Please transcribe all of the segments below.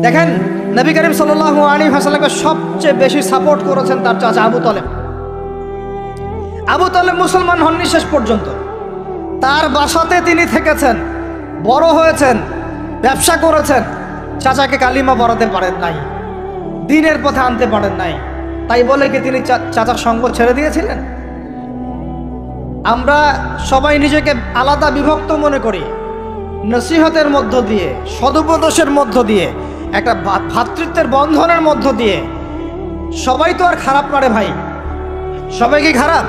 দেখেন, নবী করিম সাল্লাল্লাহু আলাইহি ওয়াসাল্লামকে সবচেয়ে বেশি সাপোর্ট করেছেন তার চাচা আবু তালেব। আবু তালেব মুসলমান হননি শেষ পর্যন্ত। তার বাসাতে তিনি থেকেছেন, বড় হয়েছেন, ব্যবসা করেছেন। চাচাকে কালিমা পড়াতে পারেন নাই, দ্বীনের পথে আনতে পারেন নাই। তাই বলে কি তিনি চাচার সঙ্গ ছেড়ে দিয়েছিলেন? আমরা সবাই নিজেকে আলাদা বিভক্ত মনে করি। নসিহতের মধ্য দিয়ে, সদুপদেশের মধ্য দিয়ে, একটা ভ্রাতৃত্বের বন্ধনের মধ্য দিয়ে। সবাই তো আর খারাপ নয় ভাই, সবাই কি খারাপ?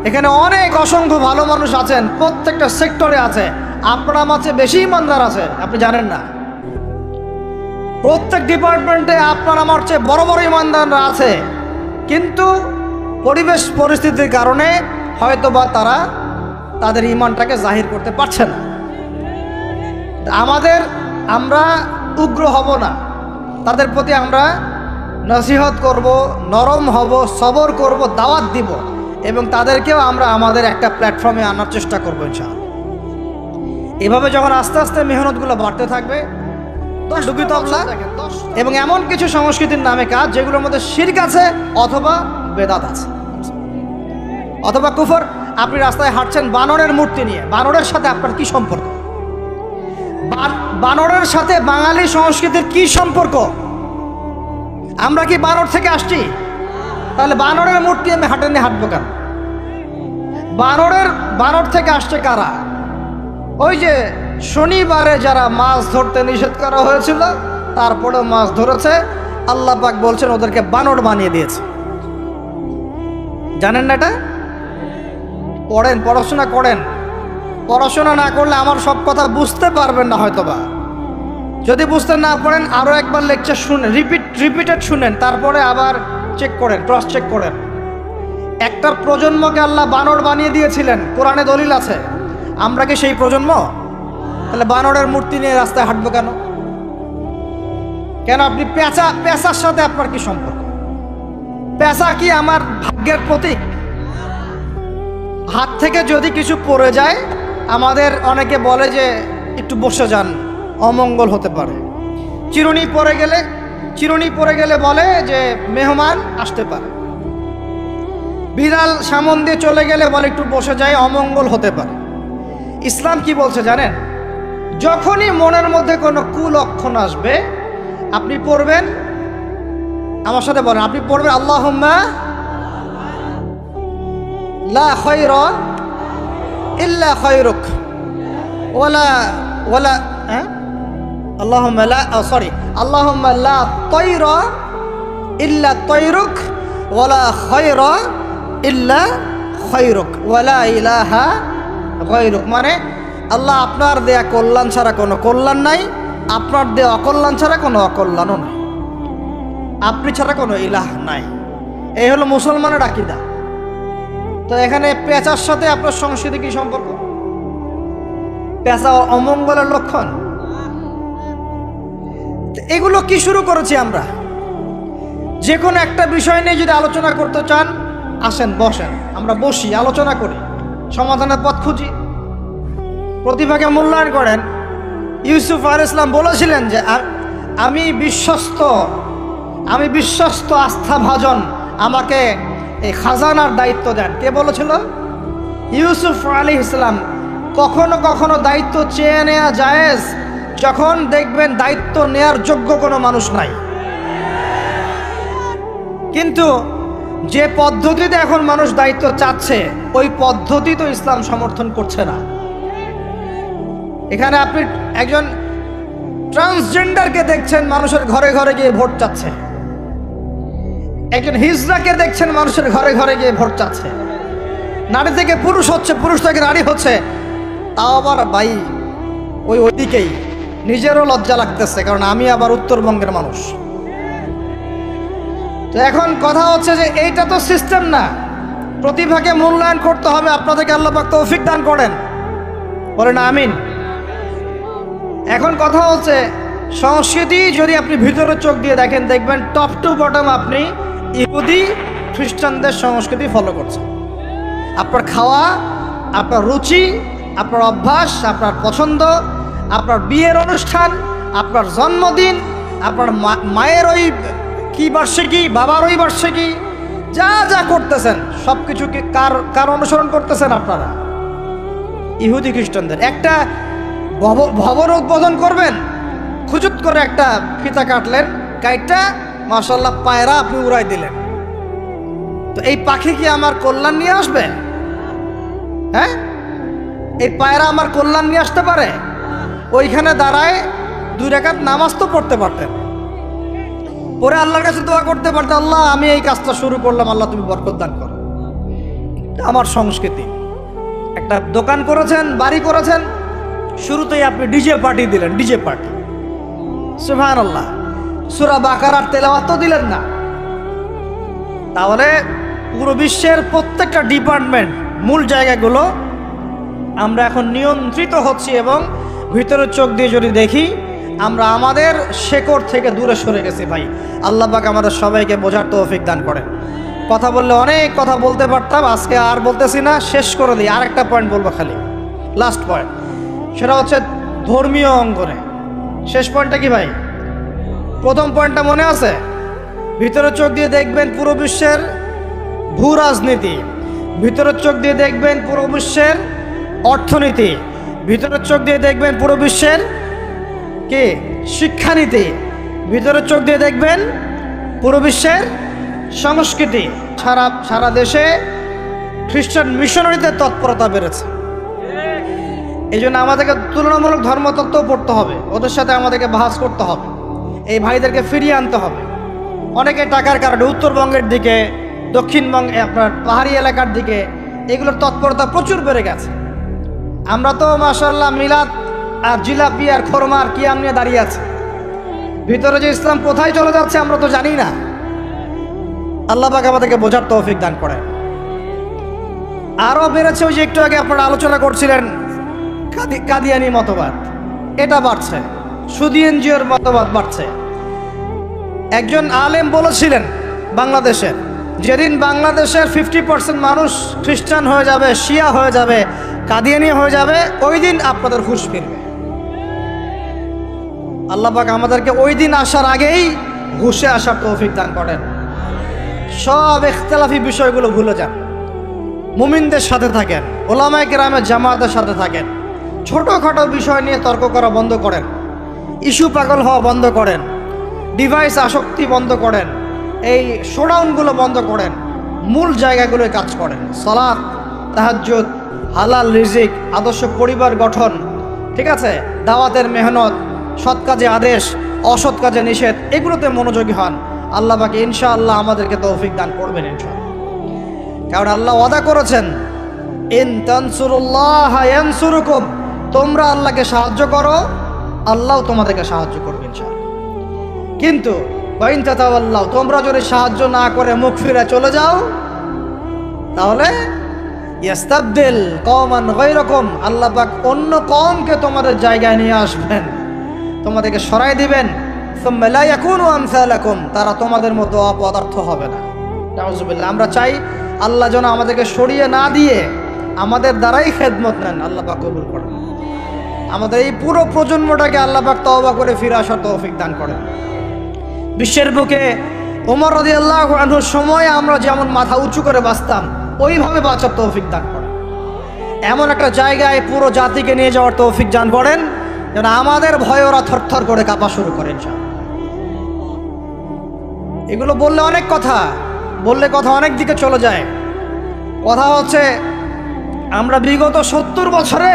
এখানে অনেক অসংখ্য ভালো মানুষ আছেন, প্রত্যেকটা সেক্টরে আছে। আপনার মাঝে বেশি ইমানদার আছে, আপনি জানেন না। প্রত্যেক ডিপার্টমেন্টে আপনার আমার চেয়ে বড় বড় ইমানদাররা আছে, কিন্তু পরিবেশ পরিস্থিতির কারণে হয়তোবা তারা তাদের ইমানটাকে জাহির করতে পারছে না। আমরা উগ্র হব না, তাদের প্রতি আমরা নসিহত করব, নরম হব, সবর করব, দাওয়াত দিব, এবং তাদেরকেও আমরা আমাদের একটা প্ল্যাটফর্মে আনার চেষ্টা করবো ইনশাআল্লাহ। এভাবে যখন আস্তে আস্তে মেহনতগুলো বাড়তে থাকবে, এবং এমন কিছু সংস্কৃতির নামে কাজ যেগুলোর মধ্যে শিরক আছে অথবা বেদাত আছে অথবা কুফর। আপনি রাস্তায় হাঁটছেন বানরের মূর্তি নিয়ে, বানরের সাথে আপনার কি সম্পর্ক? বানরের সাথে বাঙালি সংস্কৃতির কি সম্পর্ক? আমরা কি বানর থেকে আসছি? তাহলে বানরের মূর্তি আমি হাটে নিয়ে হাঁটবো কেন? বানর থেকে আসছে কারা? ওই যে শনিবারে যারা মাছ ধরতে নিষেধ করা হয়েছিল, তারপরেও মাছ ধরেছে। আল্লাহ পাক বলছেন ওদেরকে বানর বানিয়ে দিয়েছে। জানেন না এটা? পড়েন, পড়াশোনা করেন। পড়াশোনা না করলে আমার সব কথা বুঝতে পারবেন না হয়তোবা। যদি বুঝতে না পারেন আরও একবার লেকচার শুনেন, রিপিটেড শুনেন, তারপরে আবার চেক করেন, ক্রস চেক করেন। একটা প্রজন্মকে আল্লাহ বানর বানিয়ে দিয়েছিলেন, কোরআনে দলিল আছে। আমরা কি সেই প্রজন্ম? তাহলে বানরের মূর্তি নিয়ে রাস্তায় হাঁটবো কেন? কেন? আপনি পেঁচার সাথে আপনার কি সম্পর্ক? পেঁচা কি আমার ভাগ্যের প্রতীক? হাত থেকে যদি কিছু পড়ে যায়, আমাদের অনেকে বলে যে একটু বসে যান, অমঙ্গল হতে পারে। চিরুনি পড়ে গেলে বলে যে মেহমান আসতে পারে। বিড়াল সামন দিয়ে চলে গেলে বলে একটু বসে যায়, অমঙ্গল হতে পারে। ইসলাম কি বলছে জানেন? যখনই মনের মধ্যে কোনো কুলক্ষণ আসবে, আপনি পড়বেন, আমার সাথে বলেন, আপনি পড়বেন আল্লাহুম্মা লা খায়রা ইল্লা খায়রুক ওয়ালা আল্লাহুম্মা লা তায়রা ইল্লা তায়রুক ওয়ালা খায়রা ইল্লা খায়রুক ওয়ালা ইলাহা গায়রুক। মানে আল্লাহ আপনার দেয়া কল্যাণ ছাড়া কোনো কল্যাণ নাই, আপনার দেয়া অকল্যাণ ছাড়া কোনো অকল্যাণও নাই, আপনি ছাড়া কোনো ইলাহ নাই। এই হলো মুসলমানের আকীদা। তো এখানে পেঁচার সাথে আপনার সংস্কৃতি কি সম্পর্ক? পেঁচা অমঙ্গলের লক্ষণ। এগুলো কি শুরু করেছি আমরা? যে কোনো একটা বিষয় নিয়ে যদি আলোচনা করতে চান, আসেন, বসেন, আমরা বসি, আলোচনা করি, সমাধানের পথ খুঁজি, প্রতিভাকে মূল্যায়ন করেন। ইউসুফ আলাইহিস সালাম বলেছিলেন যে আমি বিশ্বস্ত আস্থাভাজন, আমাকে এই খাজানার দায়িত্ব দেন। কে বলেছিল? ইউসুফ আলাইহিস সালাম। কখনো কখনো দায়িত্ব চেয়ে নেওয়া জায়েজ, যখন দেখবেন দায়িত্ব নেয়ার যোগ্য কোনো মানুষ নাই। কিন্তু যে পদ্ধতিতে এখন মানুষ দায়িত্ব চাচ্ছে, ওই পদ্ধতি তো ইসলাম সমর্থন করছে না। এখানে আপনি একজন ট্রান্সজেন্ডারকে দেখছেন মানুষের ঘরে ঘরে গিয়ে ভোট চাচ্ছে, একজন হিজড়াকে দেখছেন মানুষের ঘরে ঘরে গিয়ে ভোট চাচ্ছে, নারী থেকে পুরুষ হচ্ছে, পুরুষ থেকে নারী হচ্ছে। তাও আবার ভাই ওইদিকেই নিজেরও লজ্জা লাগতেছে, কারণ আমি আবার উত্তরবঙ্গের মানুষ। তো এখন কথা হচ্ছে যে এইটা তো সিস্টেম না, প্রতিভাকে মূল্যায়ন করতে হবে। আপনাদেরকে আল্লাহ পাক তৌফিক দান করেন, বলেন আমিন। এখন কথা হচ্ছে সংস্কৃতি যদি আপনি ভিতরে চোখ দিয়ে দেখেন, দেখবেন টপ টু বটম আপনি ইহুদি খ্রিস্টানদের সংস্কৃতি ফলো করছেন। আপনার খাওয়া, আপনার রুচি, আপনার অভ্যাস, আপনার পছন্দ, আপনার বিয়ের অনুষ্ঠান, আপনার জন্মদিন, আপনার মায়ের ওই কি বার্ষিকী, বাবার ওই বার্ষিকী, যা যা করতেছেন সব কিছুকে কার অনুসরণ করতেছেন আপনারা? ইহুদি খ্রিস্টানদের। একটা ভবন উদ্বোধন করবেন, খুচুত করে একটা ফিতা কাটলেন, কাইটটা মাশাআল্লাহ পায়রা আপনি উড়াই দিলেন, তো এই পাখি কি আমার কল্যাণ নিয়ে আসবে? হ্যাঁ, এই পায়রা আমার কল্যাণ নিয়ে আসতে পারে? ওইখানে দাঁড়ায় 2 রাকাত নামাজ তো পড়তে পারতেন, পরে আল্লাহর কাছে দোয়া করতে পারতেন, আল্লাহ আমি এই কাজটা শুরু করলাম, আল্লাহ তুমি বরকত দান করো। আমার সংস্কৃতি। একটা দোকান করেছেন, বাড়ি করেছেন, শুরুতেই আপনি ডিজে পার্টি দিলেন, ডিজে পার্টি, সুবহানাল্লাহ। সূরা বাকারার তেলাওয়াত তো দিলেন না। তাহলে পুরো বিশ্বের প্রত্যেকটা ডিপার্টমেন্ট, মূল জায়গাগুলো আমরা এখন নিয়ন্ত্রিত হচ্ছি, এবং ভিতরের চোখ দিয়ে যদি দেখি আমরা আমাদের শেকড় থেকে দূরে সরে গেছি। ভাই আল্লাহ পাক আমাদের সবাইকে বোঝার তৌফিক দান করেন। কথা বললে অনেক কথা বলতে পারতাম, আজকে আর বলতেছি না, শেষ করে দিই। আরেকটা পয়েন্ট বলবো, খালি লাস্ট পয়েন্ট, সেটা হচ্ছে ধর্মীয় অঙ্গনে। শেষ পয়েন্টটা কি ভাই? প্রথম পয়েন্টটা মনে আছে? ভিতরের চোখ দিয়ে দেখবেন পুরো বিশ্বের ভূ রাজনীতি, ভিতরের চোখ দিয়ে দেখবেন পুরো বিশ্বের অর্থনীতি, ভিতরের চোখ দিয়ে দেখবেন পুরো বিশ্বের কি শিক্ষানীতি, ভিতরের চোখ দিয়ে দেখবেন পুরো বিশ্বের সংস্কৃতি। সারা দেশে খ্রিস্টান মিশনারিদের তৎপরতা বেড়েছে। এই জন্য আমাদেরকে তুলনামূলক ধর্মতত্ত্ব পড়তে হবে, ওদের সাথে আমাদেরকে বাহাস করতে হবে, এই ভাইদেরকে ফিরিয়ে আনতে হবে। অনেকে টাকার কারণে উত্তরবঙ্গের দিকে, দক্ষিণবঙ্গে আপনার পাহাড়ি এলাকার দিকে এগুলোর তৎপরতা প্রচুর বেড়ে গেছে। আমরা তো মাশাআল্লাহ মিলাদ আর জিলাপি আর খোরমা আর কিয়াম নিয়ে দাঁড়িয়ে আছে। ভিতরে যে ইসলাম কোথায় চলে যাচ্ছে আমরা তো জানি না। আল্লাহ পাক আমাদেরকে বোঝার তৌফিক দান করেন। আরও বেড়েছে, ওই যে একটু আগে আপনারা আলোচনা করছিলেন কাদিয়ানি মতবাদ, এটা বাড়ছে। সুদী এনজিওর মতবাদ বাড়ছে। একজন আলেম বলেছিলেন বাংলাদেশের, যেদিন বাংলাদেশের 50% মানুষ খ্রিস্টান হয়ে যাবে, শিয়া হয়ে যাবে, কাদিয়ানি হয়ে যাবে, ওই দিন আপনাদের হুঁশ ফিরবে। আল্লাহ পাক আমাদেরকে ওই দিন আসার আগেই হুঁশে আসার তৌফিক দান করেন। সব ইখতিলাফি বিষয়গুলো ভুলে যান, মুমিনদের সাথে থাকেন, ওলামায়ে কেরামের জামাতের সাথে থাকেন, ছোটোখাটো বিষয় নিয়ে তর্ক করা বন্ধ করেন, ইস্যু পাগল হওয়া বন্ধ করেন, ডিভাইস আসক্তি বন্ধ করেন, এই শোডাউনগুলো বন্ধ করেন, মূল জায়গাগুলোয় কাজ করেন। সালাত, তাহাজ্জুদ, হালাল রিজিক, আদর্শ পরিবার গঠন, ঠিক আছে, দাওয়াতের মেহনত, সৎ কাজে আদেশ, অসৎ কাজে নিষেধ, এগুলোতে মনোযোগী হন। আল্লাহ পাকে ইনশাআল্লাহ আমাদেরকে তৌফিক দান করবেন ইনশাআল্লাহ। কারণ আল্লাহ ওয়াদা করেছেন, ইন তানসুরুল্লাহ ইয়ানসুরুকুম, তোমরা আল্লাহকে সাহায্য করো, আল্লাহ তোমাদেরকে সাহায্য করবে ইনশাআল্লাহ। কিন্তু ওয়াইন তাতাওয়াল্লাহ, তোমরা যদি সাহায্য না করে মুখ ফিরে চলে যাও, তাহলে ইয়াস্তাবদিল কওমান গায়রাকুম, আল্লাহ পাক অন্য কওমকে তোমাদের জায়গায় নিয়ে আসবেন, তোমাদেরকে সরাই দিবেন। সুম্মা লা ইয়াকুনু আমসালাকুম, তারা তোমাদের মতো অপদার্থ হবে না। নাউযুবিল্লাহ। আমরা চাই আল্লাহ যেন আমাদেরকে সরিয়ে না দিয়ে আমাদের দ্বারাই খেদমত নেন। আল্লাহ পাক কবুল করেন। আমাদের এই পুরো প্রজন্মটাকে আল্লাহ পাক তওবা করে ফিরে আসার তৌফিক দান করেন। বিশ্বের বুকে ওমর রাদিয়াল্লাহু আনহুর সময় আমরা যেমন মাথা উঁচু করে বাঁচতাম, ওইভাবে বাঁচার তৌফিক দান করেন। এমন একটা জায়গায় পুরো জাতিকে নিয়ে যাওয়ার তৌফিক দান করেন যেন আমাদের ভয়ে ওরা থরথর করে কাঁপা শুরু করেন। এগুলো বললে অনেক কথা, বললে কথা অনেক দিকে চলে যায়। কথা হচ্ছে আমরা বিগত 70 বছরে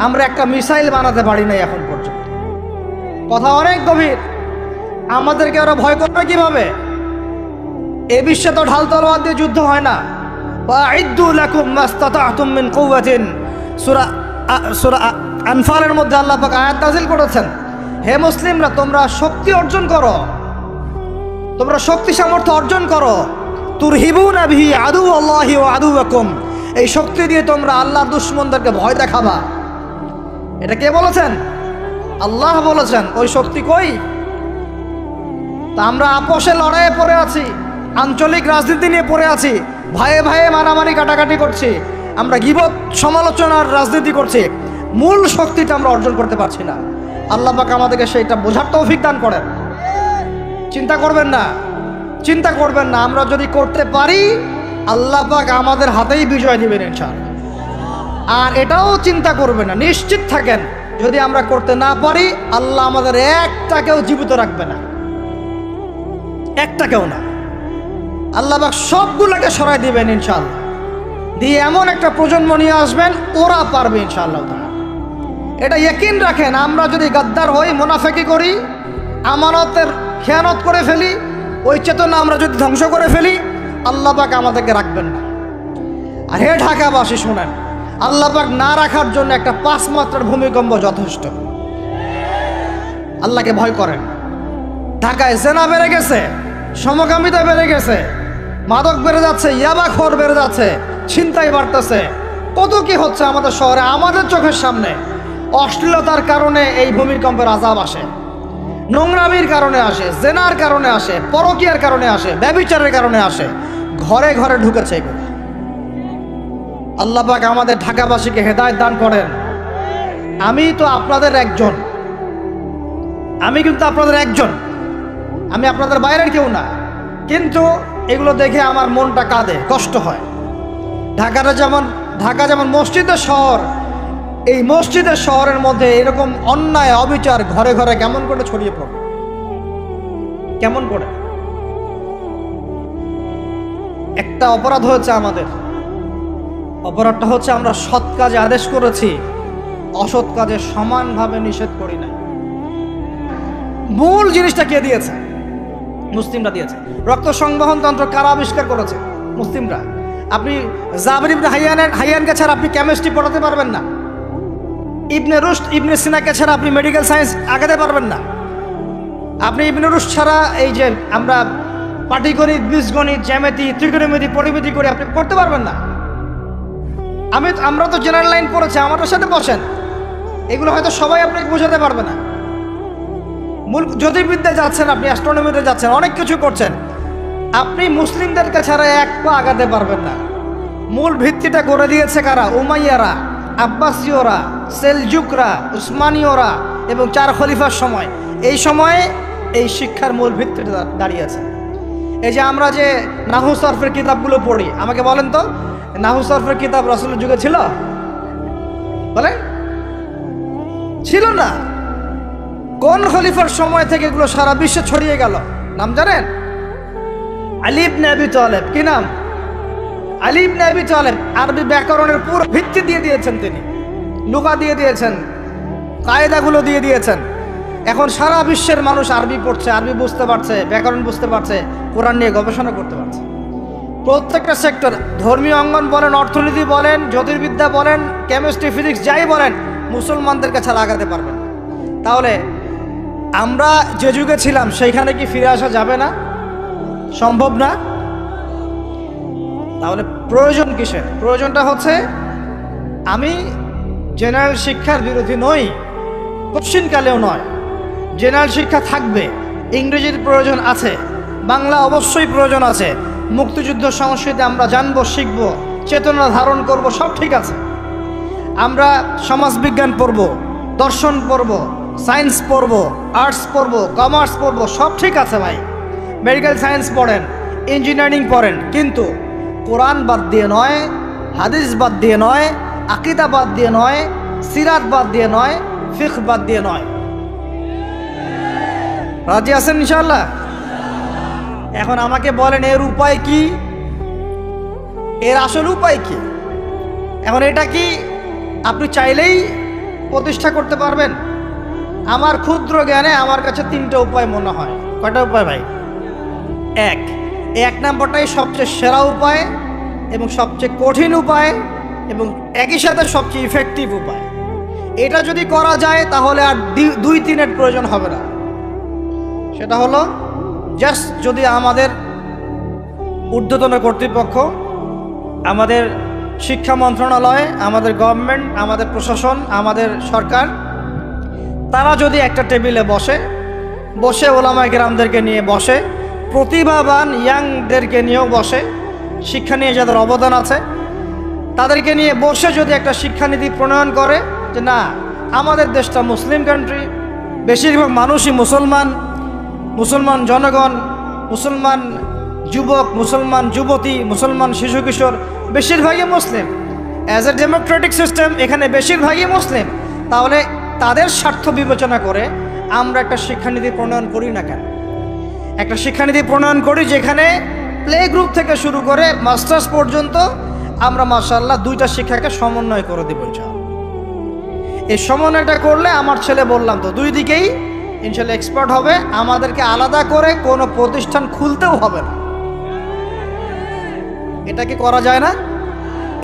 আমরা একটা মিসাইল বানাতে পারি নাই এখন পর্যন্ত। কথা অনেক গভীর। আমাদেরকে ওরা ভয় করবে কিভাবে? এ বিশ্বে তো ঢাল তলোয়ার দিয়ে যুদ্ধ হয় না। ওয়াইদ্দু লাকুম মাস্তাতাতুম মিন কুওয়াতিন, সূরা আনফালের মধ্যে আল্লাহ পাক আয়াত নাযিল করেছেন, হে মুসলিমরা তোমরা শক্তি অর্জন করো, তোমরা শক্তি সামর্থ্য অর্জন করো। তুরহিবুনা বিহি আদুওয়াল্লাহি ওয়া আদুওয়াকুম, এই শক্তি দিয়ে তোমরা আল্লাহর দুশমনদেরকে ভয় দেখাবা। এটা কে বলেছেন? আল্লাহ বলেছেন। ওই শক্তি কই? তা আমরা আপোষে লড়াইয়ে পড়ে আছি, আঞ্চলিক রাজনীতি নিয়ে পড়ে আছি, ভাইয়ে ভাইয়ে মারামারি কাটাকাটি করছি, আমরা গীবত সমালোচনার রাজনীতি করছি, মূল শক্তিটা আমরা অর্জন করতে পারছি না। আল্লাহ পাক আমাদেরকে সেইটা বোঝার তৌফিক দান করেন। চিন্তা করবেন না, চিন্তা করবেন না, আমরা যদি করতে পারি আল্লাহ পাক আমাদের হাতেই বিজয় দিবেন ইনশাআল্লাহ। আর এটাও চিন্তা করবেন না, নিশ্চিত থাকেন যদি আমরা করতে না পারি আল্লাহ আমাদের একটাকেও জীবিত রাখবে না, একটাকেও না। আল্লাহ পাক সবগুলোকে সরাই দিবেন ইনশাআল্লাহ, দিয়ে এমন একটা প্রজন্ম নিয়ে আসবেন ওরা পারবে ইনশাআল্লাহ। এটা ইয়াকিন রাখেন। আমরা যদি গাদ্দার হই, মুনাফিকি করি, আমানতের খেয়ানত করে ফেলি, ওই চেতনা আমরা যদি ধ্বংস করে ফেলি আল্লাহ পাক আমাদেরকে রাখবেন না। আর হে ঢাকাবাসী শুনেন, আল্লাহ পাক না রাখার জন্য একটা 5 মাত্রার ভূমিকম্প যথেষ্ট। আল্লাহকে ভয় করেন। ঢাকায় জেনা বেড়ে গেছে, সমকামিতা বেড়ে গেছে, মাদক বেড়ে যাচ্ছে, ইয়াবাখোর বেড়ে যাচ্ছে, ছিনতাই বাড়তেছে, কত কি হচ্ছে আমাদের শহরে, আমাদের চোখের সামনে। অশ্লীলতার কারণে এই ভূমিকম্পের আযাব আসে, নোংরামির কারণে আসে, জেনার কারণে আসে, পরকীয়ার কারণে আসে, ব্যভিচারের কারণে আসে, ঘরে ঘরে ঢুকেছে এগুলো। আল্লাহ পাক আমাদের ঢাকাবাসীকে হেদায়েত দান করেন। আমি তো আপনাদের একজন, আমি কিন্তু আপনাদের একজন, আমি আপনাদের বাইরের কেউ না, কিন্তু এগুলো দেখে আমার মনটা কাঁদে, কষ্ট হয়। ঢাকা যেমন মসজিদের শহর, এই মসজিদের শহরের মধ্যে এরকম অন্যায় অবিচার ঘরে ঘরে কেমন করে ছড়িয়ে পড়ে, কেমন করে? একটা অপরাধ হয়েছে আমাদের, অপরাধটা হচ্ছে আমরা সৎ কাজে আদেশ করেছি, অসৎ কাজে সমানভাবে নিষেধ করি না। মূল জিনিসটা কে দিয়েছে? মুসলিমরা দিয়েছে। রক্ত সংবহন তন্ত্র কারা আবিষ্কার করেছে? মুসলিমরা। আপনি জাবির ইবনে হাইয়ানকে ছাড়া আপনি কেমিস্ট্রি পড়াতে পারবেন না, ইবনে রুশদ ইবনে সিনাকে ছাড়া আপনি মেডিকেল সায়েন্স আগাতে পারবেন না, আপনি ইবনে রুশদ ছাড়া এই যে আমরা পাটিগণিত, বীজগণিত, জ্যামিতি, ত্রিকোণমিতি, পরিমিতি করে আপনি করতে পারবেন না। আমরা তো জেনারেল লাইন পড়েছি, আমাদের সাথে বসেন, এগুলো হয়তো সবাই আপনাকে বোঝাতে পারবে না। মূল জ্যোতির্বিদ্যায় যাচ্ছেন, আপনি অ্যাস্ট্রোনমিতে যাচ্ছেন, অনেক কিছু করছেন, আপনি মুসলিমদেরকে ছাড়া এক পা আগাতে পারবেন না। মূল ভিত্তিটা করে দিয়েছে কারা? উমাইয়ারা, আব্বাসীয়রা, সেলজুকরা, উসমানীয়রা এবং 4 খলিফার সময়। এই সময়ে এই শিক্ষার মূল ভিত্তিটা দাঁড়িয়েছে। এই যে আমরা যে নাহু সরফের কিতাবগুলো পড়ি, আমাকে বলেন তো, নাহু সরফের কিতাব রাসূলের যুগে ছিল? বলেন, ছিল না। কোন খলিফার সময় থেকে এগুলো সারা বিশ্বে ছড়িয়ে গেল নাম জানেন? আলী ইবনে আবি তালেব। কি নাম? আলী ইবনে আবি তালেব। আরবি ব্যাকরণের পুরো ভিত্তি দিয়ে দিয়েছেন তিনি, লুগা দিয়ে দিয়েছেন, কায়দাগুলো দিয়ে দিয়েছেন। এখন সারা বিশ্বের মানুষ আরবি পড়ছে, আরবি বুঝতে পারছে, ব্যাকরণ বুঝতে পারছে, কোরআন নিয়ে গবেষণা করতে পারছে। প্রত্যেকটা সেক্টর, ধর্মীয় অঙ্গন বলেন, অর্থনীতি বলেন, জ্যোতির্বিদ্যা বলেন, কেমিস্ট্রি, ফিজিক্স, যাই বলেন, মুসলমানদের কাছে লাগাতে পারবেন। তাহলে আমরা যে যুগে ছিলাম সেইখানে কি ফিরে আসা যাবে না? সম্ভব না। তাহলে প্রয়োজন কিসের? প্রয়োজনটা হচ্ছে, আমি জেনারেল শিক্ষার বিরোধী নই, কোশ্চিনকালেও নয়। জেনারেল শিক্ষা থাকবে, ইংরেজির প্রয়োজন আছে, বাংলা অবশ্যই প্রয়োজন আছে, মুক্তিযুদ্ধ সংস্কৃতি আমরা জানবো, শিখব, চেতনা ধারণ করব, সব ঠিক আছে। আমরা সমাজবিজ্ঞান পড়ব, দর্শন পড়ব, সায়েন্স পড়ব, আর্টস পড়ব, কমার্স পড়ব, সব ঠিক আছে ভাই। মেডিকেল সায়েন্স পড়েন, ইঞ্জিনিয়ারিং পড়েন, কিন্তু কোরআন বাদ দিয়ে নয়, হাদিস বাদ দিয়ে নয়, আকীদা বাদ দিয়ে নয়, সিরাত বাদ দিয়ে নয়, ফিকহ বাদ দিয়ে নয়। রাজি আছেন ইনশাআল্লাহ? এখন আমাকে বলেন এর উপায় কি? এর আসল উপায় কি? এখন এটা কি আপনি চাইলেই প্রতিষ্ঠা করতে পারবেন? আমার ক্ষুদ্র জ্ঞানে আমার কাছে 3টা উপায় মনে হয়। কয়টা উপায় ভাই? এক নম্বরটাই সবচেয়ে সেরা উপায় এবং সবচেয়ে কঠিন উপায় এবং একই সাথে সবচেয়ে ইফেক্টিভ উপায়। এটা যদি করা যায় তাহলে আর 2-3-এর প্রয়োজন হবে না। সেটা হলো জাস্ট যদি আমাদের ঊর্ধ্বতন কর্তৃপক্ষ, আমাদের শিক্ষা মন্ত্রণালয়, আমাদের গভর্নমেন্ট, আমাদের প্রশাসন, আমাদের সরকার, তারা যদি একটা টেবিলে বসে ওলামায়ে কেরামদেরকে নিয়ে বসে, প্রতিভাবান ইয়াংদেরকে নিয়েও বসে, শিক্ষা নিয়ে যাদের অবদান আছে তাদেরকে নিয়ে বসে যদি একটা শিক্ষানীতি প্রণয়ন করে যে না, আমাদের দেশটা মুসলিম কান্ট্রি, বেশিরভাগ মানুষই মুসলমান জনগণ, মুসলমান যুবক, মুসলমান যুবতী, মুসলমান শিশু কিশোর বেশিরভাগই মুসলিম। অ্যাজ এ ডেমোক্রেটিক সিস্টেম এখানে বেশিরভাগই মুসলিম। তাহলে তাদের স্বার্থ বিবেচনা করে আমরা একটা শিক্ষানীতি প্রণয়ন করি না কেন? একটা শিক্ষানীতি প্রণয়ন করি যেখানে প্লে গ্রুপ থেকে শুরু করে মাস্টার্স পর্যন্ত আমরা মাশাআল্লাহ 2টা শিক্ষাকে সমন্বয় করে দেব ইনশাআল্লাহ। এই সমন্বয়টা করলে আমার ছেলে বললাম তো 2 দিকেই ইনশাআল্লাহ এক্সপার্ট হবে। আমাদেরকে আলাদা করে কোনো প্রতিষ্ঠান খুলতেও হবে না। এটা কি করা যায় না?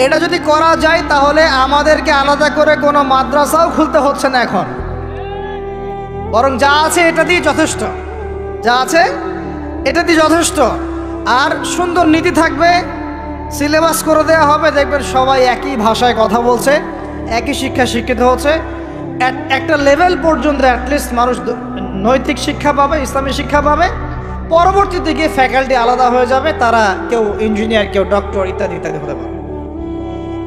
এটা যদি করা যায় তাহলে আমাদেরকে আলাদা করে কোনো মাদ্রাসাও খুলতে হচ্ছে না এখন, বরং যা আছে এটা দিয়ে যথেষ্ট, যা আছে এটা দিয়ে যথেষ্ট। আর সুন্দর নীতি থাকবে, সিলেবাস করে দেওয়া হবে, দেখবেন সবাই একই ভাষায় কথা বলছে, একই শিক্ষা শিক্ষিত হচ্ছে। একটা লেভেল পর্যন্ত অ্যাটলিস্ট মানুষ নৈতিক শিক্ষা পাবে, ইসলামী শিক্ষা পাবে। পরবর্তীতে গিয়ে ফ্যাকাল্টি আলাদা হয়ে যাবে, তারা কেউ ইঞ্জিনিয়ার, কেউ ডক্টর ইত্যাদি ইত্যাদি হতে পারে।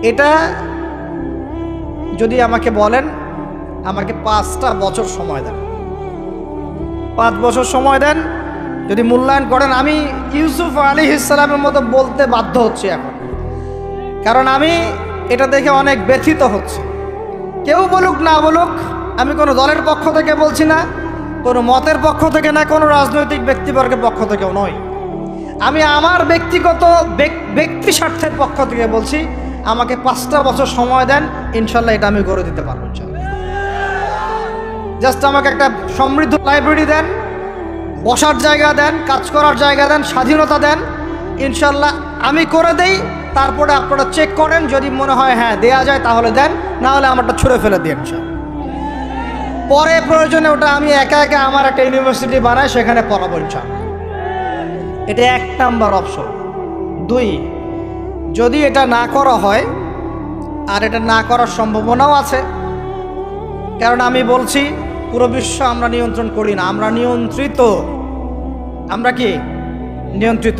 এটা যদি আমাকে বলেন, আমাকে 5টা বছর সময় দেন, 5 বছর সময় দেন, যদি মূল্যায়ন করেন, আমি ইউসুফ আলাইহিস সালামের মতো বলতে বাধ্য হচ্ছি এখন। কারণ আমি এটা দেখে অনেক ব্যথিত হচ্ছে। কেউ বলুক না বলুক, আমি কোনো দলের পক্ষ থেকে বলছি না, কোনো মতের পক্ষ থেকে না, কোনো রাজনৈতিক ব্যক্তিবর্গের পক্ষ থেকেও নয়। আমি আমার ব্যক্তিগত ব্যক্তি স্বার্থের পক্ষ থেকে বলছি, আমাকে 5টা বছর সময় দেন, ইনশাল্লাহ এটা আমি করে দিতে পারবো। জাস্ট আমাকে একটা সমৃদ্ধ লাইব্রেরি দেন, বসার জায়গা দেন, কাজ করার জায়গা দেন, স্বাধীনতা দেন, ইনশাল্লাহ আমি করে দেই। তারপরে আপনারা চেক করেন, যদি মনে হয় হ্যাঁ দেয়া যায় তাহলে দেন, না হলে আমারটা ছুঁড়ে ফেলে দিন। পরে প্রয়োজনে ওটা আমি একা একা আমার একটা ইউনিভার্সিটি বানাই, সেখানে পড়াবো ইনশাল্লাহ। এটা 1 নাম্বার অপশন। 2, যদি এটা না করা হয়, আর এটা না করার সম্ভাবনাও আছে, কারণ আমি বলছি পুরো বিশ্ব আমরা নিয়ন্ত্রণ করি না, আমরা নিয়ন্ত্রিত। আমরা কি নিয়ন্ত্রিত?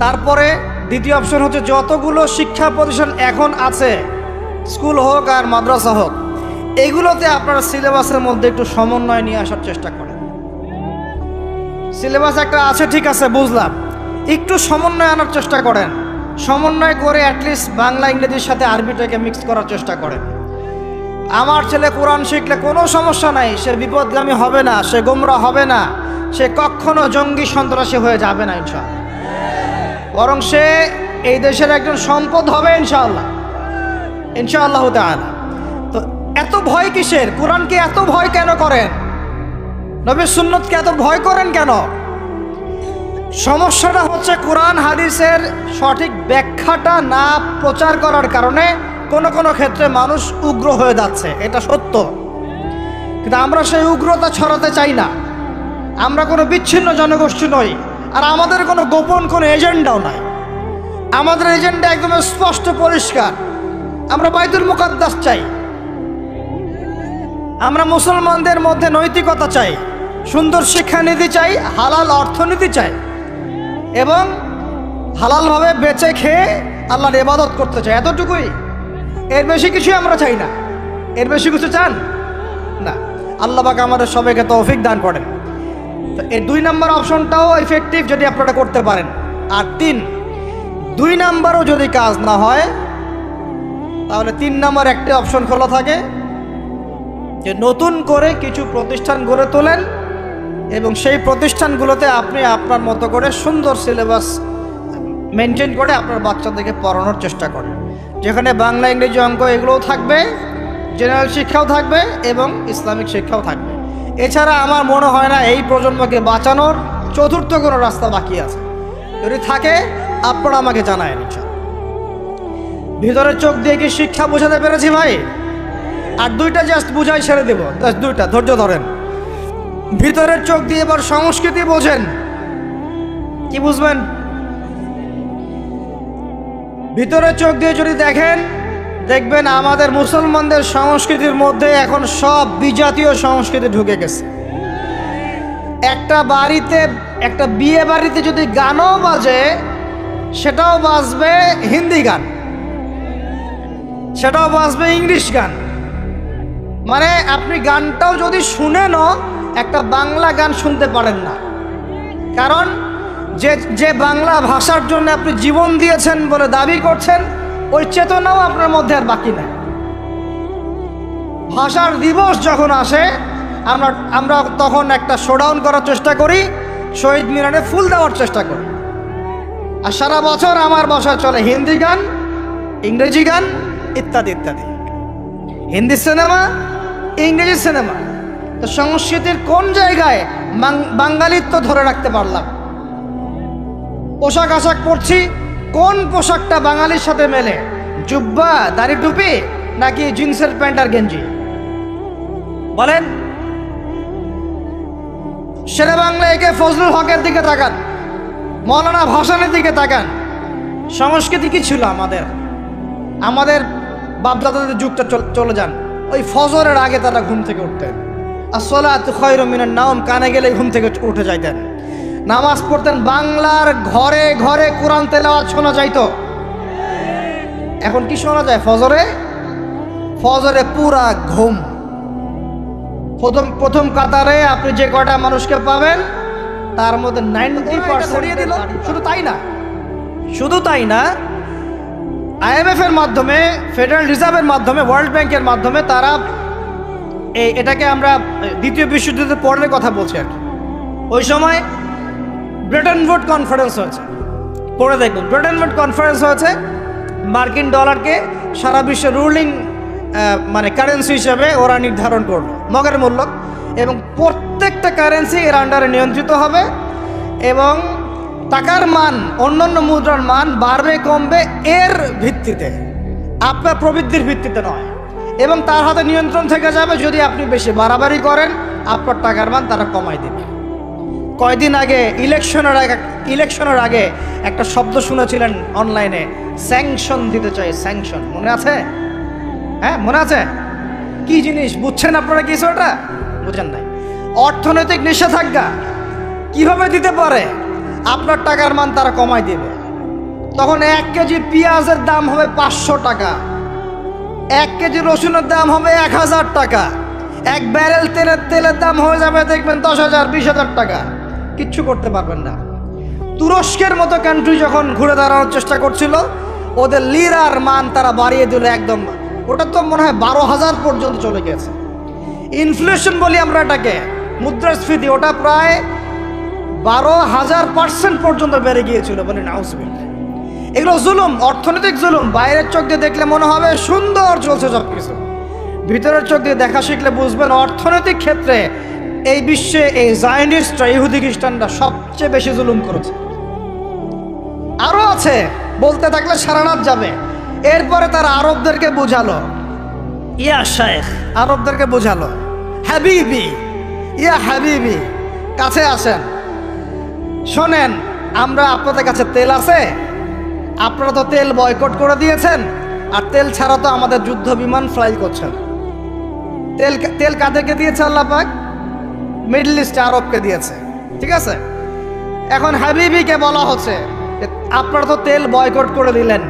তারপরে দ্বিতীয় অপশন হচ্ছে, যতগুলো শিক্ষা প্রতিষ্ঠান এখন আছে, স্কুল হোক আর মাদ্রাসা হোক, এগুলোতে আপনারা সিলেবাসের মধ্যে একটু সমন্বয় নিয়ে আসার চেষ্টা করেন। সিলেবাস একটা আছে, ঠিক আছে, বুঝলাম, একটু সমন্বয় আনার চেষ্টা করেন। সমন্বয় করে অ্যাটলিস্ট বাংলা ইংরেজির সাথে আরবিটাকে মিক্স করার চেষ্টা করেন। আমার ছেলে কোরআন শিখলে কোনো সমস্যা নাই, সে বিপদগামী হবে না, সে গোমরা হবে না, সে কখনো জঙ্গি সন্ত্রাসী হয়ে যাবে না ইনশাআল্লাহ, বরং সে এই দেশের একজন সম্পদ হবে ইনশাআল্লাহ, ইনশাআল্লাহ তাআলা। তো এত ভয় কিসের? কোরআনকে এত ভয় কেন করেন? নবীর সুন্নতকে এত ভয় করেন কেন? সমস্যাটা হচ্ছে কোরআন হাদিসের সঠিক ব্যাখ্যাটা না প্রচার করার কারণে কোনো ক্ষেত্রে মানুষ উগ্র হয়ে যাচ্ছে, এটা সত্য। কিন্তু আমরা সেই উগ্রতা ছড়াতে চাই না। আমরা কোনো বিচ্ছিন্ন জনগোষ্ঠী নই, আর আমাদের কোনো গোপন কোনো এজেন্ডাও নাই। আমাদের এজেন্ডা একদম স্পষ্ট পরিষ্কার। আমরা বাইতুল মুকাদ্দাস চাই, আমরা মুসলমানদের মধ্যে নৈতিকতা চাই, সুন্দর শিক্ষানীতি চাই, হালাল অর্থনীতি চাই, এবং হালালভাবে বেঁচে খেয়ে আল্লাহর ইবাদত করতে চাই। এতটুকুই, এর বেশি কিছু আমরা চাই না। এর বেশি কিছু চান না? আল্লাহ পাক আমাদের সবাইকে তৌফিক দান করেন। তো এই 2 নাম্বার অপশনটাও এফেক্টিভ যদি আপনারা করতে পারেন। আর 2 নাম্বারও যদি কাজ না হয়, তাহলে 3 নাম্বার একটা অপশন খোলা থাকে, যে নতুন করে কিছু প্রতিষ্ঠান গড়ে তোলেন এবং সেই প্রতিষ্ঠানগুলোতে আপনি আপনার মতো করে সুন্দর সিলেবাস মেনটেন করে আপনার বাচ্চাদেরকে পড়ানোর চেষ্টা করেন, যেখানে বাংলা ইংরেজি অঙ্ক এগুলোও থাকবে, জেনারেল শিক্ষাও থাকবে এবং ইসলামিক শিক্ষাও থাকবে। এছাড়া আমার মনে হয় না এই প্রজন্মকে বাঁচানোর চতুর্থ কোনো রাস্তা বাকি আছে। যদি থাকে আপনারা আমাকে জানায়। ভিতরের চোখ দিয়ে কি শিক্ষা বোঝাতে পেরেছি ভাই? আর 2টা জাস্ট বুঝাই ছেড়ে দেব, জাস্ট 2টা, ধৈর্য ধরেন। ভিতরের চোখ দিয়ে এবার সংস্কৃতি বোঝেন। কি বুঝবেন? ভিতরের চোখ দিয়ে যদি দেখবেন আমাদের মুসলমানদের সংস্কৃতির মধ্যে এখন সব বিজাতীয় সংস্কৃতি ঢুকে গেছে। একটা বিয়ে বাড়িতে যদি গানও বাজে, সেটাও বাজবে হিন্দি গান, সেটাও বাজবে ইংলিশ গান। মানে আপনি গানটাও যদি শুনেনও, একটা বাংলা গান শুনতে পারেন না, কারণ যে বাংলা ভাষার জন্য আপনি জীবন দিয়েছেন বলে দাবি করছেন, ওই চেতনাও আপনার মধ্যে আর বাকি নাই। ভাষার দিবস যখন আসে আমরা তখন একটা শোডাউন করার চেষ্টা করি, শহীদ মিনারে ফুল দেওয়ার চেষ্টা করি। আর সারা বছর আমার বাসায় চলে হিন্দি গান, ইংরেজি গান ইত্যাদি ইত্যাদি, হিন্দি সিনেমা, ইংরেজি সিনেমা। তো সংস্কৃতির কোন জায়গায় বাঙালিত্ব ধরে রাখতে পারলাম? পোশাক আশাক পরছি, কোন পোশাকটা বাঙালির সাথে মেলে? জুব্বা, দাড়ি টুপি, নাকি জিন্সের প্যান্ট আর গেঞ্জি? বলেন। শেরে বাংলা একে ফজলুল হকের দিকে তাকান, মৌলানা ভাসানের দিকে তাকান। সংস্কৃতি কি ছিল আমাদের বাপদাদাদের যুগটা চলে যান, ওই ফজরের আগে তারা ঘুম থেকে উঠতেন। আসসালাতু খায়রুম মিনান নাওম, কানে গেলে ঘুম থেকে উঠে যাইতেন, নামাজ পড়তেন। বাংলার ঘরে ঘরে কোরআন তেলাওয়াত শোনা যাইতো। এখন কি শোনা যায়? ফজরে পুরা ঘুম। প্রথম কাতারে আপনি যে কয়টা মানুষকে পাবেন তার মধ্যে 90% দিল। শুধু তাই না, IMF এর মাধ্যমে, ফেডারেল রিজার্ভের মাধ্যমে, ওয়ার্ল্ড ব্যাংকের মাধ্যমে তারা এটাকে আমরা দ্বিতীয় বিশ্বযুদ্ধের পরের কথা বলছি আর কি। ওই সময় ব্রেটন উড কনফারেন্স হয়েছে, পড়ে দেখুন। ব্রেটন উড কনফারেন্স হয়েছে, মার্কিন ডলারকে সারা বিশ্বের রুলিং মানে কারেন্সি হিসেবে ওরা নির্ধারণ করলো, মগের মূল্য, এবং প্রত্যেকটা কারেন্সি এর আন্ডারে নিয়ন্ত্রিত হবে এবং টাকার মান, অন্যান্য মুদ্রার মান বাড়বে কমবে এর ভিত্তিতে, আপনার প্রবৃদ্ধির ভিত্তিতে নয়। এবং তার হাতে নিয়ন্ত্রণ থেকে যাবে, যদি আপনি বেশি বাড়াবাড়ি করেন আপনার টাকার মান তারা কমাই দেবে। কয়দিন আগে ইলেকশনের আগে একটা শব্দ শুনেছিলেন অনলাইনে, স্যাংশন দিতে চাই, স্যাংশন। মনে আছে? হ্যাঁ, মনে আছে? কি জিনিস বুঝছেন আপনারা? কিছু ওটা বুঝেন নাই। অর্থনৈতিক নিষেধাজ্ঞা কিভাবে দিতে পারে? আপনার টাকার মান তারা কমাই দেবে। তখন 1 কেজি পেঁয়াজের দাম হবে 500 টাকা, 1 কেজি রসুনের দাম হবে 1000 টাকা, 1 ব্যারেল তেলের দাম হয়ে যাবে দেখবেন 10,000 20,000 টাকা। কিচ্ছু করতে পারবেন না। তুরস্কের মতো কান্ট্রি যখন ঘুরে দাঁড়ানোর চেষ্টা করছিল, ওদের লিরার মান তারা বাড়িয়ে দিল একদম, ওটা তো মনে হয় 12,000 পর্যন্ত চলে গেছে। ইনফ্লেশন বলি আমরা এটাকে, মুদ্রাস্ফীতি, ওটা প্রায় 12,000% পর্যন্ত বেড়ে গিয়েছিল। বলি নাউজুবিল্লাহ। এগুলো জুলুম, অর্থনৈতিক জুলুম। বাইরের চোখ দিয়ে দেখলে মনে হবে সুন্দর চলছে সব কিছু, ভিতরের চোখ দিয়ে দেখা শিখলে বুঝবেন অর্থনৈতিক ক্ষেত্রে এই বিশ্বে এই জায়নিস্টরা, ইহুদি খ্রিস্টানরা সবচেয়ে বেশি জুলুম করেছে। আরও আছে, বলতে থাকলে সারা রাত যাবে। এরপরে তারা আরবদেরকে বোঝালো, ইয়া শাইখ, আরবদেরকে বোঝালো, হাবিবি, ইয়া হাবিবি, কাছে আসেন, শোনেন, আমরা আপনাদের কাছে তেল আছে, আপনারা তো তেল বয়কট করে দিয়েছেন, আর তেল ছাড়া তো আমাদের যুদ্ধ বিমান ফ্লাই করছেন। তেল কাদেরকে দিয়েছে আল্লাহ পাক? মিডল ইস্টে আরবকে দিয়েছে, ঠিক আছে? এখন হাবিবিকে বলা হচ্ছে আপনারা তো তেল বয়কট করে দিলেন।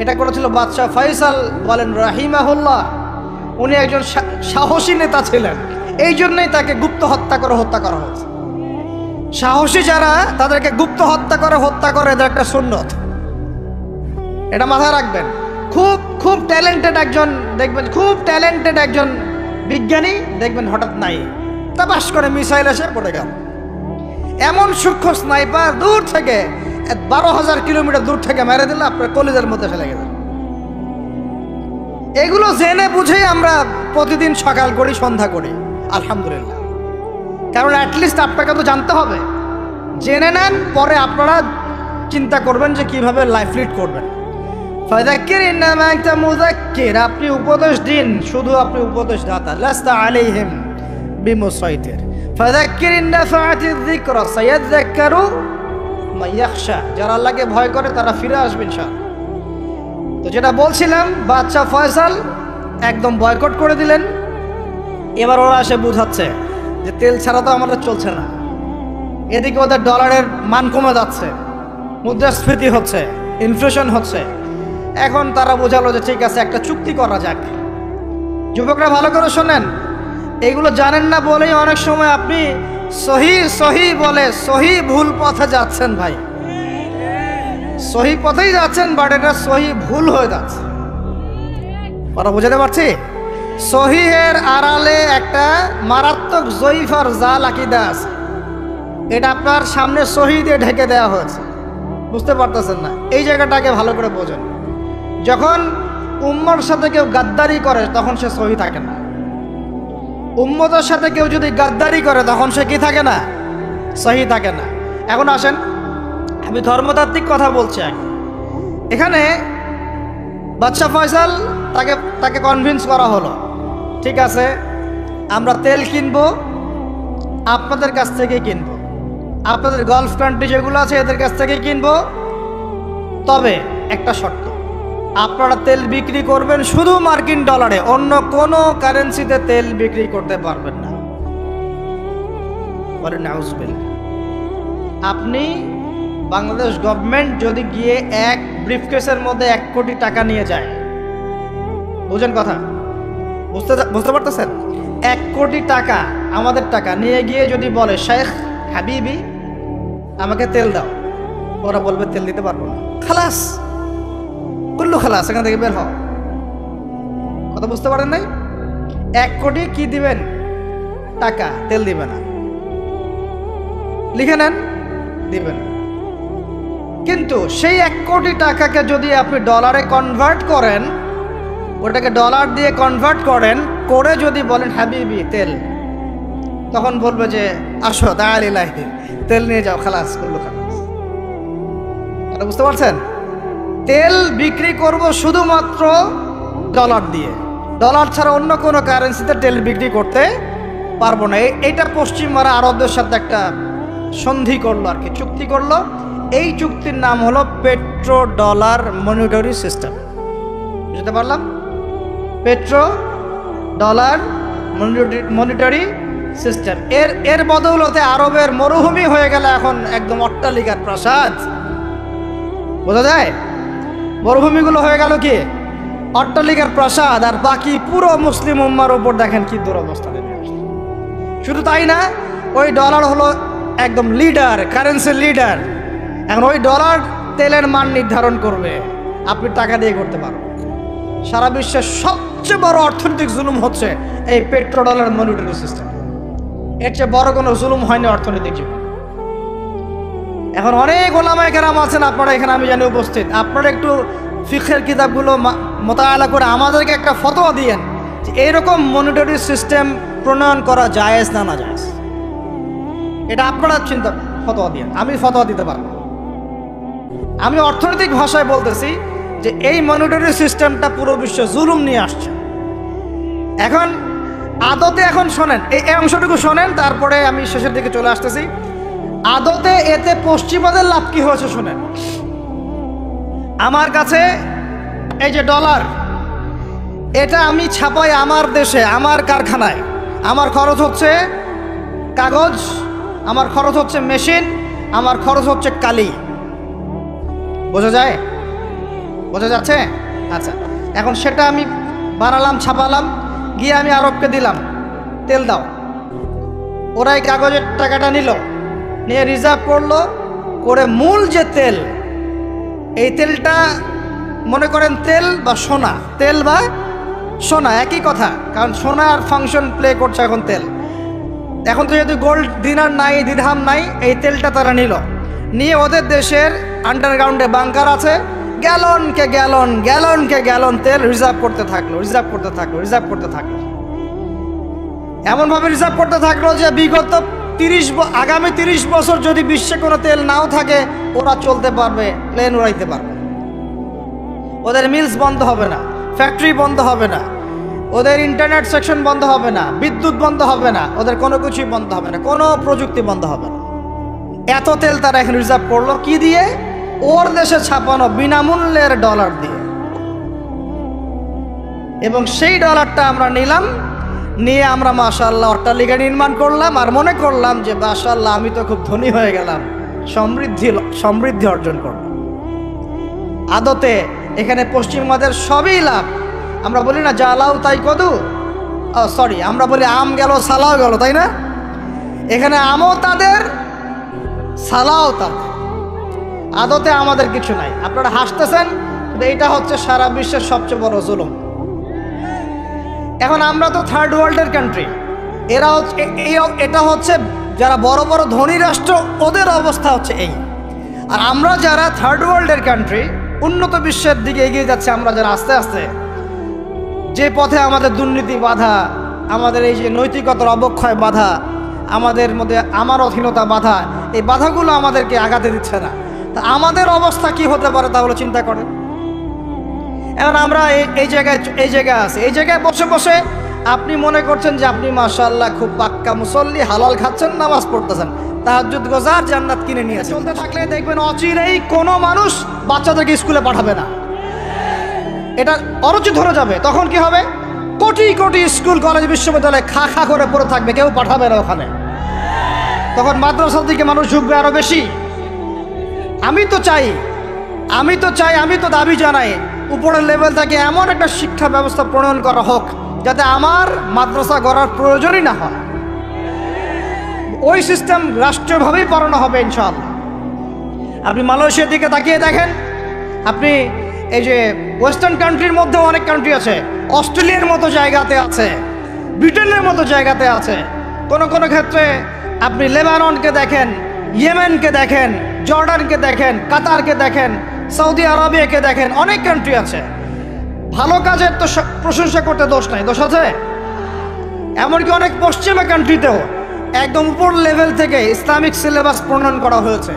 এটা করেছিল বাদশাহ ফয়সাল, বলেন রাহিমাহুল্লাহ। উনি একজন সাহসী নেতা ছিলেন, এই জন্যই তাকে গুপ্ত হত্যা করা হয়েছে। সাহসী যারা, তাদেরকে গুপ্ত হত্যা করে এদের একটা সুন্নত, এটা মাথায় রাখবেন। খুব ট্যালেন্টেড একজন দেখবেন, খুব ট্যালেন্টেড একজন বিজ্ঞানী দেখবেন, হঠাৎ নাই, তাবাস করে মিসাইল এসে পড়ে গেল। এমন সূক্ষ্ম স্নাইপার দূর থেকে 12,000 কিলোমিটার দূর থেকে মেরে দিল, আপনার কলিজার মধ্যে ফেলে গেল। এগুলো জেনে বুঝেই আমরা প্রতিদিন সকাল করি, সন্ধ্যা করি, আলহামদুলিল্লাহ। কারণ অ্যাটলিস্ট আপনাকে তো জানতে হবে। জেনে নেন, পরে আপনারা চিন্তা করবেন যে কিভাবে লাইফ লিড করবেন। ফাযাক্কির ইন্নামা আনতা মুযাক্কির, আপনি উপদেশ দিন, শুধু আপনি উপদেশ দাতা। লাস্তা আলাইহিম বিমুসাইতির। ফাযাক্কির ইন্নাফাআতিয যিকরা সায়াযাক্কারু মান ইয়াখশা, যারা আল্লাহকে ভয় করে তারা ফিরে আসবে ইনশাআল্লাহ। তো যেটা বলছিলাম, বাদশাহ ফয়সাল একদম বয়কট করে দিলেন। এবার ওরা এসে বুঝাচ্ছে যে তেল ছাড়া তো আমাদের চলছে না। এদিকে ওদের ডলারের মান কমে যাচ্ছে, মুদ্রাস্ফীতি হচ্ছে, ইনফ্লেশন হচ্ছে। এখন তারা বোঝালো যে ঠিক আছে, একটা চুক্তি করা যাক। যুবকরা ভালো করে শোনেন, এগুলো জানেন না বলেই অনেক সময় আপনি সহি সহি বলে সহি ভুল পথে যাচ্ছেন ভাই। সহি পথেই যাচ্ছেন, বাট এটা সহি ভুল হয়ে যাচ্ছে। কথা বোঝাতে পারছি? সহিহের আড়ালে একটা মারাত্মক জয়ীফ আর জাল আকীদা আছে। এটা আপনার সামনে সহি দিয়ে ঢেকে দেওয়া হয়েছে, বুঝতে পারতেছেন না। এই জায়গাটাকে ভালো করে বোঝেন। যখন উম্মর সাথে কেউ গাদ্দারি করে তখন সে সহি থাকে না। উম্মতের সাথে কেউ যদি গাদ্দারি করে তখন সে কি থাকে না? সহি থাকে না। এখন আসেন, আমি ধর্মতাত্ত্বিক কথা বলছি। এখানে বাদশা ফয়সাল তাকে কনভিন্স করা হলো, ঠিক আছে আমরা তেল কিনবো, আপনাদের কাছ থেকে কিনবো, আপনাদের গালফ কান্ট্রি যেগুলো আছে এদের কাছ থেকে কিনবো, তবে একটা শর্ত, আপনারা তেল বিক্রি করবেন শুধু মার্কিন ডলারে, অন্য কোনো কারেন্সিতে তেল বিক্রি করতে পারবেন না। বলেন নাউজুবিল্লাহ। আপনি বাংলাদেশ গভর্নমেন্ট যদি গিয়ে এক ব্রিফকেসের মধ্যে 1 কোটি টাকা নিয়ে যায়, বুঝেন কথা, বুঝতে পারতেছেন? 1 কোটি টাকা আমাদের টাকা নিয়ে গিয়ে যদি বলে শেখ হাবিবি আমাকে তেল দাও, ওরা বলবে তেল দিতে পারবো না, খালাস, কুল্লু খালাস, এখান থেকে বের হও। কথা বুঝতে পারেন নাই? 1 কোটি কি দিবেন? টাকা, তেল দিবে না। লিখে নেন, দিবে না। কিন্তু সেই 1 কোটি টাকাকে যদি আপনি ডলারে কনভার্ট করেন, ওটাকে ডলার দিয়ে কনভার্ট করেন, করে যদি বলেন হাবিবি তেল, তখন বলবে যে আসো দাঁড়ালিলাহি, তেল নিয়ে যাও, খালাস, কুল্লু খালাস। এটা বুঝতে পারছেন? তেল বিক্রি করব শুধুমাত্র ডলার দিয়ে, ডলার ছাড়া অন্য কোনো কারেন্সিতে তেল বিক্রি করতে পারবো না। এইটা পশ্চিমারা আরবদের সাথে একটা সন্ধি করলো আর কি, চুক্তি করলো। এই চুক্তির নাম হলো পেট্রো ডলার মনিটারি সিস্টেম। বুঝতে পারলাম? Petro dollar monetary system. এর বদৌলতে আরবের মরুভূমি হয়ে গেল এখন একদম অট্টালিকার প্রাসাদ। বোঝা যায়? মরুভূমিগুলো হয়ে গেল কি অট্টালিকার প্রাসাদ, আর বাকি পুরো মুসলিম উম্মার উপর দেখেন কি দুরবস্থা নেমে আসছে। শুধু তাই না, ওই ডলার হলো একদম লিডার, কারেন্সির লিডার। এখন ওই ডলার তেলের মান নির্ধারণ করবে, আপনি টাকা দিয়ে করতে পারবেন। সারা বিশ্বের সবচেয়ে বড় অর্থনৈতিক জুলুম হচ্ছে এই পেট্রো ডলার মনিটারি সিস্টেম। এর চেয়ে বড় কোনো জুলুম হয়নি অর্থনৈতিক জীবন। এখন অনেক ওলামায়ে কেরাম আছেন আপনারা এখানে, আমি জানি উপস্থিত, আপনারা একটু ফিকহের কিতাবগুলো মোতালা করে আমাদেরকে একটা ফতোয়া দিয়েন যে এইরকম মনিটারি সিস্টেম প্রণয়ন করা জায়েজ না না জায়েজ। এটা আপনারা চিন্তা ফতোয়া দিয়েন, আমি ফতোয়া দিতে পারবো। আমি অর্থনৈতিক ভাষায় বলতেছি যে এই মনিটারি সিস্টেমটা পুরো বিশ্ব জুলুম নিয়ে আসছে। এখন আদতে, এখন শোনেন এই অংশটুকু শোনেন, তারপরে আমি শেষের দিকে চলে আসতেছি। আদতে এতে পশ্চিমাদের লাভ কি হয়েছে শোনেন। আমার কাছে এই যে ডলার, এটা আমি ছাপাই আমার দেশে, আমার কারখানায়। আমার খরচ হচ্ছে কাগজ, আমার খরচ হচ্ছে মেশিন, আমার খরচ হচ্ছে কালি। বোঝা যায়? বোঝা যাচ্ছে? আচ্ছা, এখন সেটা আমি বানালাম, ছাপালাম, গিয়ে আমি আরবকে দিলাম তেল দাও। ওরা এই কাগজের টাকাটা নিল, নিয়ে রিজার্ভ করলো, করে মূল যে তেল, এই তেলটা মনে করেন তেল বা সোনা, তেল বা সোনা একই কথা, কারণ সোনার ফাংশন প্লে করছে এখন তেল। এখন তো যেহেতু গোল্ড দিনার নাই, দিরহাম নাই, এই তেলটা তারা নিল, নিয়ে ওদের দেশের আন্ডারগ্রাউন্ডে বাংকার আছে, গ্যালনকে গ্যালন গ্যালনকে গ্যালন তেল রিজার্ভ করতে থাকলো, রিজার্ভ করতে থাকলো, রিজার্ভ করতে থাকলো। এমনভাবে রিজার্ভ করতে থাকলো যে বিগত আগামী 30 বছর যদি বিশ্বে কোনো তেল নাও থাকে, ওরা চলতে পারবে, প্লেন উড়াইতে পারবে। ওদের মিলস বন্ধ হবে না, ফ্যাক্টরি বন্ধ হবে না, ওদের ইন্টারনেট সেকশন বন্ধ হবে না, বিদ্যুৎ বন্ধ হবে না, ওদের কোনো কিছুই বন্ধ হবে না, কোনো প্রযুক্তি বন্ধ হবে না। এত তেল তারা এখন রিজার্ভ করলো কি দিয়ে? ওর দেশে ছাপানো বিনামূল্যের ডলার দিয়ে। এবং সেই ডলারটা আমরা নিলাম, নিয়ে আমরা মাশাআল্লাহ অট্টালিকা নির্মাণ করলাম, আর মনে করলাম যে মাশাআল্লাহ আমি তো খুব ধনী হয়ে গেলাম, সমৃদ্ধি অর্জন করলাম। আদতে এখানে পশ্চিমাদের সবই লাভ। আমরা বলি না জ্বালাও তাই কদু, সরি, আমরা বলি আম গেল সালাও গেল, তাই না? এখানে আমও তাদের, সালাও তাদের, আদতে আমাদের কিছু নাই। আপনারা হাসতেছেন, এইটা হচ্ছে সারা বিশ্বের সবচেয়ে বড় জুলুম। এখন আমরা তো থার্ড ওয়ার্ল্ডের কান্ট্রি, এরা হচ্ছে এটা হচ্ছে যারা বড় বড় ধনী রাষ্ট্র, ওদের অবস্থা হচ্ছে এই। আর আমরা যারা থার্ড ওয়ার্ল্ডের কান্ট্রি, উন্নত বিশ্বের দিকে এগিয়ে যাচ্ছে, আমরা যারা আস্তে আস্তে যে পথে আমাদের দুর্নীতি বাধা, আমাদের এই যে নৈতিকতার অবক্ষয় বাধা, আমাদের মধ্যে আমার অধীনতা বাধা, এই বাধাগুলো আমাদেরকে আগাতে দিচ্ছে না। তা আমাদের অবস্থা কি হতে পারে তাহলে চিন্তা করেন। এখন আমরা এই জায়গায় আছি, এই জায়গায় বসে বসে আপনি মনে করছেন যে আপনি মাশাআল্লাহ খুব পাক্কা মুসল্লি, হালাল খাচ্ছেন, নামাজ পড়তেছেন, তাহাজ্জুদ গোজার, জান্নাত কিনে নিয়ে চলতে থাকলে দেখবেন অচিরেই কোনো মানুষ বাচ্চাদেরকে স্কুলে পাঠাবে না, এটা অরুচি ধরে যাবে। তখন কি হবে? কোটি কোটি স্কুল কলেজ বিশ্ববিদ্যালয়ে খা খা করে পড়ে থাকবে, কেউ পাঠাবে না ওখানে। তখন মাদ্রাসার দিকে মানুষ ঝুঁকবে আরো বেশি। আমি তো চাই, আমি তো দাবি জানাই উপরের লেভেল থেকে এমন একটা শিক্ষা ব্যবস্থা প্রণয়ন করা হোক যাতে আমার মাদ্রাসা গড়ার প্রয়োজনই না হয়। ওই সিস্টেম রাষ্ট্রীয়ভাবেই পড়ানো হবে ইনশাআল্লাহ। আপনি মালয়েশিয়ার দিকে তাকিয়ে দেখেন, আপনি এই যে ওয়েস্টার্ন কান্ট্রির মধ্যে অনেক কান্ট্রি আছে, অস্ট্রেলিয়ার মতো জায়গাতে আছে, ব্রিটেনের মতো জায়গাতে আছে, কোনো কোনো ক্ষেত্রে আপনি লেবাননকে দেখেন, ইয়েমেনকে দেখেন, জর্ডানকে দেখেন, কাতারকে দেখেন, সৌদি আরবিয়াকে দেখেন, অনেক কান্ট্রি আছে। ভালো কাজের তো প্রশংসা করতে দোষ নাই, দোষ আছে? এমনকি অনেক পশ্চিমা কান্ট্রিতেও একদম উপর লেভেল থেকে ইসলামিক সিলেবাস প্রণয়ন করা হয়েছে।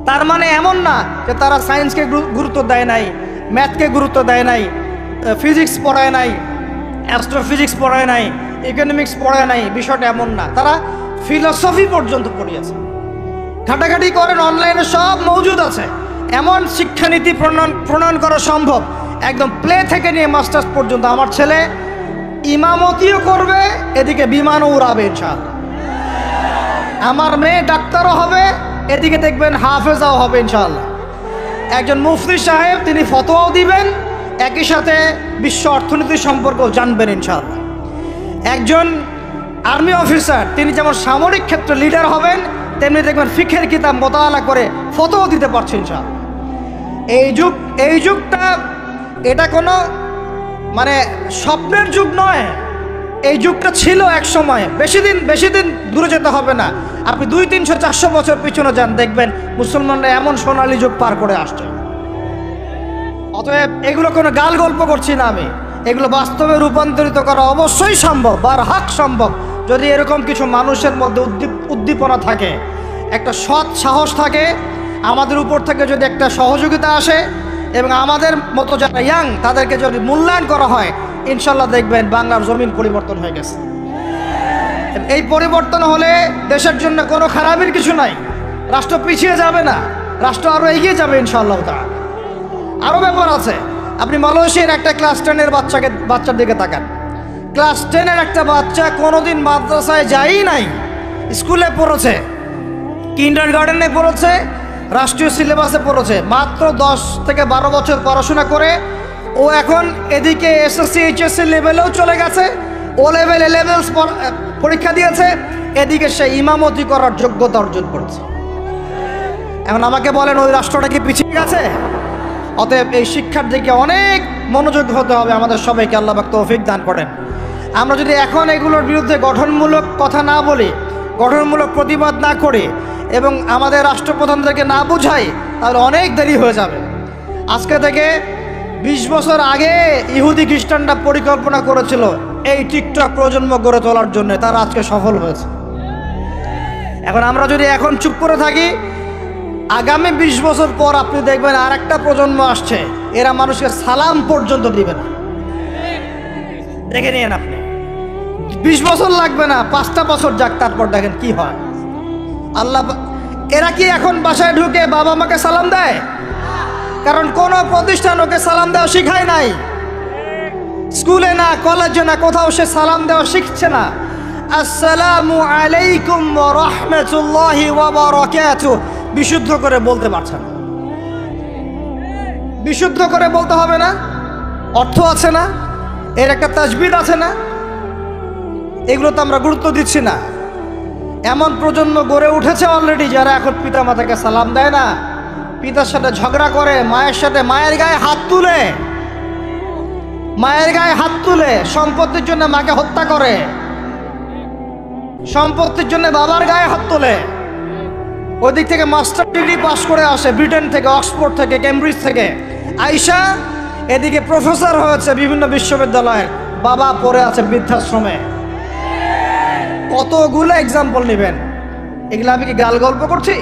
তার মানে এমন না যে তারা সায়েন্সকে গুরুত্ব দেয় নাই, ম্যাথকে গুরুত্ব দেয় নাই, ফিজিক্স পড়ায় নাই, অ্যাস্ট্রোফিজিক্স পড়ায় নাই, ইকোনমিক্স পড়ায় নাই, বিষয়টা এমন না। তারা ফিলসফি পর্যন্ত পড়িয়েছে। ঘাটাঘাটি করেন, অনলাইনে সব মজুদ আছে। এমন শিক্ষানীতি প্রণয়ন করা সম্ভব, একদম প্লে থেকে নিয়ে মাস্টার্স পর্যন্ত। আমার ছেলে ইমামতিও করবে, এদিকে বিমানও উড়াবে ইনশাআল্লাহ। আমার মেয়ে ডাক্তারও হবে, এদিকে দেখবেন হাফেজাও হবে ইনশাআল্লাহ। একজন মুফতি সাহেব, তিনি ফতোয়াও দিবেন, একই সাথে বিশ্ব অর্থনীতি সম্পর্কেও জানবেন ইনশাআল্লাহ। একজন আর্মি অফিসার, তিনি যেমন সামরিক ক্ষেত্রে লিডার হবেন, তেমনি দেখবেন ফিকহের কিতাব মোতালা করে ফতোয়া দিতে পারছেন ইনশাআল্লাহ। এই যুগটা এটা কোনো মানে স্বপ্নের যুগ নয়, এই যুগটা ছিল এক সময়। বেশি দিন দূরে যেতে হবে না, আপনি 200, 300, 400 বছর পিছনে যান, দেখবেন মুসলমানরা এমন সোনালী যুগ পার করে আসছে। অতএব এগুলো কোনো গাল গল্প করছি না আমি, এগুলো বাস্তবে রূপান্তরিত করা অবশ্যই সম্ভব, বারহাক সম্ভব, যদি এরকম কিছু মানুষের মধ্যে উদ্দীপনা থাকে, একটা সৎ সাহস থাকে, আমাদের উপর থেকে যদি একটা সহযোগিতা আসে এবং আমাদের মতো যারা ইয়াং তাদেরকে যদি মূল্যায়ন করা হয়, ইনশাল্লাহ দেখবেন বাংলার জমিন পরিবর্তন হয়ে গেছে। এই পরিবর্তন হলে দেশের জন্য কোনো খারাপের কিছু নাই, রাষ্ট্র পিছিয়ে যাবে না, রাষ্ট্র আরও এগিয়ে যাবে ইনশাআল্লাহ। আরও ব্যাপার আছে। আপনি মালয়েশিয়ার একটা ক্লাস 10-এর বাচ্চার দিকে তাকান। ক্লাস 10-এর একটা বাচ্চা কোনোদিন মাদ্রাসায় যায়ই নাই, স্কুলে পড়েছে, কিন্ডারগার্টেনে পড়েছে, রাষ্ট্রীয় সিলেবাসে পড়েছে, মাত্র 10 থেকে 12 বছর পড়াশোনা করে ও এখন এদিকে এসএসসি এইচএসসি লেভেলেও চলে গেছে, ও লেভেল এ লেভেলস পরীক্ষা দিয়েছে, এদিকে সে ইমামতি করার যোগ্যতা অর্জন করেছে। এখন আমাকে বলেন ওই রাষ্ট্রটা কি পিছিয়ে গেছে? অতএব এই শিক্ষার দিকে অনেক মনোযোগ হতে হবে আমাদের সবাইকে, আল্লাহ পাক তৌফিক দান করেন। আমরা যদি এখন এগুলোর বিরুদ্ধে গঠনমূলক কথা না বলি, গঠনমূলক প্রতিবাদ না করি এবং আমাদের রাষ্ট্রপ্রধানদেরকে না বুঝাই, তাহলে অনেক দেরি হয়ে যাবে। আজকে থেকে 20 বছর আগে ইহুদি খ্রিস্টানরা পরিকল্পনা করেছিল এই টিকটক প্রজন্ম গড়ে তোলার জন্য, তারা আজকে সফল হয়েছে। এখন আমরা যদি এখন চুপ করে থাকি, আগামী 20 বছর পর আপনি দেখবেন আর একটা প্রজন্ম আসছে, এরা মানুষকে সালাম পর্যন্ত দিবে না। দেখে নিন আপনি, 20 বছর লাগবে না, 5টা বছর যাক, তারপর দেখেন কি হয়। আল্লাহ, এরা কি এখন বাসায় ঢুকে বাবা মাকে সালাম দেয়? কারণ কোনো প্রতিষ্ঠান ওকে সালাম দেওয়া শিখায় নাই, স্কুলে না, কলেজে না, কোথাও সে সালাম দেওয়া শিখছে না। আসসালামু আলাইকুম ওয়া রাহমাতুল্লাহি ওয়া বারাকাতুহু বিশুদ্ধ করে বলতে পারছে না। বিশুদ্ধ করে বলতে হবে না? অর্থ আছে না? এর একটা তাজবিদ আছে না? এগুলো তো আমরা গুরুত্ব দিচ্ছি না। এমন প্রজন্ম গড়ে উঠেছে অলরেডি যারা এখন পিতা মাতাকে সালাম দেয় না, পিতার সাথে ঝগড়া করে, মায়ের সাথে মায়ের গায়ে হাত তুলে, মায়ের গায়ে হাত তুলে, সম্পত্তির জন্য মাকে হত্যা করে, সম্পত্তির জন্য বাবার গায়ে হাত তোলে। ওদিক থেকে মাস্টার ডিগ্রি পাস করে আসে ব্রিটেন থেকে, অক্সফোর্ড থেকে, কেমব্রিজ থেকে আইসা এদিকে প্রফেসর হয়েছে বিভিন্ন বিশ্ববিদ্যালয়ের, বাবা পড়ে আছে বৃদ্ধাশ্রমে। কতগুলো এক্সাম্পল নেবেন। এগুলো আমি কি গাল গল্প করছি?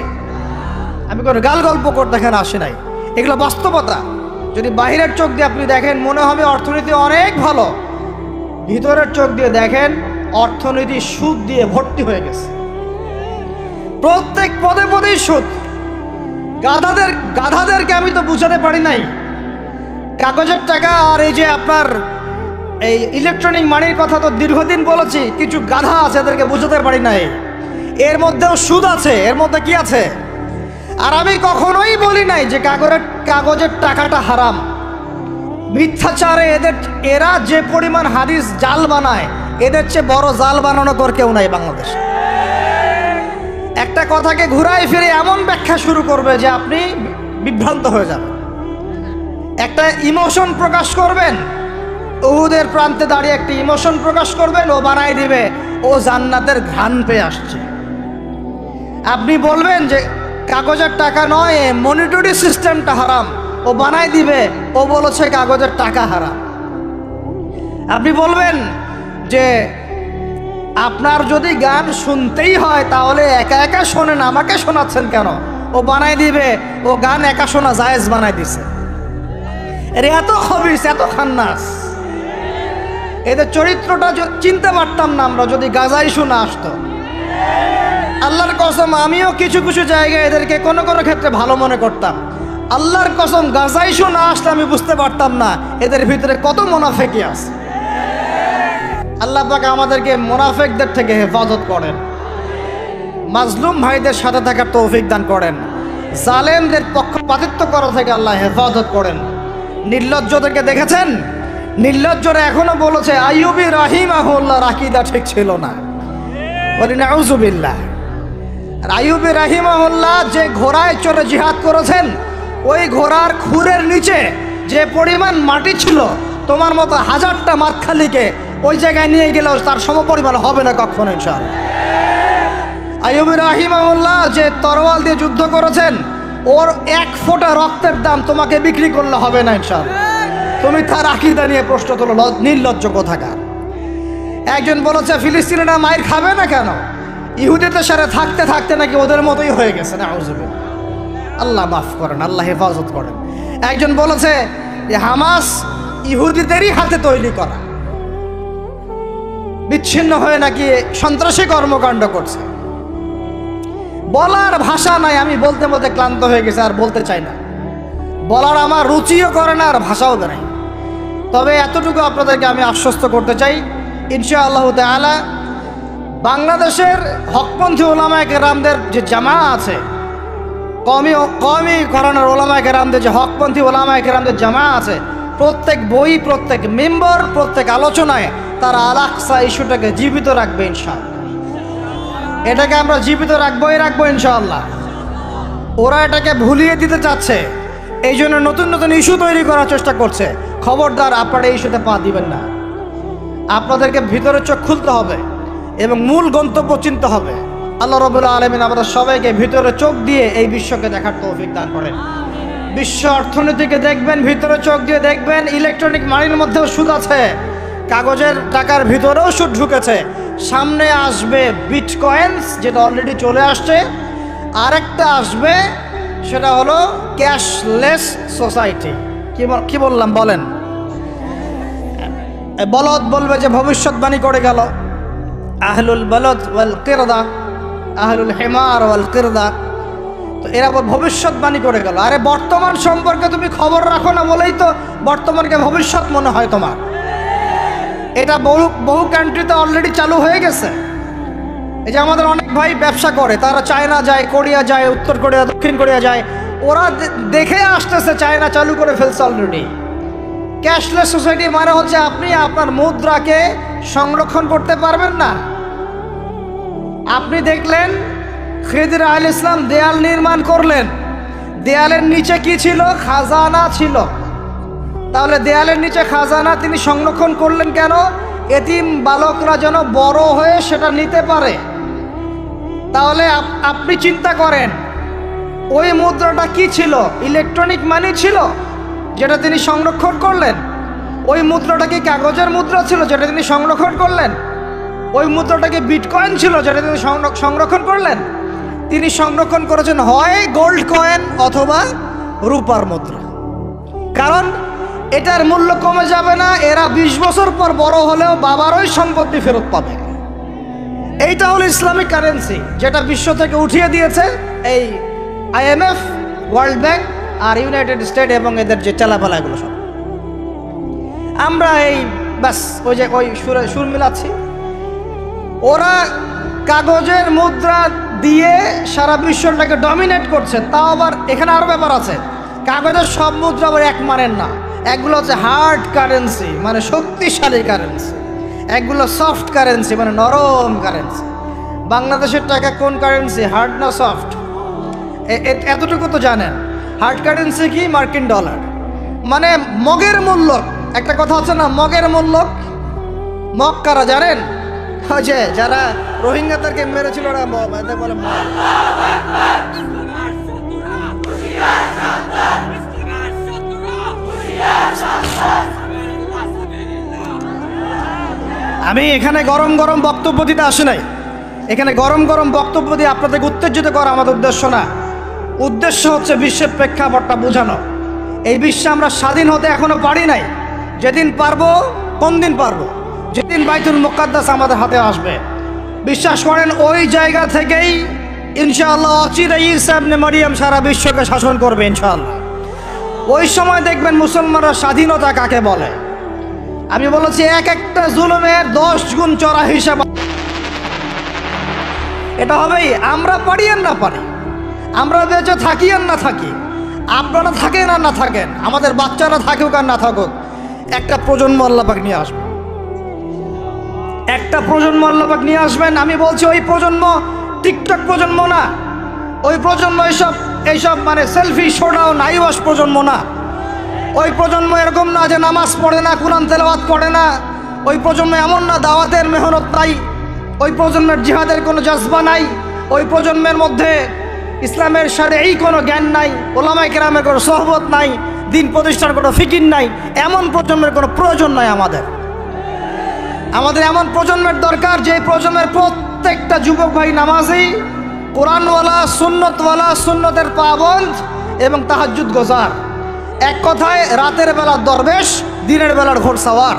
আমি কোনো গাল গল্প করতে এখানে আসি নাই, এগুলো বাস্তবতা। যদি বাহিরের চোখ দিয়ে আপনি দেখেন মনে হবে অর্থনীতি অনেক ভালো, ভিতরের চোখ দিয়ে দেখেন অর্থনীতি সুদ দিয়ে ভর্তি হয়ে গেছে। প্রত্যেক পদে পদেই সুদ। গাধাদেরকে আমি তো বুঝাতে পারি নাই। কাগজের টাকা আর এই যে আপনার এই ইলেকট্রনিক মানির কথা তো দীর্ঘদিন বলেছি, কিছু গাধা আছে এদেরকে বুঝাতে পারি নাই। এর মধ্যেও সুদ আছে, এর মধ্যে কি আছে? আর আমি কখনোই বলি নাই যে কাগজের টাকাটা হারাম। মিথ্যাচারে এরা যে পরিমাণ হাদিস জাল বানায়, এদের চেয়ে বড় জাল বানানো কর কেউ নাই বাংলাদেশে। একটা কথাকে ঘুরাই ফিরে এমন ব্যাখ্যা শুরু করবে যে আপনি বিভ্রান্ত হয়ে যাবেন। একটা ইমোশন প্রকাশ করবেন, উহুদের প্রান্তে দাঁড়িয়ে একটা ইমোশন প্রকাশ করবেন, ও বানাই দিবে ও জান্নাতের ঘ্রাণ পেয়ে আসছে। আপনি বলবেন যে কাগজের টাকা নয়, মনিটরি সিস্টেমটা হারাম, ও বানাই দিবে ও বলেছে কাগজের টাকা হারাম। আপনি বলবেন যে আপনার যদি গান শুনতেই হয় তাহলে একা একা শোনেন, আমাকে শোনাচ্ছেন কেন? ও বানাই দিবে ও গান একা শোনা জায়েজ বানাই দিছে। এর এত খবিস, এত খান্নাস, এদের চরিত্রটা চিনতে পারতাম না আমরা যদি গাজাই শোনা আসতো। আল্লাহর কসম আমিও কিছু কিছু জায়গায় এদেরকে কোনো কোনো ক্ষেত্রে ভালো মনে করতাম। আল্লাহর কসম গাজাই শোনা আসলে আমি বুঝতে পারতাম না এদের ভিতরে কত মুনাফিকি আছে। আল্লাহ পাক আমাদেরকে মুনাফিকদের থেকে হেফাজত করেন, মাজলুম ভাইদের সাথে থাকার তৌফিক দান করেন, জালেমদের পক্ষপাতিত্ব করা থেকে আল্লাহ হেফাজত করেন। নির্লজ্জদেরকে দেখেছেন? নির্লজ্জরা এখনো বলেছে আইয়ুবী রাহিমাহুল্লাহর আকীদা ঠিক ছিল না। বলি নাউযুবিল্লাহ। আর আইয়ুবী রাহিমাহুল্লাহ যে ঘোড়ায় চড়ে জিহাদ করেছেন, ওই ঘোড়ার খুরের নিচে যে পরিমাণ মাটি ছিল, তোমার মতো হাজারটা মাতখালিকে ওই জায়গায় নিয়ে গেলেও তার সমপরিমাণ হবে না কখনো ইনশাআল্লাহ। আইয়ুবী রাহিমাহুল্লাহ যে তরোয়াল দিয়ে যুদ্ধ করেছেন, ওর এক ফোঁটা রক্তের দাম তোমাকে বিক্রি করলে হবে না ইনশাআল্লাহ। তুমি তার আকীদা নিয়ে প্রশ্ন তোলো, নির্লজ্জ কোথাকার। একজন বলেছে ফিলিস্তিনিরা মায়ের খাবে না কেন? ইহুদিদের সাথে থাকতে থাকতে নাকি ওদের মতোই হয়ে গেছে। নাউযুবিল্লাহ। আল্লাহ মাফ করেন, আল্লাহ হেফাজত করেন। একজন বলেছে যে হামাস ইহুদিদেরই হাতে তৈরি করা, বিচ্ছিন্ন হয়ে নাকি সন্ত্রাসী কর্মকাণ্ড করছে। বলার ভাষা নাই, আমি বলতে বলতে ক্লান্ত হয়ে গেছে, আর বলতে চাই না। বলার আমার রুচিও করে না, আর ভাষাও নাই। তবে এতটুকু আপনাদেরকে আমি আশ্বস্ত করতে চাই, ইনশাআল্লাহ তাআলা বাংলাদেশের হকপন্থী ওলামায়ে কেরামদের যে জামা আছে, কওমি ঘরানার ওলামায়ে কেরামদের যে হকপন্থী ওলামায়ে কেরামদের জামা আছে, প্রত্যেক বই, প্রত্যেক মেম্বার, প্রত্যেক আলোচনায় তারা আল আকসা ইস্যুটাকে জীবিত রাখবে ইনশাআল্লাহ। এটাকে আমরা জীবিত রাখবো ইনশাআল্লাহ। ওরা এটাকে ভুলিয়ে দিতে চাচ্ছে, এই জন্য নতুন নতুন ইস্যু তৈরি করার চেষ্টা করছে। খবরদার আপনারা এই ইস্যুতে পা দিবেন না। আপনাদেরকে ভিতরে চোখ খুলতে হবে এবং মূল গন্তব্য চিনতে হবে। আল্লাহ রাব্বুল আলামিন আমাদের সবাইকে ভিতরে চোখ দিয়ে এই বিশ্বকে দেখার তৌফিক দান করেন। বিশ্ব অর্থনীতিকে দেখবেন, ভিতরে চোখ দিয়ে দেখবেন ইলেকট্রনিক মানির মধ্যেও সুদ আছে, কাগজের টাকার ভিতরেও সুদ ঢুকেছে। সামনে আসবে বিটকয়েন্স, যেটা অলরেডি চলে আসছে। আরেকটা আসবে, সেটা হলো ক্যাশলেস সোসাইটি। কি বললাম বলেন? বলদ বলবে যে ভবিষ্যৎবাণী করে গেল, আহলুল বলদ ওয়াল কিরদা, আহলুল হিমার ওয়াল কিরদা। তো এরা ভবিষ্যৎবাণী করে গেল। আরে বর্তমান সম্পর্কে তুমি খবর রাখো না বলেই তো বর্তমানকে ভবিষ্যৎ মনে হয় তোমার। এটা বহু কান্ট্রিতে অলরেডি চালু হয়ে গেছে। এই যে আমাদের অনেক ভাই ব্যবসা করে, তারা চায়না যায়, কোরিয়া যায়, উত্তর কোরিয়া, দক্ষিণ কোরিয়া যায়। ওরা দেখে আসতেছে চায়না চালু করে ফেলছে অলরেডি। ক্যাশলেস সোসাইটি মানে হচ্ছে আপনি আপনার মুদ্রাকে সংরক্ষণ করতে পারবেন না। আপনি দেখলেন খিদির আলাইহিস সালাম দেয়াল নির্মাণ করলেন, দেয়ালের নিচে কি ছিল? খাজানা ছিল। তাহলে দেয়ালের নিচে খাজানা তিনি সংরক্ষণ করলেন কেন? এতিম বালকরা যেন বড় হয়ে সেটা নিতে পারে। তাহলে আপনি চিন্তা করেন ওই মুদ্রাটা কি ছিল? ইলেকট্রনিক মানি ছিল যেটা তিনি সংরক্ষণ করলেন। ওই মুদ্রাটা কি কাগজের মুদ্রা ছিল যেটা তিনি সংরক্ষণ করলেন? ওই মুদ্রাটা কি বিটকয়েন ছিল যেটা তিনি সংরক্ষণ করলেন? তিনি সংরক্ষণ করেছেন হয় গোল্ড কয়েন অথবা রূপার মুদ্রা। কারণ এটার মূল্য কমে যাবে না, এরা 20 বছর পর বড় হলেও বাবারই সম্পত্তি ফেরত পাবে। এইটা হলো ইসলামিক কারেন্সি, যেটা বিশ্ব থেকে উঠিয়ে দিয়েছে এই IMF, ওয়ার্ল্ড ব্যাংক আর ইউনাইটেড স্টেট এবং এদের যে চালাপালা এগুলো সব। আমরা এই ব্যাস ওই সুর মিলাচ্ছি। ওরা কাগজের মুদ্রা দিয়ে সারা বিশ্বটাকে ডমিনেট করছে। তাও আবার এখানে আরও ব্যাপার আছে, কাগজের সব মুদ্রা আবার এক মানের না। একগুলো হচ্ছে হার্ড কারেন্সি মানে শক্তিশালী কারেন্সি, একগুলো সফট কারেন্সি মানে নরম কারেন্সি। বাংলাদেশের টাকা কোন কারেন্সি, হার্ড না সফট? এতটুকু তো জানেন। হার্ড কারেন্সি কি? মার্কিন ডলার, মানে মগের মূল্য। একটা কথা হচ্ছে না, মগের মূল্য। মগ কারা জানেন? ওই যে যারা রোহিঙ্গাদেরকে মেরেছিল ওরা এদের বলে মগ। আমি এখানে গরম গরম বক্তব্য দিতে আসি নাই। এখানে গরম গরম বক্তব্য দিয়ে আপনাদেরকে উত্তেজিত করা আমাদের উদ্দেশ্য না। উদ্দেশ্য হচ্ছে বিশ্বের প্রেক্ষাপটটা বোঝানো। এই বিশ্বে আমরা স্বাধীন হতে এখনো পারি নাই। যেদিন পারবো, কোন দিন পারবো? যেদিন বাইতুল মুকাদ্দাস আমাদের হাতে আসবে। বিশ্বাস করেন ওই জায়গা থেকেই ইনশাআল্লাহ অচিরে ঈসা ইবনে মারইয়াম সারা বিশ্বকে শাসন করবে ইনশাআল্লাহ। ওই সময় দেখবেন মুসলমানরা স্বাধীনতা কাকে বলে। আমি বলেছি এক একটা জুলুমের 10 গুণ চড়া হিসাব। এটা হবেই, আমরা পারি আর না পারি, আমরা বেঁচে থাকি আর না থাকি, আপনারা থাকেন আর না থাকেন, আমাদের বাচ্চারা থাকুক আর না থাকুক, একটা প্রজন্ম আল্লাহ পাক নিয়ে আসবেন। একটা প্রজন্ম আল্লাহ পাক নিয়ে আসবেন। আমি বলছি ওই প্রজন্ম টিকটক প্রজন্ম না, ওই প্রজন্ম এইসব মানে সেলফি শোডাও নাইওয়াস প্রজন্ম না। ওই প্রজন্ম এরকম না যে নামাজ পড়ে না, কুরআন তেলাওয়াত করে না। ওই প্রজন্ম এমন না দাওয়াতের মেহনত নাই, ওই প্রজন্মের জিহাদের কোনো জজবা নাই, ওই প্রজন্মের মধ্যে ইসলামের শারঈ কোনো জ্ঞান নাই, ওলামায়ে কেরামের কোনো সোহবত নাই, দিন প্রতিষ্ঠার কোনো ফিকির নাই। এমন প্রজন্মের কোনো প্রয়োজন নাই আমাদের। আমাদের এমন প্রজন্মের দরকার যে প্রজন্মের প্রত্যেকটা যুবক ভাই নামাজি, কোরআনওয়ালা, সুন্নতওয়ালা, সুন্নতের পাবন্দ এবং তাহাজ্জুদ গোজার। এক কথায় রাতের বেলার দরবেশ, দিনের বেলার ঘোড়সাওয়ার।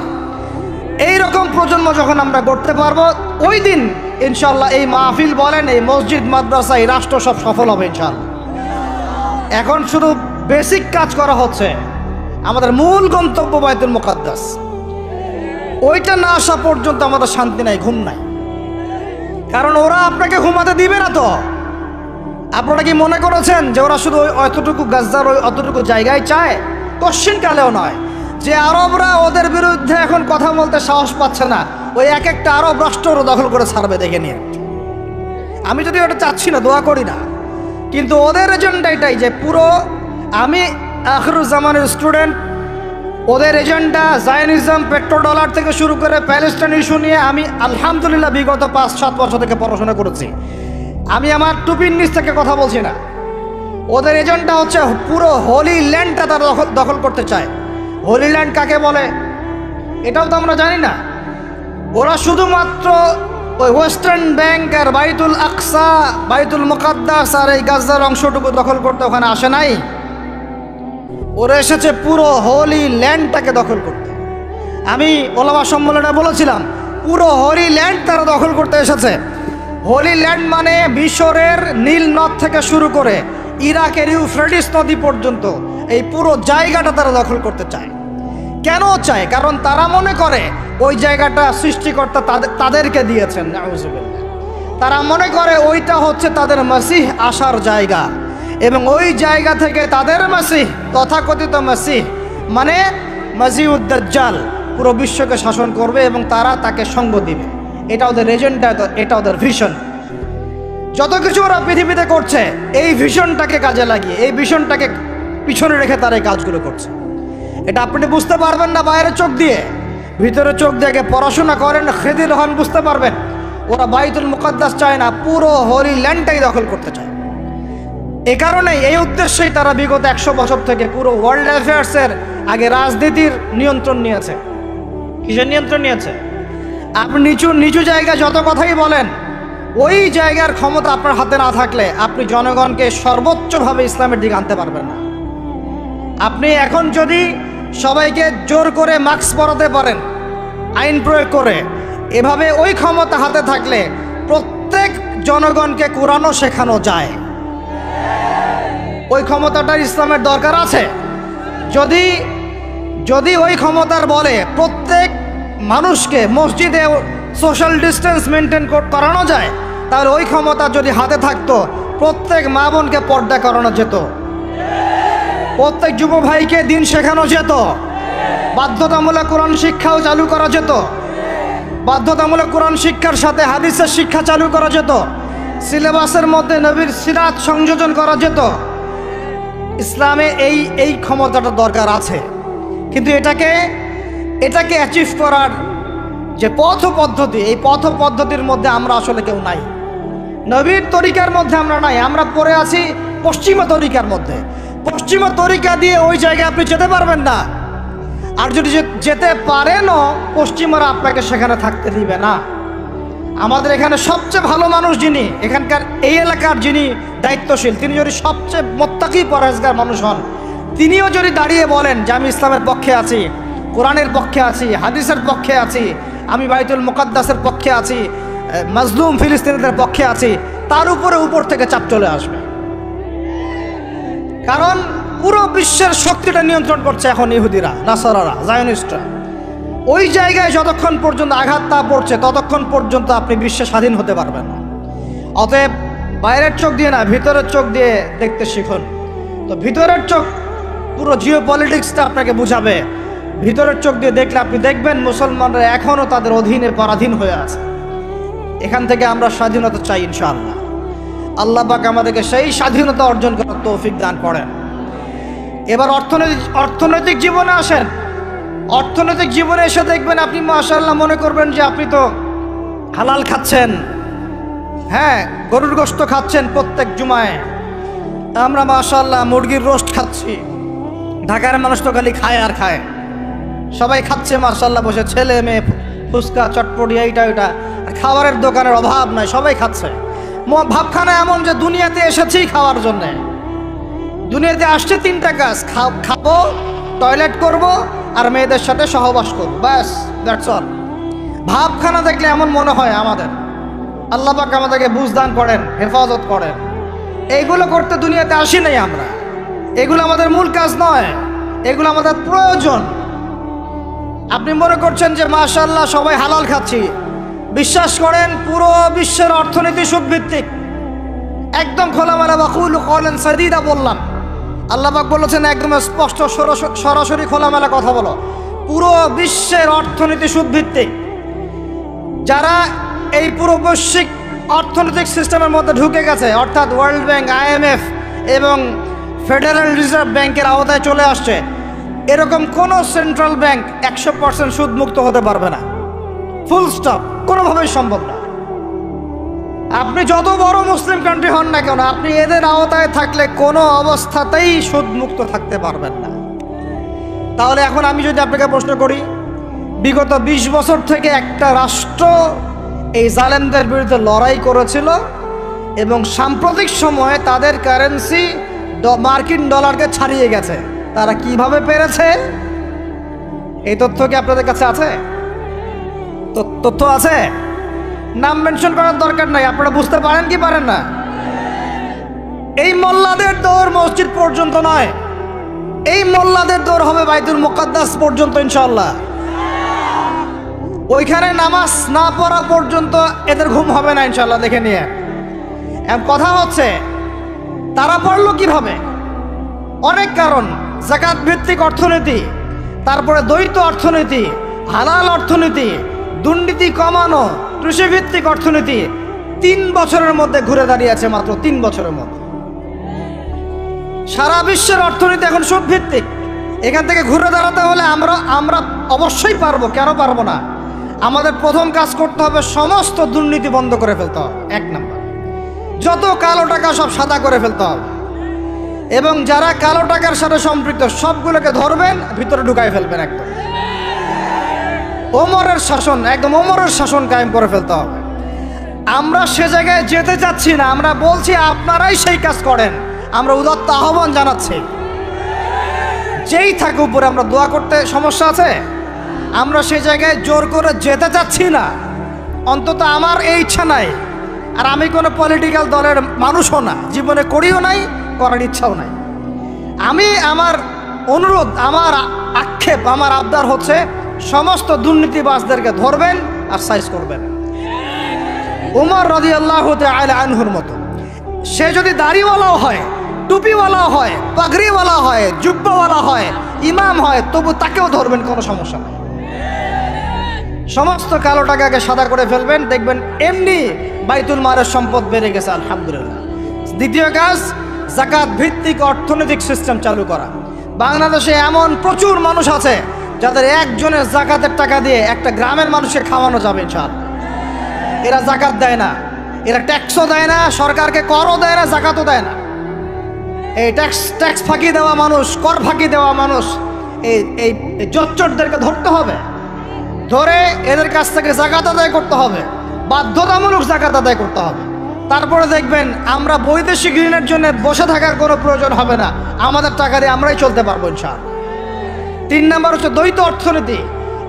এইরকম প্রজন্ম যখন আমরা গড়তে পারবো, ওই দিন ইনশাল্লাহ এই মাহফিল বলেন, এই মসজিদ, মাদ্রাসা, এই রাষ্ট্র সব সফল হবে ইনশাল্লাহ। এখন শুধু বেসিক কাজ করা হচ্ছে। আমাদের মূল গন্তব্য বাইতুল মুকাদ্দাস, ওইটা না আসা পর্যন্ত আমাদের শান্তি নাই, ঘুম নাই। কারণ ওরা আপনাকে ঘুমাতে দিবে না। তো আপনারা কি মনে করেছেন যে ওরা শুধু অতটুকু গাজার ওই অতটুকু জায়গায় চায়? কোশ্চিন কালেও নয়। যে আরবরা ওদের বিরুদ্ধে এখন কথা বলতে সাহস পাচ্ছে না, ওই এক একটা আরব রাষ্ট্র দখল করে ছাড়বে, দেখে নিয়ে। আমি যদি ওটা চাচ্ছি না, দোয়া করি না, কিন্তু ওদের এজেন্ডা এটাই যে পুরো, আমি আখিরুজ্জামানের স্টুডেন্ট, ওদের এজেন্ডা জায়নিজম, পেট্রো ডলার থেকে শুরু করে প্যালেস্টাইন ইস্যু নিয়ে আমি আলহামদুলিল্লাহ বিগত 5-7 বছর থেকে পড়াশোনা করেছি। আমি আমার টুপির নিচ থেকে কথা বলছি না। ওদের এজেন্ডা হচ্ছে পুরো হোলি ল্যান্ডটা তারা দখল করতে চায়। হোলি ল্যান্ড কাকে বলে এটাও তো আমরা জানি না। ওরা শুধুমাত্র ওই ওয়েস্টার্ন ব্যাংক আর বাইতুল আকসা, বাইতুল মুকাদ্দাস আর এই গাজার অংশটুকু দখল করতে ওখানে আসে নাই। ওরা এসেছে পুরো হোলি ল্যান্ডটাকে দখল করতে। আমি ওলামা সম্মেলনে বলেছিলাম, পুরো হোলি ল্যান্ড তারা দখল করতে এসেছে। হোলি ল্যান্ড মানে মিশরের নীল নদ থেকে শুরু করে ইরাকের ইউফ্রেটিস নদী পর্যন্ত এই পুরো জায়গাটা তারা দখল করতে চায়। কেন চায়? কারণ তারা মনে করে ওই জায়গাটা সৃষ্টিকর্তা তাদেরকে দিয়েছেন। নাউজুবিল্লাহ। তারা মনে করে ওইটা হচ্ছে তাদের মসিহ আসার জায়গা, এবং ওই জায়গা থেকে তাদের মসিহ, তথাকথিত মসিহ মানে মসিহুদ দাজ্জাল, পুরো বিশ্বকে শাসন করবে এবং তারা তাকে সঙ্গ দিবে। এটা ওদের এজেন্ডা, এটা ওদের ভিশন। যত কিছু ওরা পৃথিবীতে করছে এই ভিশনটাকে কাজে লাগিয়ে, এই ভিশনটাকে পিছনে রেখে তারা এই কাজগুলো করছে। এটা আপনি বুঝতে পারবেন না বাইরের চোখ দিয়ে, ভিতরে চোখ দিয়ে পড়াশোনা করেন, খেদির হন, বুঝতে পারবেন। ওরা বাইতুল মুকাদ্দাস চায় না, পুরো হোলি ল্যান্ডটাই দখল করতে চায়। এ কারণেই, এই উদ্দেশ্যেই তারা বিগত 100 বছর থেকে পুরো ওয়ার্ল্ড অ্যাফেয়ার্সের আগে রাজনীতির নিয়ন্ত্রণ নিয়েছে। কিসের নিয়ন্ত্রণ নিয়েছে? আপনি নিচু নিচু জায়গায় যত কথাই বলেন, ওই জায়গার ক্ষমতা আপনার হাতে না থাকলে আপনি জনগণকে সর্বোচ্চভাবে ইসলামের দিকে আনতে পারবেন না। আপনি এখন যদি সবাইকে জোর করে মাস্ক পরাতে পারেন আইন প্রয়োগ করে, এভাবে ওই ক্ষমতা হাতে থাকলে প্রত্যেক জনগণকে কোরআনও শেখানো যায়। ওই ক্ষমতাটার ইসলামের দরকার আছে। যদি যদি ওই ক্ষমতার বলে প্রত্যেক মানুষকে মসজিদে সোশ্যাল ডিস্টেন্স মেনটেন করানো যায়, তাহলে ওই ক্ষমতা যদি হাতে থাকতো প্রত্যেক মা বোনকে পর্দা করানো যেত, প্রত্যেক যুব ভাইকে দিন শেখানো যেত, বাধ্যতামূলক কোরআন শিক্ষাও চালু করা যেত, বাধ্যতামূলক কোরআন শিক্ষার সাথে হাদিসের শিক্ষা চালু করা যেত, সিলেবাসের মধ্যে নবীর সিরাত সংযোজন করা যেত। ইসলামে এই ক্ষমতাটা দরকার আছে। কিন্তু এটাকে অ্যাচিভ করার যে পথ পদ্ধতি, এই পথ পদ্ধতির মধ্যে আমরা আসলে কেউ নাই। নবীর তরিকার মধ্যে আমরা নাই, আমরা পড়ে আছি পশ্চিমা তরিকার মধ্যে। পশ্চিমা তরিকা দিয়ে ওই জায়গায় আপনি যেতে পারবেন না। আর যদি যেতে পারেনও, পশ্চিমারা আপনাকে সেখানে থাকতে দিবে না। আমাদের এখানে সবচেয়ে ভালো মানুষ যিনি, এখানকার এই এলাকার যিনি দায়িত্বশীল, তিনি যদি সবচেয়ে মোত্তাকি পরহেজগার মানুষ হন, তিনিও যদি দাঁড়িয়ে বলেন যে আমি ইসলামের পক্ষে আছি, কোরআনের পক্ষে আছি, হাদিসের পক্ষে আছি, আমি বাইতুল মুকাদ্দাসের পক্ষে আছি, মাজলুম ফিলিস্তিনিদের পক্ষে আছি, তার উপর থেকে চাপ চলে আসবে। কারণ পুরো বিশ্বের শক্তিটা নিয়ন্ত্রণ করছে এখন ইহুদিরা, নাসারারা, জায়নিস্টরা। ওই জায়গায় যতক্ষণ পর্যন্ত আঘাত তা পড়ছে ততক্ষণ পর্যন্ত আপনি বিশ্বে স্বাধীন হতে পারবেন না। অতএব বাইরের চোখ দিয়ে না, ভিতরের চোখ দিয়ে দেখতে শিখুন। তো ভিতরের চোখ পুরো জিও পলিটিক্সটা আপনাকে বুঝাবে। ভিতরের চোখ দিয়ে দেখলে আপনি দেখবেন মুসলমানরা এখনও তাদের অধীনে পরাধীন হয়ে আছে। এখান থেকে আমরা স্বাধীনতা চাই ইনশাআল্লাহ। আল্লাহ পাক আমাদেরকে সেই স্বাধীনতা অর্জন করার তৌফিক দান করেন। এবার অর্থনৈতিক জীবনে আসেন। অর্থনৈতিক জীবনে এসে দেখবেন আপনি মাশাআল্লাহ মনে করবেন যে আপনি তো হালাল খাচ্ছেন, হ্যাঁ গরুর গোশত খাচ্ছেন প্রত্যেক জুমায়, আমরা মাশাআল্লাহ মুরগির রোস্ট খাচ্ছি। ঢাকার মানুষ তো খালি খায় আর খায়, সবাই খাচ্ছে মাশাআল্লাহ বসে, ছেলে মেয়ে, ফুচকা চটপটি এইটা ওইটা, আর খাবারের দোকানের অভাব নাই, সবাই খাচ্ছে। ভাবখানা এমন যে দুনিয়াতে এসেছি খাওয়ার জন্যে, দুনিয়াতে আসছে 3টা কাজ, খাবো, টয়লেট করব, আর মেয়েদের সাথে সহবাস করবো, ব্যাস, দ্যাটস অল। ভাবখানা দেখলে এমন মনে হয় আমাদের। আল্লাহ পাক আমাদেরকে বুঝদান করেন, হেফাজত করেন। এইগুলো করতে দুনিয়াতে আসি নাই আমরা, এগুলো আমাদের মূল কাজ নয়, এগুলো আমাদের প্রয়োজন। আপনি মনে করছেন যে মাশাআল্লাহ সবাই হালাল খাচ্ছি, বিশ্বাস করেন পুরো বিশ্বের অর্থনীতি সুদভিত্তিক। একদম খোলামেলা ওয়াকুলু কওলান সাদীদা বললাম, আল্লাহ পাক বলেছেন একদম স্পষ্ট সরাসরি খোলামেলা কথা বলো। পুরো বিশ্বের অর্থনীতি সুদভিত্তিক। যারা এই পুরো বৈশ্বিক অর্থনৈতিক সিস্টেমের মধ্যে ঢুকে গেছে, অর্থাৎ ওয়ার্ল্ড ব্যাংক, IMF এবং ফেডারেল রিজার্ভ ব্যাংকের আওতায় চলে আসছে, এরকম কোনো সেন্ট্রাল ব্যাংক 100% সুদমুক্ত হতে পারবে না। ফুল স্টপ, কোনোভাবেই সম্ভব না। আপনি যত বড় মুসলিম কান্ট্রি হন না কেন, আপনি এদের আওতায় থাকলে কোনো অবস্থাতেই সুদমুক্ত থাকতে পারবেন না। তাহলে এখন আমি যদি আপনাকে প্রশ্ন করি, বিগত 20 বছর থেকে একটা রাষ্ট্র এই জালেমদের বিরুদ্ধে লড়াই করেছিল এবং সাম্প্রতিক সময়ে তাদের কারেন্সি মার্কিন ডলারকে ছাড়িয়ে গেছে। তারা কিভাবে পেরেছে? এই তথ্য কি আপনাদের কাছে আছে? তথ্য আছে? নাম মেনশন করার দরকার নাই, আপনারা বুঝতে পারেন কি পারেন না? এই মোল্লাদের দৌড় মসজিদ পর্যন্ত নয়, এই মোল্লাদের দৌড় হবে বাইতুল মুকাদ্দাস পর্যন্ত ইনশাআল্লাহ। ওইখানে নামাজ না পড়া পর্যন্ত এদের ঘুম হবে না ইনশাআল্লাহ। দেখে নিয়ে কথা হচ্ছে তারা পড়লো কিভাবে? অনেক কারণ, যাকাত ভিত্তিক অর্থনীতি, তারপরে দ্বৈত অর্থনীতি, হালাল অর্থনীতি, দুর্নীতি কমানো, কৃষিভিত্তিক অর্থনীতি 3 বছরের মধ্যে ঘুরে দাঁড়িয়েছে, মাত্র 3 বছরের মধ্যে। সারা বিশ্বের অর্থনীতি এখন সুদ ভিত্তিক। এখান থেকে ঘুরে দাঁড়াতে হলে আমরা অবশ্যই পারবো, কেন পারবো না? আমাদের প্রথম কাজ করতে হবে, সমস্ত দুর্নীতি বন্ধ করে ফেলতে হবে। 1 নাম্বার, যত কালো টাকা সব সাদা করে ফেলতে হবে, এবং যারা কালো টাকার সাথে সম্পৃক্ত সবগুলোকে ধরবেন, ভিতরে ঢুকাই ফেলবেন। একদম ওমরের শাসন, একদম ওমরের শাসন কায়েম করে ফেলতে হবে। আমরা সে জায়গায় যেতে চাচ্ছি না, আমরা বলছি আপনারাই সেই কাজ করেন। আমরা উদাত্ত আহ্বান জানাচ্ছি, যেই থাকে উপরে, আমরা দোয়া করতে সমস্যা আছে? আমরা সেই জায়গায় জোর করে যেতে চাচ্ছি না, অন্তত আমার এই ইচ্ছা নাই। আর আমি কোনো পলিটিক্যাল দলের মানুষও না, জীবনে করিও নাই, করার ইচ্ছাও নাই। আমি আমার অনুরোধ, আমার আক্ষেপ, আমার আবদার হচ্ছে সমস্ত দুর্নীতিবাজদেরকে ধরবেন আর সাইজ করবেন। উমর রাদিয়াল্লাহু তাআলা আনহুর মতো সে যদি দাড়িওয়ালাও হয়, টুপিওয়ালাও হয়, পাগড়িওয়ালা হয়, জুব্বাওয়ালা হয়, ইমাম হয়, তবু তাকেও ধরবেন, কোনো সমস্যা নেই। সমস্ত কালো টাকাকে সাদা করে ফেলবেন, দেখবেন এমনি বাইতুল মালের সম্পদ বেড়ে গেছে, আলহামদুলিল্লাহ। দ্বিতীয় কাজ, যাকাত ভিত্তিক অর্থনৈতিক সিস্টেম চালু করা। বাংলাদেশে এমন প্রচুর মানুষ আছে যাদের একজনের যাকাতের টাকা দিয়ে একটা গ্রামের মানুষকে খাওয়ানো যাবে ইনশাআল্লাহ। এরা যাকাত দেয় না, এরা ট্যাক্সও দেয় না, সরকারকে করও দেয় না, যাকাতও দেয় না। এই ট্যাক্স ফাঁকি দেওয়া মানুষ, কর ফাঁকি দেওয়া মানুষ, এই জোচ্চোরদেরকে ধরতে হবে, ধরে এদের কাছ থেকে যাকাত আদায় করতে হবে, বাধ্যতামূলক যাকাত আদায় করতে হবে। তারপরে দেখবেন আমরা বৈদেশিক ঋণের জন্য বসে থাকার কোনো প্রয়োজন হবে না, আমাদের টাকা দিয়ে আমরাই চলতে পারবো ইনশাআল্লাহ। 3 নাম্বার হচ্ছে দ্বৈত অর্থনীতি।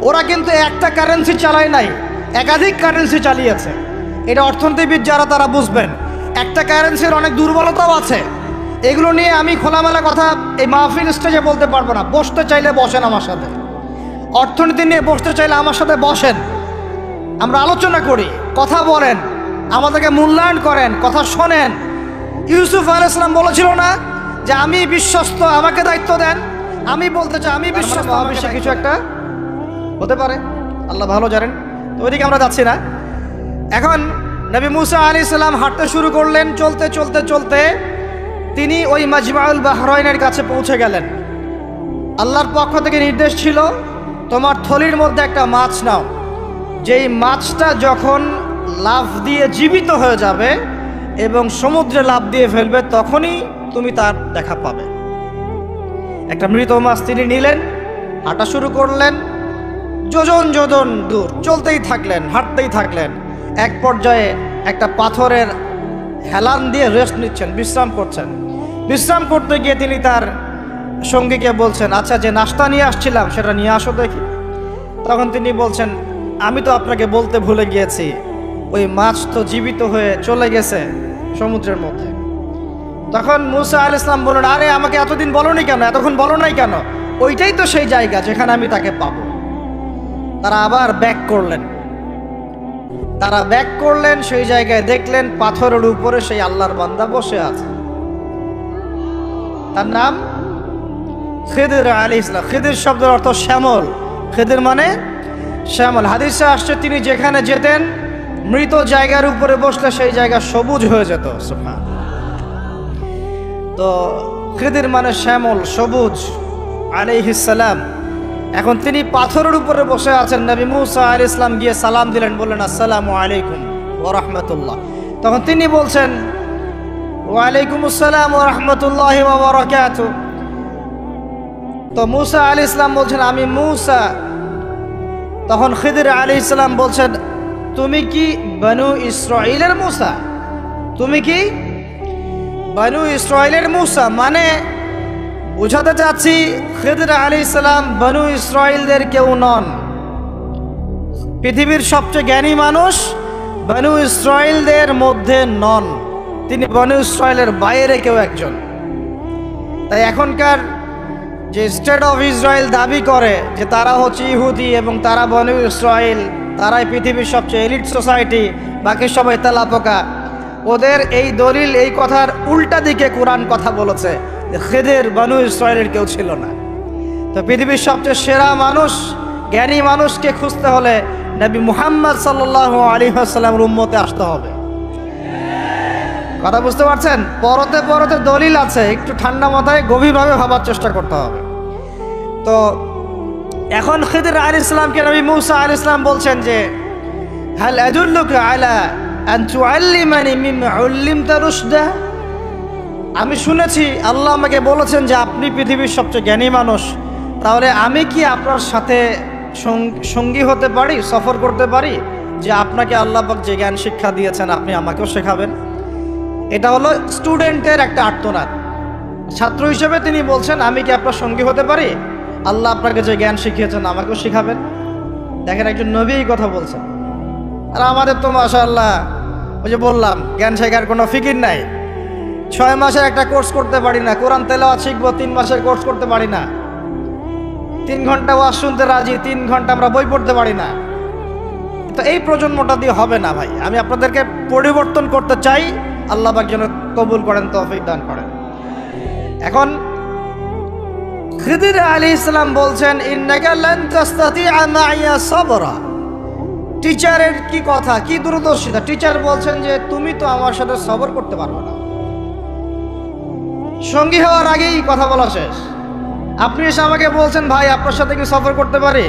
ওরা কিন্তু একটা কারেন্সি চালায় নাই, একাধিক কারেন্সি চালিয়েছে। এটা অর্থনীতিবিদ যারা, তারা বুঝবেন। একটা কারেন্সির অনেক দুর্বলতাও আছে, এগুলো নিয়ে আমি খোলামেলা কথা এই মাহফিল স্টেজে বলতে পারবো না। বসতে চাইলে বসেন আমার সাথে, অর্থনীতি নিয়ে বসতে চাইলে আমার সাথে বসেন, আমরা আলোচনা করি, কথা বলেন, আমাদেরকে মূল্যায়ন করেন, কথা শোনেন। ইউসুফ আলাইহিস সালাম বলেছিল না যে আমি বিশ্বস্ত, আমাকে দায়িত্ব দেন? আমি বলতে চাই আমি বিশ্বস্ত, মহাবিশ্বে কিছু একটা হতে পারে, আল্লাহ ভালো জানেন। তো ওইদিকে আমরা যাচ্ছি না। এখন নবী মুসা আলাইহিস সালাম হাঁটতে শুরু করলেন। চলতে চলতে চলতে তিনি ওই মাজমাউল বাহরাইনের কাছে পৌঁছে গেলেন। আল্লাহর পক্ষ থেকে নির্দেশ ছিল, তোমার থলির মধ্যে একটা মাছ নাও, যেই মাছটা যখন লাফ দিয়ে জীবিত হয়ে যাবে এবং সমুদ্রে লাফ দিয়ে ফেলবে, তখনই তুমি তার দেখা পাবে। একটা মৃত মাছ তিনি নিলেন, হাঁটা শুরু করলেন, যোজন যোজন দূর চলতেই থাকলেন, হাঁটতেই থাকলেন। এক পর্যায়ে একটা পাথরের হেলান দিয়ে রেস্ট নিচ্ছেন, বিশ্রাম করছেন। বিশ্রাম করতে গিয়ে তিনি তার সঙ্গীকে বলছেন, আচ্ছা যে নাস্তা নিয়ে আসছিলাম সেটা নিয়ে আসো দেখি। তখন তিনি বলছেন, আমি তো আপনাকে বলতে ভুলে গিয়েছি, ওই মাছ তো জীবিত হয়ে চলে গেছে সমুদ্রের মধ্যে। তখন মুসা আলাইহিস সালাম বললেন, আরে আমাকে এতদিন বলোনি কেন, এতক্ষণ বলো নাই কেন? ওইটাই তো সেই জায়গা যেখানে আমি তাকে পাবো। তারা আবার ব্যাক করলেন, সেই জায়গায় দেখলেন পাথরের উপরে সেই আল্লাহর বান্দা বসে আছে। তার নাম খিদির আলাইহিস সালাম। খিদির শব্দের অর্থ শ্যামল, খিদির মানে শ্যামল। হাদিসে আসছে তিনি যেখানে যেতেন, মৃত জায়গার উপরে বসলে সেই জায়গা সবুজ হয়ে যেত। সুবহানাল্লাহ। তো খিদির মানে শ্যামল, সবুজ আলাইহিস সালাম। এখন তিনি পাথরের উপরে বসে আছেন। নবী মুসা আলাইহিস সালাম গিয়ে সালাম দিলেন, বললেন আসসালামু আলাইকুম ওয়া রাহমাতুল্লাহ। তখন তিনি বলছেন, ওয়া আলাইকুম আসসালাম ওয়া রাহমাতুল্লাহি ওয়া বারাকাতুহু। তো মুসা আলাইহিস সালাম বলছেন, আমি মুসা। তখন খিদির আলাইহিস সালাম বলছেন, তুমি কি বনু ইসরাইলের মুসা? তুমি কি বনু ইসরাইলের মুসা? মানে বুঝাতে চাচ্ছি, খিদির আলাইহিস সালাম বনু ইসরাইলদের কেউ নন। পৃথিবীর সবচেয়ে জ্ঞানী মানুষ বনু ইসরাইলদের মধ্যে নন, তিনি বনু ইসরাইলের বাইরে কেউ একজন। তাই এখনকার যে স্টেট অফ ইসরায়েল দাবি করে যে তারা হচ্ছে ইহুদি এবং তারা বনু ইসরাইল, তারাই পৃথিবীর সবচেয়ে এলিট সোসাইটি, বাকি সবাই তেলাপোকা, ওদের এই দলিল, এই কথার উল্টা দিকে কোরআন কথা বলেছে যে খিদির বনু ইসরাইলের কেউ ছিল না। তো পৃথিবীর সবচেয়ে সেরা মানুষ জ্ঞানী মানুষকে খুঁজতে হলে নবী মুহাম্মদ সাল্লাল্লাহু আলাইহি ওয়াসাল্লামের উম্মতে আসতে হবে। কথা বুঝতে পারছেন? পরতে পরতে দলিল আছে, একটু ঠান্ডা মাথায় গভীরভাবে ভাবার চেষ্টা করতে হবে। তো এখন খিদির আলাইহিস সালামকে নবী মূসা আলাইহিস সালাম বলছেন যে হাল আদুল্লুকা আলা আন তুআল্লিমানি মিম্মা উল্লিমতা রুশদা, আমি শুনেছি আল্লাহ আমাকে বলেছেন যে আপনি পৃথিবীর সবচেয়ে জ্ঞানী মানুষ, তাহলে আমি কি আপনার সাথে সঙ্গী হতে পারি, সফর করতে পারি, যে আপনাকে আল্লাহ পাক যে জ্ঞান শিক্ষা দিয়েছেন আপনি আমাকেও শেখাবেন? এটা হলো স্টুডেন্টের একটা আর্তনাদ। ছাত্র হিসেবে তিনি বলছেন আমি কি আপনার সঙ্গী হতে পারি, আল্লাহ আপনাকে যে জ্ঞান শিখিয়েছেন আমাকেও শিখাবেন। দেখেন একজন নবী এই কথা বলছেন, আর আমাদের তো মাশাআল্লাহ ওই যে বললাম জ্ঞান শেখার কোনো ফিকির নাই। 6 মাসের একটা কোর্স করতে পারি না, কোরআন তেলাওয়াত শিখবো 3 মাসের কোর্স করতে পারি না, 3 ঘন্টা ওয়াজ শুনতে রাজি, 3 ঘন্টা আমরা বই পড়তে পারি না। তো এই প্রজন্মটা দিয়ে হবে না ভাই। আমি আপনাদেরকে পরিবর্তন করতে চাই, আল্লাহ পাক যেন কবুল করেন, তৌফিক দান করেন। এখন খিদির আলাইহিস সালাম বলছেন ইন্নাকা লান তাস্তাতিআ মাইয়া সাবরা। টিচারের কি কথা, কি দূরদর্শিতা! টিচার বলছেন যে তুমি তো আমার সাথে সবর করতে পারবে না। সঙ্গী হওয়ার আগেই কথা বলা শেষ। আপনি এসে আমাকে বলছেন ভাই আপনার সাথে কি সফর করতে পারি,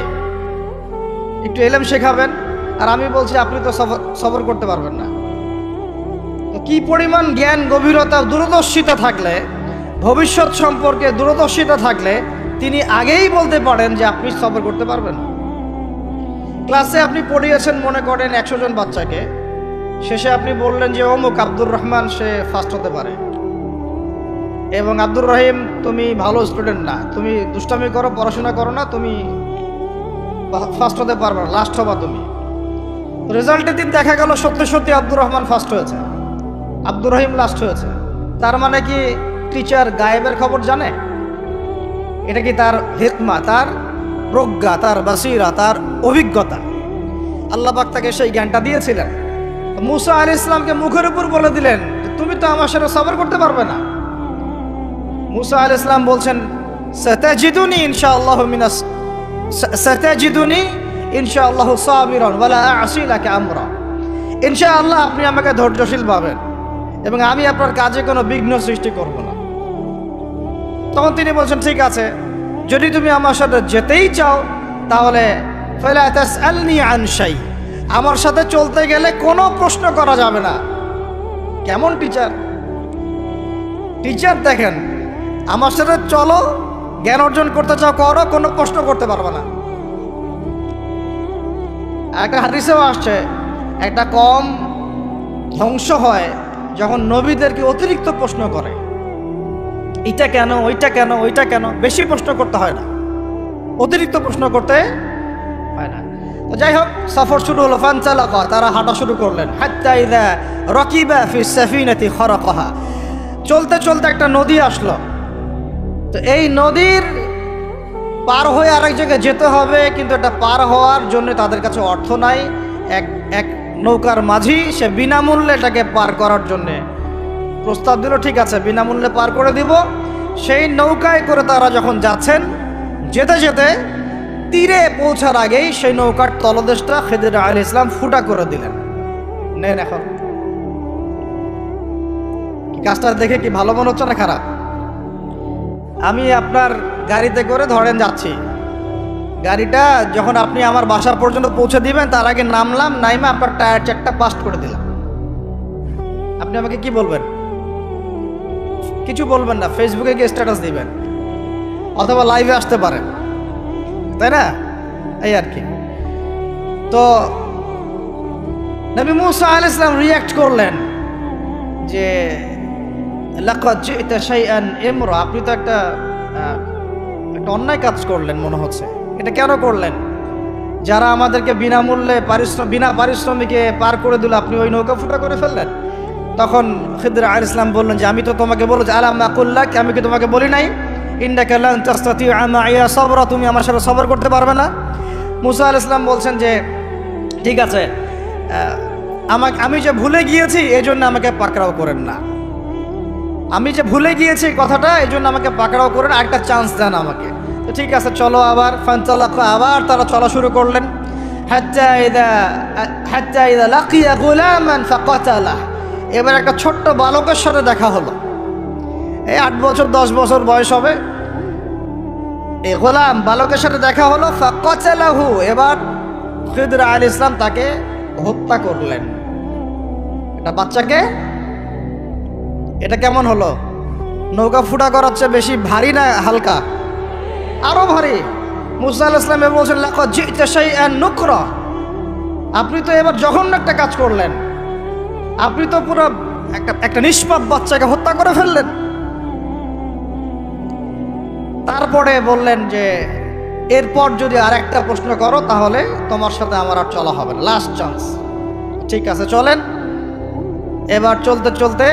একটু ইলম শেখাবেন, আর আমি বলছি আপনি তো সফর করতে পারবেন না। তো কি পরিমাণ জ্ঞান, গভীরতা, দূরদর্শিতা থাকলে, ভবিষ্যৎ সম্পর্কে দূরদর্শিতা থাকলে তিনি আগেই বলতে পারেন যে আপনি সফর করতে পারবেন না। ক্লাসে আপনি পড়িয়েছেন মনে করেন 100 জন বাচ্চাকে, শেষে আপনি বললেন যে অমুক আব্দুর রহমান সে ফার্স্ট হতে পারে, এবং আব্দুর রহিম তুমি ভালো স্টুডেন্ট না, তুমি দুষ্টামি করো, পড়াশোনা করো না, তুমি ফার্স্ট হতে পারবে না, লাস্ট হবা তুমি। রেজাল্টের দিন দেখা গেল সত্যি সত্যি আব্দুর রহমান ফার্স্ট হয়েছে, আব্দুর রহিম লাস্ট হয়েছে। তার মানে কি টিচার গায়েবের খবর জানে? এটা কি তার হিকমা, তার প্রজ্ঞা, তার বাসিরা, তার অভিজ্ঞতা? আল্লাহ পাক তাকে সেই জ্ঞানটা দিয়েছিলেন। মুসা আলাইহিস সালামকে মুখের উপর বলে দিলেন তুমি তো আমার সাথে সবর করতে পারবে না। মুসা আলাইহিস সালাম বলছেন সাতাজিদুনি ইনশাআল্লাহু সাতাজিদুনি ইনশাআল্লাহু সাবিরান ওয়ালা আ'সি লাকা আমরা। ইনশাআল্লাহ আপনি আমাকে ধৈর্যশীল পাবেন এবং আমি আপনার কাজে কোনো বিঘ্ন সৃষ্টি করব না। তখন তিনি বলছেন ঠিক আছে, যদি তুমি আমার সাথে যেতেই চাও তাহলে ফালা তাসআলনি আন শাই, আমার সাথে চলতে গেলে কোনো প্রশ্ন করা যাবে না। কেমন টিচার! টিচার দেখেন, আমার সাথে চলো, জ্ঞান অর্জন করতে চাও করো, কোনো প্রশ্ন করতে পারবে না। একটা হাদিসেও আসছে একটা কম ধ্বংস হয় যখন নবীদেরকে অতিরিক্ত প্রশ্ন করে, এটা কেন, ওইটা কেন, ওইটা কেন। বেশি প্রশ্ন করতে হয় না, অতিরিক্ত প্রশ্ন করতে হয় না। তো যাই হোক, সফর শুরু হলো। ফানসালাকা, তারা হাঁটা শুরু করলেন। হাত্তা ইযা রাকিবা ফি সাফিনাতি খারাকাহা, চলতে চলতে একটা নদী আসলো। তো এই নদীর পার হয়ে আরেক জায়গায় যেতে হবে, কিন্তু এটা পার হওয়ার জন্য তাদের কাছে অর্থ নাই। এক নৌকার মাঝি সে বিনামূল্যে এটাকে পার করার জন্যে প্রস্তাব দিল, ঠিক আছে বিনামূল্যে পার করে দিব। সেই নৌকায় করে তারা যখন যাচ্ছেন, যেতে যেতে তীরে পৌঁছার আগেই সেই নৌকার তলদেশটা খিদির আলাইহিস সালাম ফুটা করে দিলেন। নেন, এখন কাজটা দেখে কি ভালো মনে হচ্ছে না খারাপ? আমি আপনার গাড়িতে করে ধরেন যাচ্ছি, গাড়িটা যখন আপনি আমার বাসা পর্যন্ত পৌঁছে দিবেন তার আগে নামলাম, নাইমা আপনার টায়ার চেকটা পাস্ট করে দিলাম, আপনি আমাকে কি বলবেন? কিছু বলবেন না, ফেসবুকে গিয়ে স্ট্যাটাস দিবেন অথবা লাইভে আসতে পারেন, তাই না? এই আর কি। তো নবী মুসা আলাইহিস সালাম রিঅ্যাক্ট করলেন যে লাকাদ জি'তা শাইআন ইমরা, আপনি তো একটা অন্যায় কাজ করলেন মনে হচ্ছে। এটা কেন করলেন? যারা আমাদেরকে বিনামূল্যে বিনা পারিশ্রমিকে পার করে দিল, আপনি ওই নৌকা ফুটা করে ফেললেন। তখন খিদির আলাইহিস সালাম বললেন যে আমি তো তোমাকে বলেছি, আলাম আকুল লাক, আমি কি তোমাকে বলি নাই ইন্নাকা লান তাস্তাতিআ মাইয়া সাবরা, তুমি আমার সাথে সবর করতে পারবে না? মুসা আলাইহিস সালাম বলছেন যে ঠিক আছে, আমি যে ভুলে গিয়েছি এই জন্য আমাকে পাকড়াও করেন না, আমি যে ভুলে গিয়েছি কথাটা এই জন্য আমাকে পাকড়াও করেন, আরেকটা চান্স দেন আমাকে। তো ঠিক আছে চলো আবার। ফানতালাকা, আবার তারা চলা শুরু করলেন। হাত্তা ইযা লাকিয়া গুলামান ফাকাতালাহ, এবার একটা ছোট্ট বালকের সাথে দেখা হলো। এই 8 বছর 10 বছর বয়স হবে, এই গোলাম বালকের সাথে দেখা হলো। ফাকাতালাহু, এবার খিদর আলাইহিস সালাম তাকে হত্যা করলেন। এটা বাচ্চাকে, এটা কেমন হলো? নৌকা ফুটা করার চেয়ে বেশি ভারী না হালকা? আরো ভারী। মুসা আলাইহিস সালাম বলছেন লাকাদ জি'তা শাইআন নুকরা, আপনি তো এবার জঘন্য একটা কাজ করলেন, আপনি তো পুরো একটা নিষ্পাপ বাচ্চাকে হত্যা করে ফেললেন। তারপরে বললেন যে এরপর যদি আর একটা প্রশ্ন করো তাহলে তোমার সাথে আমার আর চলা হবে না, লাস্ট চান্স। ঠিক আছে চলেন। এবার চলতে চলতে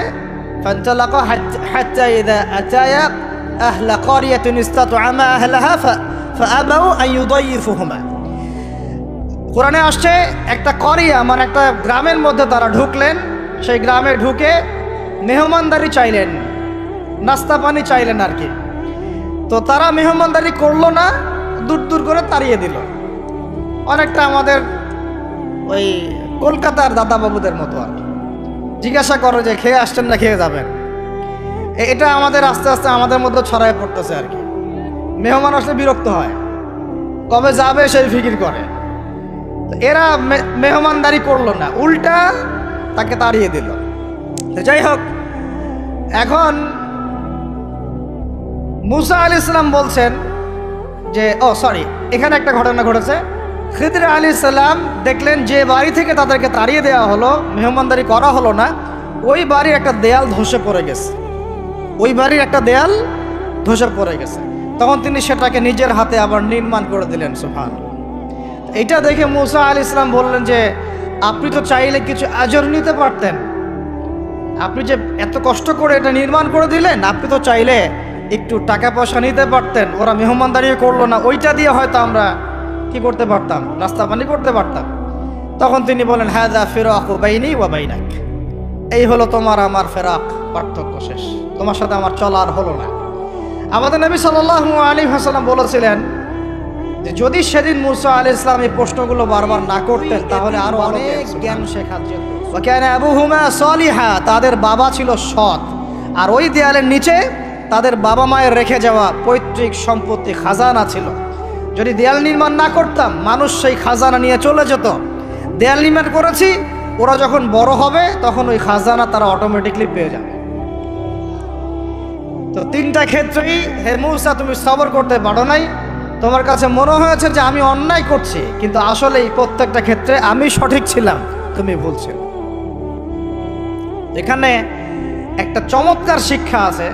ফানতালাকা হাত্তা ইযা আতায়া আহলা ক্বরিয়াতিন ইসতাতআমা আহলাহা ফাআবাউ আন ইউদাইফুহুমা। কোরআনে আসছে একটা করিয়া মানে একটা গ্রামের মধ্যে তারা ঢুকলেন। সেই গ্রামে ঢুকে মেহমানদারি চাইলেন, নাস্তা পানি চাইলেন আর কি। তো তারা মেহমানদারি করলো না, দূর দূর করে তাড়িয়ে দিল। অনেকটা আমাদের ওই কলকাতার দাদাবাবুদের মতো আর কি। জিজ্ঞাসা করো যে খেয়ে আসছেন না খেয়ে যাবেন। এটা আমাদের আস্তে আস্তে আমাদের মধ্যে ছড়ায় পড়তেছে আর কি। মেহমান আসলে বিরক্ত হয়, কবে যাবে সেই ফিকির করে। এরা মেহমানদারি করলো না, উল্টা তাকে তাড়িয়ে দিল। যাই হোক, এখন মুসা আলাইহিস সালাম বলছেন যে এখানে একটা ঘটনা ঘটেছে। খিদর আলাইহিস সালাম দেখলেন যে বাড়ি থেকে তাদেরকে তাড়িয়ে দেওয়া হলো, মেহমানদারি করা হলো না, ওই বাড়ির একটা দেয়াল ধসে পড়ে গেছে। ওই বাড়ির একটা দেয়াল ধসে পড়ে গেছে। তখন তিনি সেটাকে নিজের হাতে আবার নির্মাণ করে দিলেন। সুবহানাল্লাহ। এটা দেখে মুসা আলাইহিস সালাম বললেন যে আপনি তো চাইলে কিছু আজর নিতে পারতেন, আপনি যে এত কষ্ট করে এটা নির্মাণ করে দিলেন, আপনি তো চাইলে একটু টাকা পয়সা নিতে পারতেন। ওরা মেহমানদারি করলো না, ওইটা দিয়ে হয়তো আমরা কি করতে পারতাম, নাস্তা পানি করতে পারতাম। তখন তিনি বলেন হাযা ফিরাকু বাইনি ওয়া বাইনাক, এই হলো তোমার আমার ফেরাক, পার্থক্য শেষ, তোমার সাথে আমার চলা আর হলো না। আমাদের নবী সাল্লাল্লাহু আলাইহি ওয়াসাল্লাম বলেছিলেন যে যদি সেদিন মুসা আলাইহিস সালাম এই প্রশ্নগুলো বারবার না করতেন তাহলে আরো অনেক জ্ঞান শেখা যেত। ওয়া কানা আবুহুমা সালিহা, তাদের বাবা ছিল সৎ, আর ওই দেয়ালের নিচে তাদের বাবা মায়ের রেখে যাওয়া পৈতৃক সম্পত্তি খাজানা ছিল। যদি দেয়াল নির্মাণ না করতাম মানুষ সেই খাজানা নিয়ে চলে যেত। দেয়াল নির্মাণ করেছি, ওরা যখন বড় হবে তখন ওই খাজানা তারা অটোমেটিকলি পেয়ে যাবে। তো তিনটা ক্ষেত্রেই হে মুসা তুমি সবর করতে পারো নাই, তোমার কাছে মনে হয়েছে যে আমি অন্যায় করছি, কিন্তু আসলে এই প্রত্যেকটা ক্ষেত্রে আমি সঠিক ছিলাম, তুমি ভুল ছিল। এখানে একটা চমৎকার শিক্ষা আছে,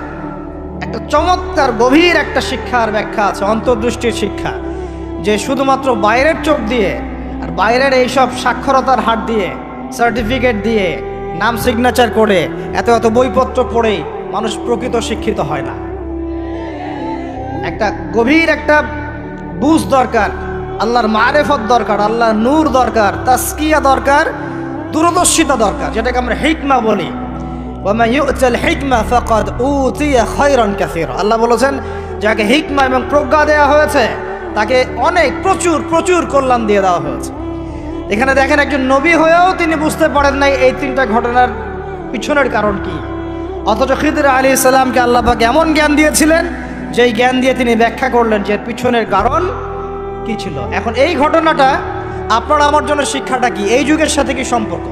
একটা চমৎকার গভীর একটা শিক্ষার ব্যাখ্যা আছে, অন্তর্দৃষ্টির শিক্ষা, যে শুধুমাত্র বাইরের চোখ দিয়ে আর বাইরের এইসব সাক্ষরতার হাত দিয়ে, সার্টিফিকেট দিয়ে, নাম সিগনেচার করে, এত এত বইপত্র পড়েই মানুষ প্রকৃত শিক্ষিত হয় না। একটা গভীর একটা বুঝ দরকার, আল্লাহর মারেফত দরকার, আল্লাহর নূর দরকার, তাসকিয়া দরকার, দূরদর্শিতা দরকার, যেটাকে আমরা হিকমা বলি। ওয়ামা ইউতাল হিকমা ফাকাদ উতিয়া খায়রান কাসীরা, আল্লাহ বলেছেন যাকে হিকমা এবং প্রজ্ঞা দেওয়া হয়েছে তাকে অনেক প্রচুর প্রচুর কল্যাণ দিয়ে দেওয়া হয়েছে। এখানে দেখেন একজন নবী হয়েও তিনি বুঝতে পারেন নাই এই তিনটা ঘটনার পিছনের কারণ কি, অথচ খিদর আলাইহিস সালামকে আল্লাহ পাক এমন জ্ঞান দিয়েছিলেন যেই জ্ঞান দিয়ে তিনি ব্যাখ্যা করলেন যে পিছনের কারণ কি ছিল। এখন এই ঘটনাটা আপনার আমার জন্য শিক্ষাটা কি, এই যুগের সাথে কি সম্পর্ক?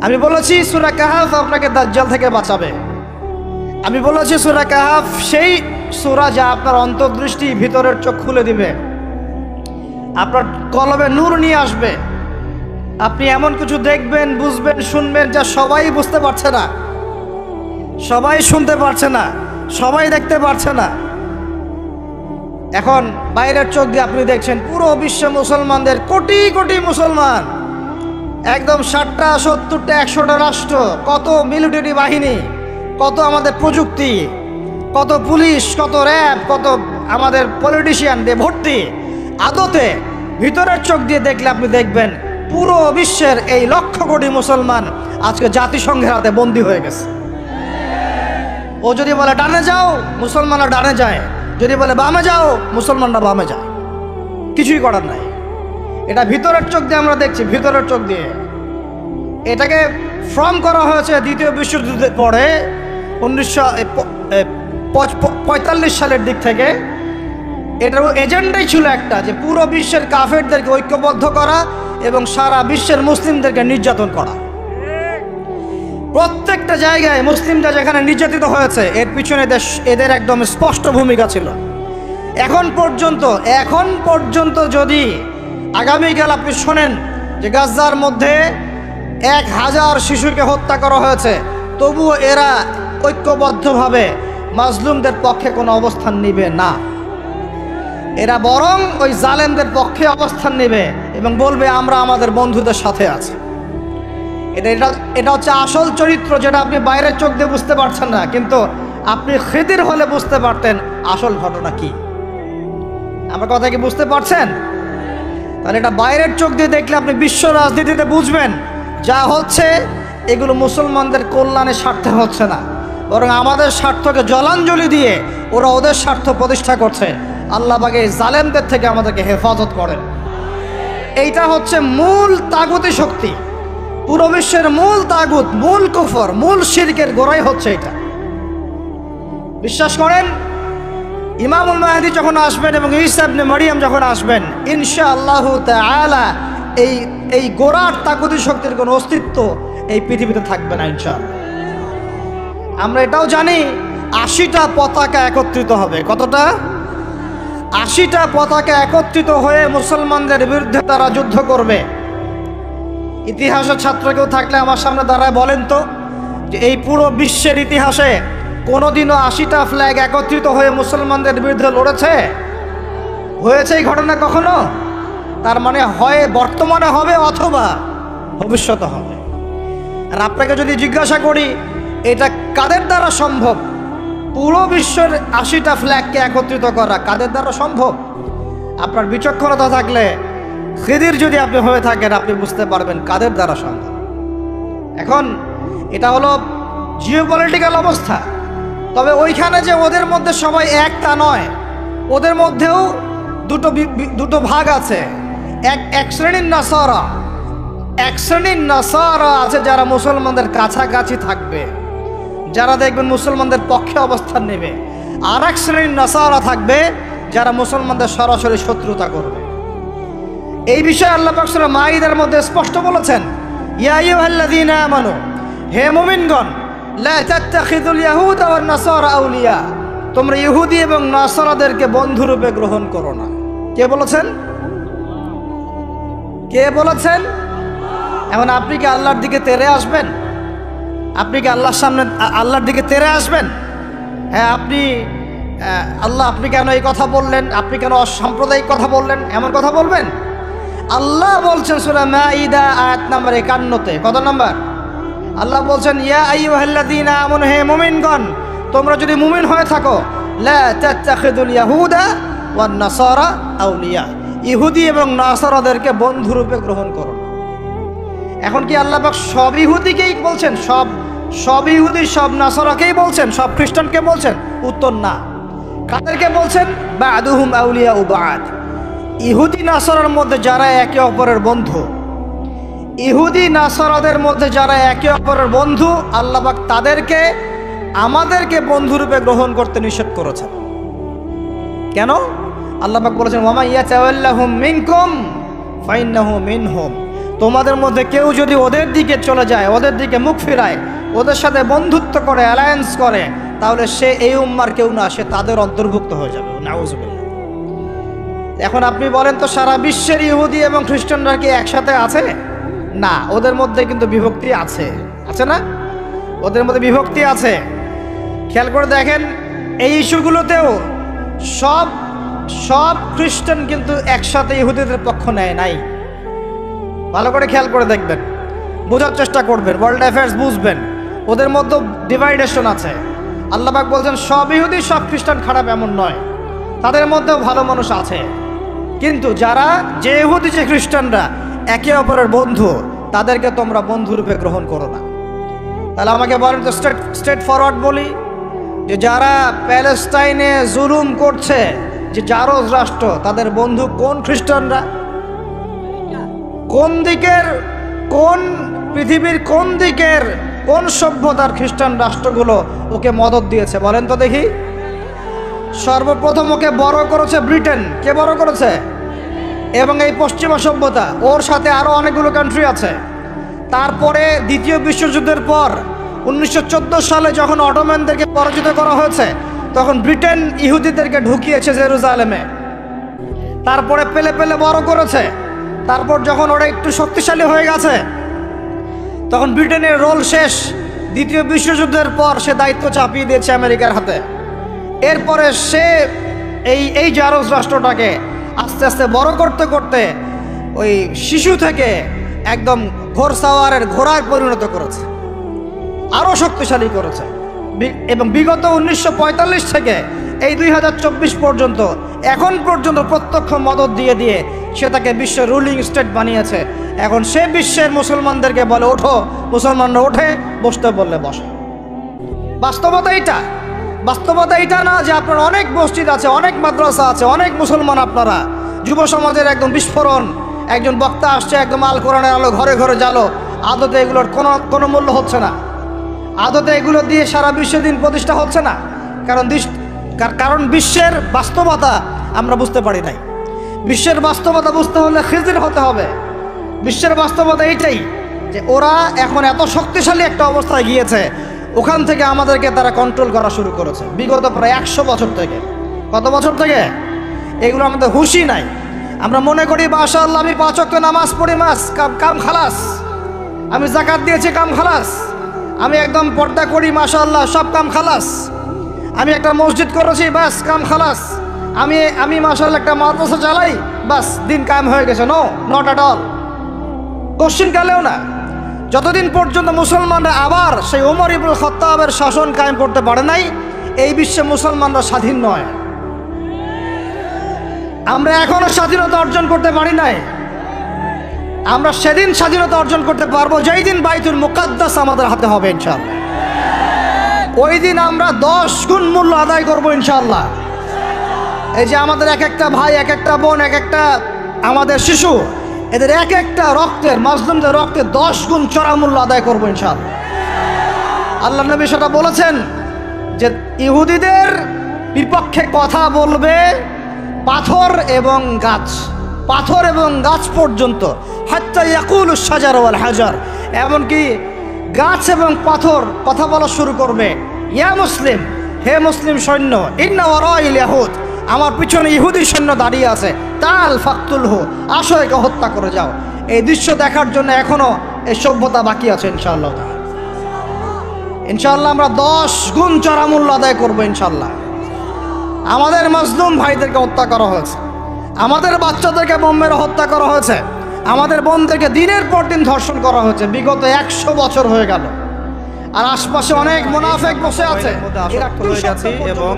আমি বলেছি সূরা কাহাফ আপনাকে দাজ্জাল থেকে বাঁচাবে। আমি বলেছি সূরা কাহাফ সেই সূরা যা আপনার অন্তর্দৃষ্টি, ভিতরের চোখ খুলে দিবে, আপনার কলবে নূর নিয়ে আসবে। আপনি এমন কিছু দেখবেন, বুঝবেন, শুনবেন যা সবাই বুঝতে পারছে না, সবাই শুনতে পারছে না, সবাই দেখতে পারছে না। এখন বাইরের চোখ দিয়ে আপনি দেখছেন পুরো বিশ্ব মুসলমানদের, কোটি কোটি মুসলমান, একদম 60টা 70টা 100টা রাষ্ট্র, কত মিলিটারি বাহিনী, কত আমাদের প্রযুক্তি, কত পুলিশ, কত র্যাব, কত আমাদের পলিটিশিয়ান দিয়ে ভর্তি। আদতে ভিতরের চোখ দিয়ে দেখলে আপনি দেখবেন পুরো বিশ্বের এই লক্ষ কোটি মুসলমান আজকে জাতিসংঘের হাতে বন্দী হয়ে গেছে। ও যদি বলে ডানে যাও, মুসলমানরা ডানে যায়, যদি বলে বামে যাও, মুসলমানরা বামে যায়, কিছুই করার নাই। এটা ভিতরের চোখ দিয়ে আমরা দেখছি, ভিতরের চোখ দিয়ে। এটাকে ফর্ম করা হয়েছে দ্বিতীয় বিশ্বযুদ্ধের পরে 1945 সালের দিক থেকে। এটার এজেন্ডাই ছিল একটা, যে পুরো বিশ্বের কাফেরদেরকে ঐক্যবদ্ধ করা এবং সারা বিশ্বের মুসলিমদেরকে নির্যাতন করা। প্রত্যেকটা জায়গায় মুসলিমরা যেখানে নির্যাতিত হয়েছে, এর পিছনে এদের একদম স্পষ্ট ভূমিকা ছিল। এখন পর্যন্ত যদি আগামীকাল আপনি শোনেন যে গাজার মধ্যে 1000 শিশুকে হত্যা করা হয়েছে, তবুও এরা ঐক্যবদ্ধভাবে মাজলুমদের পক্ষে কোনো অবস্থান নেবে না। এরা বরং ওই জালেমদের পক্ষে অবস্থান নেবে এবং বলবে আমরা আমাদের বন্ধুদের সাথে আছি। এটা হচ্ছে আসল চরিত্র, যেটা আপনি বাইরের চোখ দিয়ে বুঝতে পারছেন না, কিন্তু আপনি খিদির হলে বুঝতে পারতেন আসল ঘটনা কি। আমার কথা কি বুঝতে পারছেন? তাহলে এটা বাইরের চোখ দিয়ে দেখলে আপনি বিশ্ব রাজনীতিতে বুঝবেন যা হচ্ছে এগুলো মুসলমানদের কল্যাণের স্বার্থে হচ্ছে না, বরং আমাদের স্বার্থকে জলাঞ্জলি দিয়ে ওরা ওদের স্বার্থ প্রতিষ্ঠা করছে। আল্লাহ পাক এই জালেমদের থেকে আমাদেরকে হেফাজত করেন। এইটা হচ্ছে মূল তাগুতি শক্তি, পুরো বিশ্বের মূল তাগুত, মূল কুফর, মূল শিরকের গোড়াই হচ্ছে এটা। বিশ্বাস করেন ইমামুল মাহদী যখন আসবেন এবং ঈসা ইবনে মারইয়াম যখন আসবেন, ইনশাআল্লাহু তাআলা এই গোড়ার তাগুতি শক্তির কোনো অস্তিত্ব এই পৃথিবীতে থাকবে না ইনশাআল্লাহ। আমরা এটাও জানি 80টা পতাকা একত্রিত হবে। কতটা? 80টা পতাকা একত্রিত হয়ে মুসলমানদের বিরুদ্ধে তারা যুদ্ধ করবে। ইতিহাসের ছাত্র কেউ থাকলে আমার সামনে দাঁড়ায় বলেন তো, যে এই পুরো বিশ্বের ইতিহাসে কোনোদিনও 80টা ফ্ল্যাগ একত্রিত হয়ে মুসলমানদের বিরুদ্ধে লড়েছে? হয়েছে এই ঘটনা কখনো? তার মানে হয় বর্তমানে হবে অথবা ভবিষ্যতে হবে। আর আপনাকে যদি জিজ্ঞাসা করি এটা কাদের দ্বারা সম্ভব, পুরো বিশ্বের 80টা ফ্ল্যাগকে একত্রিত করা কাদের দ্বারা সম্ভব? আপনার বিচক্ষণতা থাকলে, খিদির যদি আপনি হয়ে থাকেন, আপনি বুঝতে পারবেন কাদের দ্বারা সম্ভব। এখন এটা হলো জিওপলিটিক্যাল অবস্থা। তবে ওইখানে যে ওদের মধ্যে সবাই এক তা নয়, ওদের মধ্যেও দুটো ভাগ আছে। এক শ্রেণীর নাসারা, এক শ্রেণীর নাসারা আছে যারা মুসলমানদের কাছাকাছি থাকবে, যারা দেখবেন মুসলমানদের পক্ষে অবস্থান নেবে। আর এক শ্রেণীর নাসারা থাকবে যারা মুসলমানদের সরাসরি শত্রুতা করবে। এই বিষয়ে আল্লাহ পাক সূরা মাঈদার মধ্যে স্পষ্ট বলেছেন, ইয়া আইয়ুহাল্লাযীনা আমানু, হে মুমিনগণ, লা তাত্তাখিযুল ইয়াহুদা ওয়ান নাসারা আউলিয়া, তোমরা ইহুদি এবং নাসারাদেরকে বন্ধুরূপে গ্রহণ করো না। কে বলেছেন? কে বলেছেন? এখন আপনি কি আল্লাহর দিকে তেরে আসবেন? আপনি কি আল্লাহর সামনে আল্লাহর দিকে তেরে আসবেন? হ্যাঁ, আল্লাহ আপনি কেন এই কথা বললেন, আপনি কেন অসাম্প্রদায়িক কথা বললেন, এমন কথা বলবেন? আল্লাহ বলছেন সূরা মাঈদা আয়াত নাম্বার 51-তে, কত নাম্বার? আল্লাহ বলছেন, ইয়া আইয়ুহাল্লাযীনা আমানু, হে মুমিনগণ, তোমরা যদি মুমিন হয়ে থাকো, লা তাত্তাখিযুল ইয়াহুদা ওয়ান নাসারা আউলিয়া, ইহুদি এবং নাসারাদেরকে বন্ধুরূপে গ্রহণ করো না। এখন কি আল্লাহ পাক সব ইহুদিকেই বলছেন, সব ইহুদি সব নাসারাকেই বলছেন, সব খ্রিস্টানকে বলছেন? উত্তর না। কাদেরকে বলছেন? বা'দুহুম আউলিয়াউ বা'দ, ইহুদি নাসারার মধ্যে যারা একে অপরের বন্ধু, ইহুদি নাসারাদের মধ্যে যারা একে অপরের বন্ধু, আল্লাহ পাক তাদেরকে আমাদেরকে বন্ধুরূপে গ্রহণ করতে নিষেধ করেছেন। কেন? আল্লাহ পাক বলেছেন, ওয়া মান ইয়াতাওয়াল্লাহুম মিনকুম ফাইন্নাহু মিনহুম, তোমাদের মধ্যে কেউ যদি ওদের দিকে চলে যায়, ওদের দিকে মুখ ফিরায়, ওদের সাথে বন্ধুত্ব করে, অ্যালায়েন্স করে, তাহলে সে এই উম্মার কেউ না, সে তাদের অন্তর্ভুক্ত হয়ে যাবে। নাউযুবিল্লাহ। এখন আপনি বলেন তো, সারা বিশ্বের ইহুদি এবং খ্রিস্টানরা কি একসাথে আছে? না, ওদের মধ্যে কিন্তু বিভক্তি আছে, আছে না? ওদের মধ্যে বিভক্তি আছে। খেয়াল করে দেখেন, এই ইস্যুগুলোতেও সব খ্রিস্টান কিন্তু একসাথে ইহুদিদের পক্ষ নেয় নাই। ভালো করে খেয়াল করে দেখবেন, বোঝার চেষ্টা করবেন, ওয়ার্ল্ড অ্যাফেয়ার্স বুঝবেন, ওদের মধ্যে ডিভাইডেশন আছে। আল্লাহ পাক বলছেন সব ইহুদি সব খ্রিস্টান খারাপ এমন নয়, তাদের মধ্যেও ভালো মানুষ আছে। কিন্তু যে ইহুদি যে খ্রিস্টানরা একে অপরের বন্ধু, তাদেরকে তোমরা বন্ধুরূপে গ্রহণ করো না। তাহলে আমাকে বলেন তো, স্ট্রেট ফরওয়ার্ড বলি, যে যারা প্যালেস্টাইনে জুলুম করছে, যে জারজ রাষ্ট্র, তাদের বন্ধু কোন খ্রিস্টানরা? কোন দিকের, কোন পৃথিবীর কোন দিকের, কোন সভ্যতার খ্রিস্টান রাষ্ট্রগুলো ওকে মদদ দিয়েছে বলেন তো দেখি? সর্বপ্রথম ওকে বড় করেছে ব্রিটেন। কে বড় করেছে? এবং এই পশ্চিমা সভ্যতা, ওর সাথে আরও অনেকগুলো কান্ট্রি আছে। তারপরে দ্বিতীয় বিশ্বযুদ্ধের পর 1914 সালে যখন অটোম্যানদেরকে পরাজিত করা হয়েছে, তখন ব্রিটেন ইহুদিদেরকে ঢুকিয়েছে জেরুজালেমে। তারপরে পেলে পেলে বড় করেছে। তারপর যখন ওরা একটু শক্তিশালী হয়ে গেছে, তখন ব্রিটেনের রোল শেষ। দ্বিতীয় বিশ্বযুদ্ধের পর সে দায়িত্ব চাপিয়ে দিয়েছে আমেরিকার হাতে। এরপরে সে এই জারজ রাষ্ট্রটাকে আস্তে আস্তে বড় করতে করতে ওই শিশু থেকে একদম ঘোড়সাওয়ারের ঘোড়ায় পরিণত করেছে, আরও শক্তিশালী করেছে। এবং বিগত 1945 থেকে এই 2024 পর্যন্ত, এখন পর্যন্ত প্রত্যক্ষ মদত দিয়ে দিয়ে সে তাকে বিশ্বের রুলিং স্টেট বানিয়েছে। এখন সে বিশ্বের মুসলমানদেরকে বলে ওঠো, মুসলমানরা ওঠে, বসতে বললে বসে। বাস্তবতা এইটা। বাস্তবতা এইটা না যে আপনার অনেক মসজিদ আছে, অনেক মাদ্রাসা আছে, অনেক মুসলমান, আপনারা যুব সমাজের একদম বিস্ফোরণ, একজন বক্তা আসছে, একদম আল কোরআনের আলো ঘরে ঘরে জ্বালো। আদতে এগুলোর কোনো মূল্য হচ্ছে না। আদতে এগুলো দিয়ে সারা বিশ্বের দিন প্রতিষ্ঠা হচ্ছে না। কারণ বিশ্বের বাস্তবতা আমরা বুঝতে পারি নাই। বিশ্বের বাস্তবতা বুঝতে হলে খিজির হতে হবে। বিশ্বের বাস্তবতা এইটাই যে ওরা এখন এত শক্তিশালী একটা অবস্থায় গিয়েছে, ওখান থেকে আমাদেরকে তারা কন্ট্রোল করা শুরু করেছে বিগত প্রায় 100 বছর থেকে। কত বছর থেকে? এগুলো আমাদের হুঁশই নাই। আমরা মনে করি মাশাআল্লাহ আমি 5 ওয়াক্ত নামাজ পড়ি, মাস কাম খালাস, আমি যাকাত দিয়েছি, কাম খালাস, আমি একদম পর্দা করি, মাশাআল্লাহ সব কাম খালাস, আমি একটা মসজিদ করেছি, বাস কাম খালাস, আমি মাশাআল্লাহ একটা মাদ্রাসা চালাই, বাস দিন কায়েম হয়ে গেছে। No, not at all. Question কালেও না। যতদিন পর্যন্ত মুসলমানরা আবার সেই ওমর ইবনুল খাত্তাবের শাসন কায়েম করতে পারে নাই, এই বিশ্বে মুসলমানরা স্বাধীন নয়। আমরা এখনো স্বাধীনতা অর্জন করতে পারি নাই। আমরা সেদিন স্বাধীনতা অর্জন করতে পারবো যেই দিন বাইতুল মুকাদ্দাস আমাদের হাতে হবে ইনশাআল্লাহ। ওই দিন আমরা 10 গুণ মূল্য আদায় করবো ইনশাআল্লাহ। এই যে আমাদের এক একটা ভাই, এক একটা বোন, এক একটা আমাদের শিশু, এদের এক একটা রক্তের, মাজলুমদের রক্তের 10 গুণ চড়া মূল্য আদায় করবো ইনশাআল্লাহ। আল্লাহ নবী সেটা বলেছেন যে ইহুদিদের বিপক্ষে কথা বলবে পাথর এবং গাছ, পাথর এবং গাছ পর্যন্ত, হাত্তা ইয়াকুলু শাজার ওয়াল হাজার, এমনকি গাছ এবং পাথর কথা বলা শুরু করবে, ইয়া মুসলিম, হে মুসলিম সৈন্য, ইন্না ওয়ারাইল ইয়াহুদ, আমার পিছনে ইহুদি সৈন্য দাঁড়িয়ে আছে, তাল ফাকতুলহু, আসো একে হত্যা করে যাও। এই দৃশ্য দেখার জন্য এখনো এই সভ্যতা বাকি আছে ইনশাআল্লাহ। ইনশাআল্লাহ আমরা 10 গুণ চড়া মূল্য আদায় করবো ইনশাআল্লাহ। আমাদের মাজলুম ভাইদেরকে হত্যা করা হয়েছে, আমাদের বাচ্চাদেরকে বোম মেরে হত্যা করা হয়েছে, আমাদের বোনদেরকে দিনের পর দিন ধর্ষণ করা হয়েছে। বিগত 100 বছর হয়ে গেল, আর আশপাশে অনেক মুনাফিক বসে আছে। এবং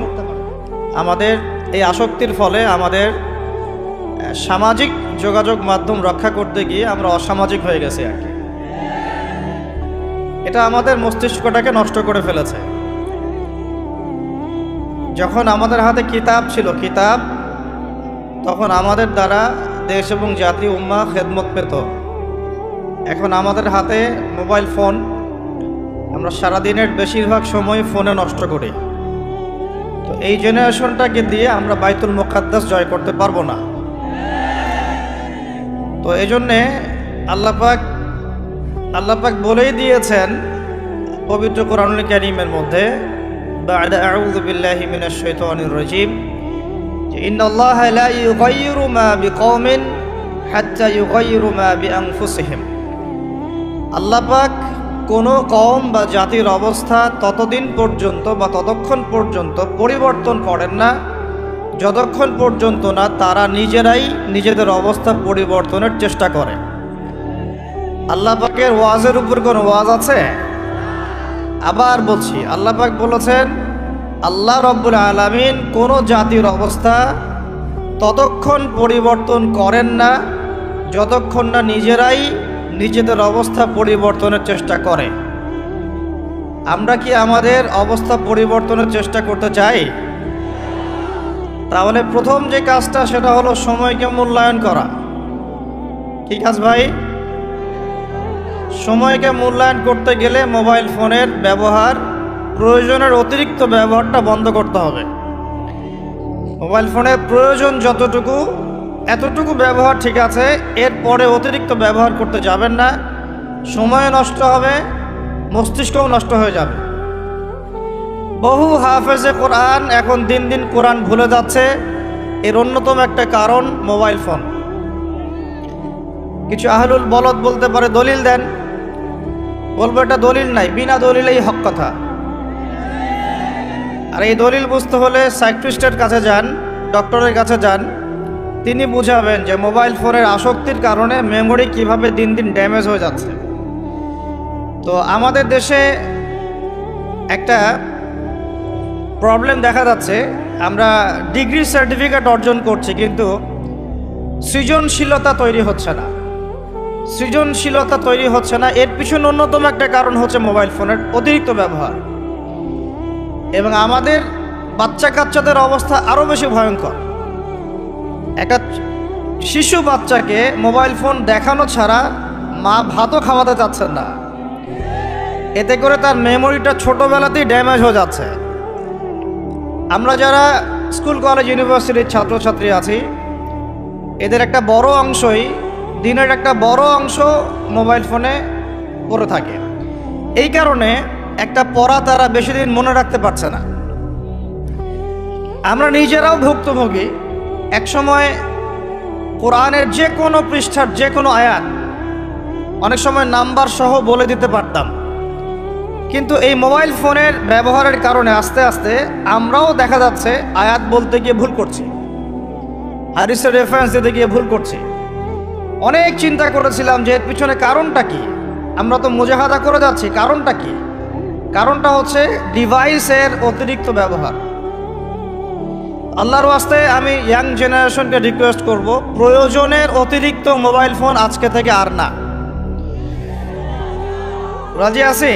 আমাদের এই আসক্তির ফলে আমাদের সামাজিক যোগাযোগ মাধ্যম রক্ষা করতে গিয়ে আমরা অসামাজিক হয়ে গেছি আর কি। এটা আমাদের মস্তিষ্কটাকে নষ্ট করে ফেলেছে। যখন আমাদের হাতে কিতাব ছিল, কিতাব, তখন আমাদের দ্বারা দেশ এবং জাতি উম্মাহ খেদমত পেত। এখন আমাদের হাতে মোবাইল ফোন, আমরা সারাদিনের বেশিরভাগ সময় ফোনে নষ্ট করি। তো এই জেনারেশনটাকে দিয়ে আমরা বাইতুল মুকাদ্দাস জয় করতে পারবো না। তো এই জন্যে আল্লাহ পাক বলেই দিয়েছেন পবিত্র কোরআনুল কারীমের মধ্যে, বা'দা আউযু বিল্লাহি মিনাশ শাইতানির রাজীম, যে ইন্নাল্লাহা লা ইউগাইয়িরু মা বিকওমিন হাত্তা ইউগাইয়িরু মা বিআনফুসিহিম। আল্লাহ পাক কোনো কওম বা জাতির অবস্থা ততদিন পর্যন্ত বা ততক্ষণ পর্যন্ত পরিবর্তন করেন না যতক্ষণ পর্যন্ত না তারা নিজেরাই নিজেদের অবস্থা পরিবর্তনের চেষ্টা করে। আল্লাহ পাকের ওয়াজের উপর কোনো ওয়াজ আছে? আবার বলছি, আল্লাহ পাক বলেছেন আল্লাহ রব্বুল আলামিন কোনো জাতির অবস্থা ততক্ষণ পরিবর্তন করেন না যতক্ষণ না নিজেরাই নিজেদের অবস্থা পরিবর্তনের চেষ্টা করে। আমরা কি আমাদের অবস্থা পরিবর্তনের চেষ্টা করতে চাই? তাহলে প্রথম যে কাজটা সেটা হলো সময়কে মূল্যায়ন করা। কি কাজ ভাই? সময়কে মূল্যায়ন করতে গেলে মোবাইল ফোনের ব্যবহার, প্রয়োজনের অতিরিক্ত ব্যবহারটা বন্ধ করতে হবে। মোবাইল ফোনের প্রয়োজন যতটুকু এতটুকু ব্যবহার ঠিক আছে, এরপরে অতিরিক্ত ব্যবহার করতে যাবেন না। সময় নষ্ট হবে, মস্তিষ্কও নষ্ট হয়ে যাবে। বহু হাফেজে কোরআন এখন দিন দিন কোরআন ভুলে যাচ্ছে। এর অন্যতম একটা কারণ মোবাইল ফোন। কিছু আহলুল বলদ বলতে পারে দলিল দেন, বলবো এটা দলিল নাই, বিনা দলিলেই হক কথা। আর এই দলিল বুঝতে হলে সাইকিয়াট্রিস্টের কাছে যান, ডক্টরের কাছে যান, তিনি বুঝাবেন যে মোবাইল ফোনের আসক্তির কারণে মেমোরি কিভাবে দিন দিন ড্যামেজ হয়ে যাচ্ছে। তো আমাদের দেশে একটা প্রবলেম দেখা যাচ্ছে, আমরা ডিগ্রি সার্টিফিকেট অর্জন করছি কিন্তু সৃজনশীলতা তৈরি হচ্ছে না। সৃজনশীলতা তৈরি হচ্ছে না, এর পিছনে অন্যতম একটা কারণ হচ্ছে মোবাইল ফোনের অতিরিক্ত ব্যবহার। এবং আমাদের বাচ্চা কাচ্চাদের অবস্থা আরও বেশি ভয়ঙ্কর। একটা শিশু বাচ্চাকে মোবাইল ফোন দেখানো ছাড়া মা ভাতও খাওয়াতে চাচ্ছেন না। এতে করে তার মেমোরিটা ছোটোবেলাতেই ড্যামেজ হয়ে যাচ্ছে। আমরা যারা স্কুল কলেজ ইউনিভার্সিটির ছাত্রছাত্রী আছি, এদের একটা বড় অংশই, দিনের একটা বড় অংশ মোবাইল ফোনে পড়ে থাকে। এই কারণে একটা পড়া তারা বেশি দিন মনে রাখতে পারছে না। আমরা নিজেরাও ভুক্তভোগী। একসময় কোরআনের যে কোনো পৃষ্ঠার যে কোনো আয়াত অনেক সময় নাম্বার সহ বলে দিতে পারতাম, কিন্তু এই মোবাইল ফোনের ব্যবহারের কারণে আস্তে আস্তে আমরাও দেখা যাচ্ছে আয়াত বলতে গিয়ে ভুল করছি, হাদিসের রেফারেন্স দিতে গিয়ে ভুল করছি। অনেক চিন্তা করেছিলাম যে এর পিছনে কারণটা কি। আমরা তো মুজাহাদা করে যাচ্ছি, কারণটা কি? কারণটা হচ্ছে ডিভাইসের অতিরিক্ত ব্যবহার। আল্লাহর ওয়াস্তে আমি ইয়াং জেনারেশনকে রিকোয়েস্ট করব, প্রয়োজনের অতিরিক্ত মোবাইল ফোন আজকে থেকে আর না। রাজি আছি?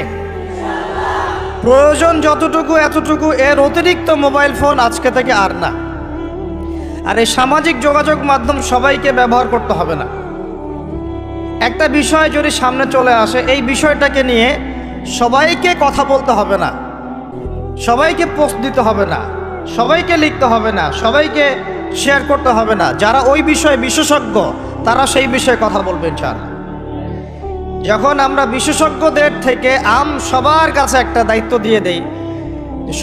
প্রয়োজন যতটুকু এতটুকু, এর অতিরিক্ত মোবাইল ফোন আজকে থেকে আর না। আর এই সামাজিক যোগাযোগ মাধ্যম সবাইকে ব্যবহার করতে হবে না। একটা বিষয় যদি সামনে চলে আসে, এই বিষয়টাকে নিয়ে সবাইকে কথা বলতে হবে না, সবাইকে পোস্ট দিতে হবে না, সবাইকে লিখতে হবে না, সবাইকে শেয়ার করতে হবে না। যারা ওই বিষয়ে বিশেষজ্ঞ তারা সেই বিষয়ে কথা বলবেন। যখন আমরা বিশেষজ্ঞদের থেকে সবার কাছে একটা দায়িত্ব দিয়ে দেই,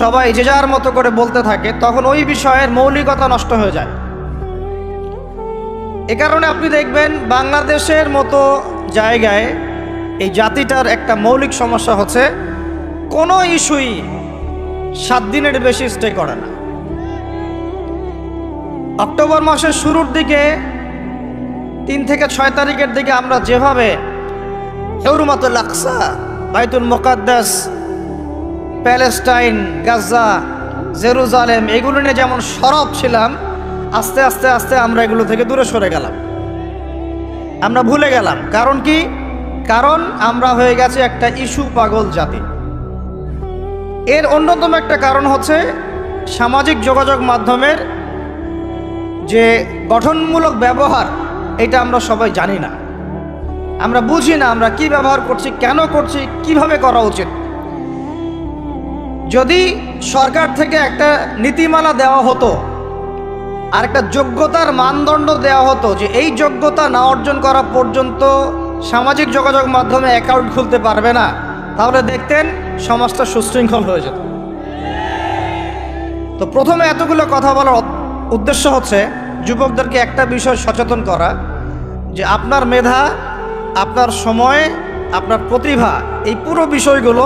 সবাই যে যার মতো করে বলতে থাকে, তখন ওই বিষয়ের মৌলিকতা নষ্ট হয়ে যায়। এ কারণে আপনি দেখবেন বাংলাদেশের মতো জায়গায় এই জাতিটার একটা মৌলিক সমস্যা হচ্ছে, কোনো ইস্যুই 7 দিনের বেশি স্টে করে না। অক্টোবর মাসের শুরুর দিকে 3 থেকে 6 তারিখের দিকে আমরা যেভাবে হুরমাতুল আকসা, বাইতুল মুকাদ্দাস, প্যালেস্টাইন, গাজা, জেরুজালেম এগুলো নিয়ে যেমন সরব ছিলাম, আস্তে আস্তে আস্তে আমরা এগুলো থেকে দূরে সরে গেলাম, আমরা ভুলে গেলাম। কারণ কি? কারণ আমরা হয়ে গেছে একটা ইস্যু পাগল জাতি। এর অন্যতম একটা কারণ হচ্ছে সামাজিক যোগাযোগ মাধ্যমের যে গঠনমূলক ব্যবহার, এটা আমরা সবাই জানি না, আমরা বুঝি না আমরা কি ব্যবহার করছি, কেন করছি, কিভাবে করা উচিত। যদি সরকার থেকে একটা নীতিমালা দেওয়া হতো আর একটা যোগ্যতার মানদণ্ড দেওয়া হতো যে এই যোগ্যতা না অর্জন করা পর্যন্ত সামাজিক যোগাযোগ মাধ্যমে অ্যাকাউন্ট খুলতে পারবে না, তাহলে দেখতেন সমাজটা সুশৃঙ্খল হয়ে যেত। তো প্রথমে এতগুলো কথা বলার উদ্দেশ্য হচ্ছে যুবকদেরকে একটা বিষয় সচেতন করা, যে আপনার মেধা, আপনার সময়, আপনার প্রতিভা, এই পুরো বিষয়গুলো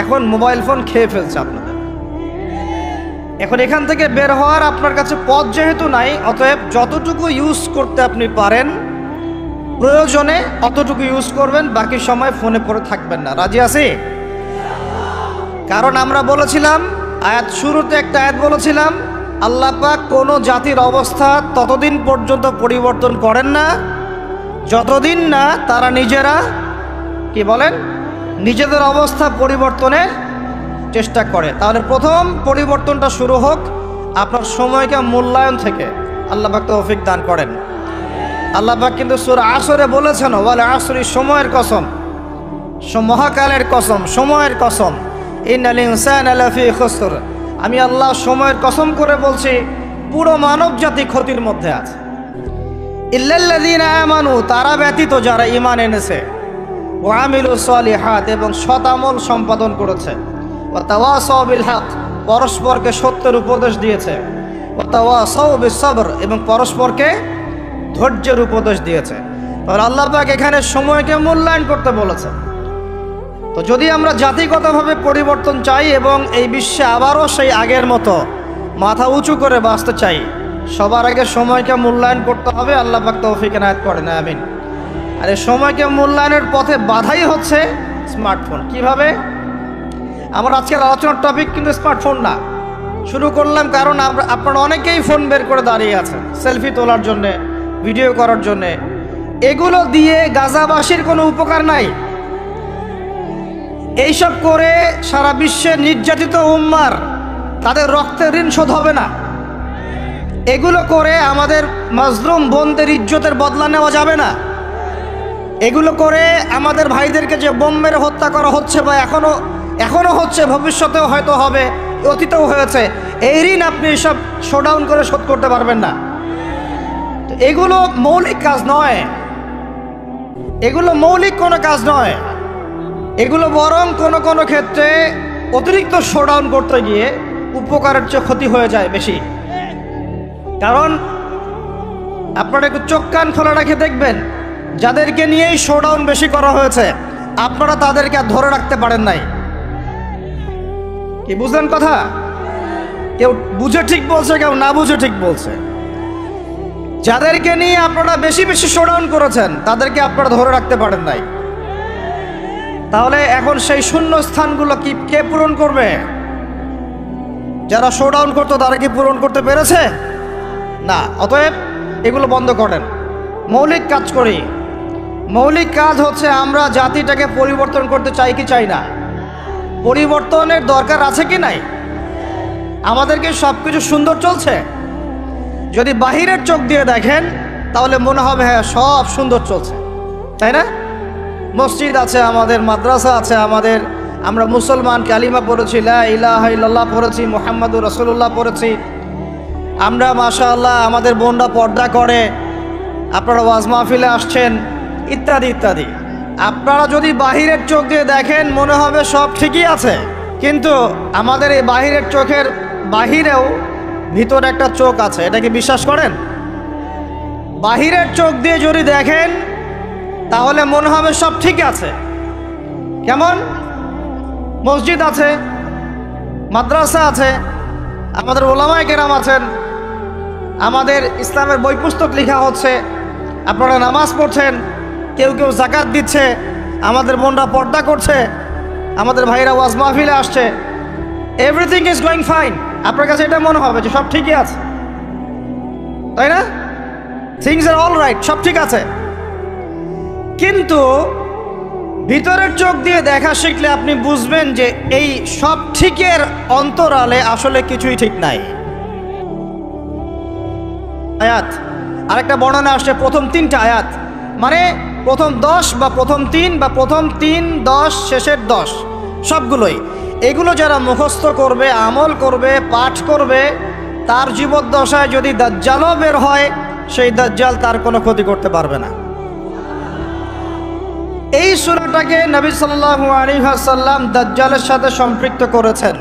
এখন মোবাইল ফোন খেয়ে ফেলছে আপনাদের। এখন এখান থেকে বের হওয়ার আপনার কাছে পথ যেহেতু নাই, অতএব যতটুকু ইউজ করতে আপনি পারেন প্রয়োজনে অতটুকু ইউজ করবেন, বাকি সময় ফোনে পড়ে থাকবেন না। রাজি আছি? কারণ আমরা বলেছিলাম আয়াত শুরুতে একটা আয়াত বলেছিলাম, আল্লাহ পাক কোনো জাতির অবস্থা ততদিন পর্যন্ত পরিবর্তন করেন না যতদিন না তারা নিজেরা কি বলেন, নিজেদের অবস্থা পরিবর্তনের চেষ্টা করে। তাহলে প্রথম পরিবর্তনটা শুরু হোক আপনার সময়কে মূল্যায়ন থেকে। আল্লাহ পাক তৌফিক দান করেন। আল্লাহ পাক কিন্তু সূরা আসরে বলেছেন, ওয়াল আসরি, সময়ের কসম, মহাকালের কসম, সময়ের কসম, ইন্নাল ইনসানা লাফি খুসর। আমি আল্লাহ সময়ের কসম করে বলছি, পুরো মানব জাতি ক্ষতির মধ্যে আছে। ইল্লাল্লাযীনা আমানু, তারা ব্যতীত যারা ঈমান এনেছে, ওয়া আমিলুস সলিহাত, এবং সৎ আমল সম্পাদন করেছে, ওয়া তাওয়াসাউ বিল হক, পরস্পরকে সত্যের উপদেশ দিয়েছে, ওয়া তাওয়াসাউ বিস সবর, এবং পরস্পরকে ধৈর্যের উপদেশ দিয়েছে। তাহলে আল্লাহ পাক এখানে সময়কে মূল্যায়ন করতে বলেছে। তো যদি আমরা জাতিগতভাবে পরিবর্তন চাই এবং এই বিশ্বে আবারও সেই আগের মতো মাথা উঁচু করে বাঁচতে চাই, সবার আগে সময়কে মূল্যায়ন করতে হবে। আল্লাহ পাক তৌফিক এনায়েত করেন, আমিন। আর এই সময়কে মূল্যায়নের পথে বাধাই হচ্ছে স্মার্টফোন। কিভাবে? আমার আজকের আলোচনার টপিক কিন্তু স্মার্টফোন না। শুরু করলাম কারণ আপনারা অনেকেই ফোন বের করে দাঁড়িয়ে আছেন সেলফি তোলার জন্যে, ভিডিও করার জন্যে। এগুলো দিয়ে গাজাবাসীর কোনো উপকার নাই। এইসব করে সারা বিশ্বের নির্যাতিত উম্মার তাদের রক্তের ঋণ শোধ হবে না। এগুলো করে আমাদের মাজলুম বোনদের ইজ্জতের বদলা নেওয়া যাবে না। এগুলো করে আমাদের ভাইদেরকে যে বোম মেরে হত্যা করা হচ্ছে বা এখনো হচ্ছে, ভবিষ্যতেও হয়তো হবে, অতীতেও হয়েছে, এই ঋণ আপনি সব শোডাউন করে শোধ করতে পারবেন না। তো এগুলো মৌলিক কাজ নয়, এগুলো মৌলিক কোনো কাজ নয়। এগুলো বরং কোনো ক্ষেত্রে অতিরিক্ত শোডাউন করতে গিয়ে উপকারের চেয়ে ক্ষতি হয়ে যায় বেশি। কারণ আপনারা একটু চোখ কান খোলা রেখে দেখবেন, যাদেরকে নিয়েই শোডাউন বেশি করা হয়েছে, আপনারা তাদেরকে আর ধরে রাখতে পারেন নাই। কি বুঝলেন কথা? কেউ বুঝে ঠিক বলছে, কেউ না বুঝে ঠিক বলছে। যাদেরকে নিয়ে আপনারা বেশি শোডাউন করেছেন, তাদেরকে আপনারা ধরে রাখতে পারেন নাই। তাহলে এখন সেই শূন্য স্থানগুলো কে পূরণ করবে? যারা শোডাউন করতো তারা কি পূরণ করতে পেরেছে? না। অতএব এগুলো বন্ধ করেন, মৌলিক কাজ করি। মৌলিক কাজ হচ্ছে আমরা জাতিটাকে পরিবর্তন করতে চাই কি চাই না? পরিবর্তনের দরকার আছে কি নাই? আমাদেরকে সব কিছু সুন্দর চলছে। যদি বাহিরের চোখ দিয়ে দেখেন তাহলে মনে হবে হ্যাঁ সব সুন্দর চলছে, তাই না? মসজিদ আছে আমাদের, মাদ্রাসা আছে আমাদের, আমরা মুসলমান, কালিমা পড়েছি, লা ইলাহা ইল্লাল্লাহ পড়েছি, মুহাম্মাদুর রাসূলুল্লাহ পড়েছি, আমরা মাশাআল্লাহ আমাদের বোনরা পর্দা করে, আপনারা ওয়াজ মাহফিলে আসছেন, ইত্যাদি ইত্যাদি। আপনারা যদি বাহিরের চোখ দিয়ে দেখেন মনে হবে সব ঠিকই আছে, কিন্তু আমাদের এই বাহিরের চোখের বাহিরেও ভিতরে একটা চোখ আছে। এটা কি বিশ্বাস করেন? বাহিরের চোখ দিয়ে যদি দেখেন তাহলে মনে হবে সব ঠিক আছে। কেমন? মসজিদ আছে, মাদ্রাসা আছে, আমাদের ওলামায়ে কেরাম আছেন, আমাদের ইসলামের বই পুস্তক লেখা হচ্ছে, আপনারা নামাজ পড়ছেন, কেউ যাকাত দিচ্ছে, আমাদের বোনরা পর্দা করছে, আমাদের ভাইরা ওয়াজ মাহফিলে আসছে, এভরিথিং ইজ গোয়িং ফাইন। আপনার কাছে এটা মনে হবে যে সব ঠিকই আছে, তাই না? থিংস আর অল রাইট, সব ঠিক আছে। কিন্তু ভিতরের চোখ দিয়ে দেখা শিখলে আপনি বুঝবেন যে এই সব ঠিকের অন্তরালে আসলে কিছুই ঠিক নাই। আয়াত, আরেকটা বর্ণনা আসছে প্রথম 3টা আয়াত, মানে প্রথম 10 বা প্রথম 3 বা প্রথম 3, 10, শেষের 10, সবগুলোই। এগুলো যারা মুখস্থ করবে, আমল করবে, পাঠ করবে, তার জীবদ্দশায় যদি দাজ্জালও বের হয়, সেই দাজ্জাল তার কোনো ক্ষতি করতে পারবে না। এই সূরাটাকে নবী সাল্লাল্লাহু আলাইহি ওয়াসাল্লাম দাজ্জালের সাথে সম্পৃক্ত করেছেন,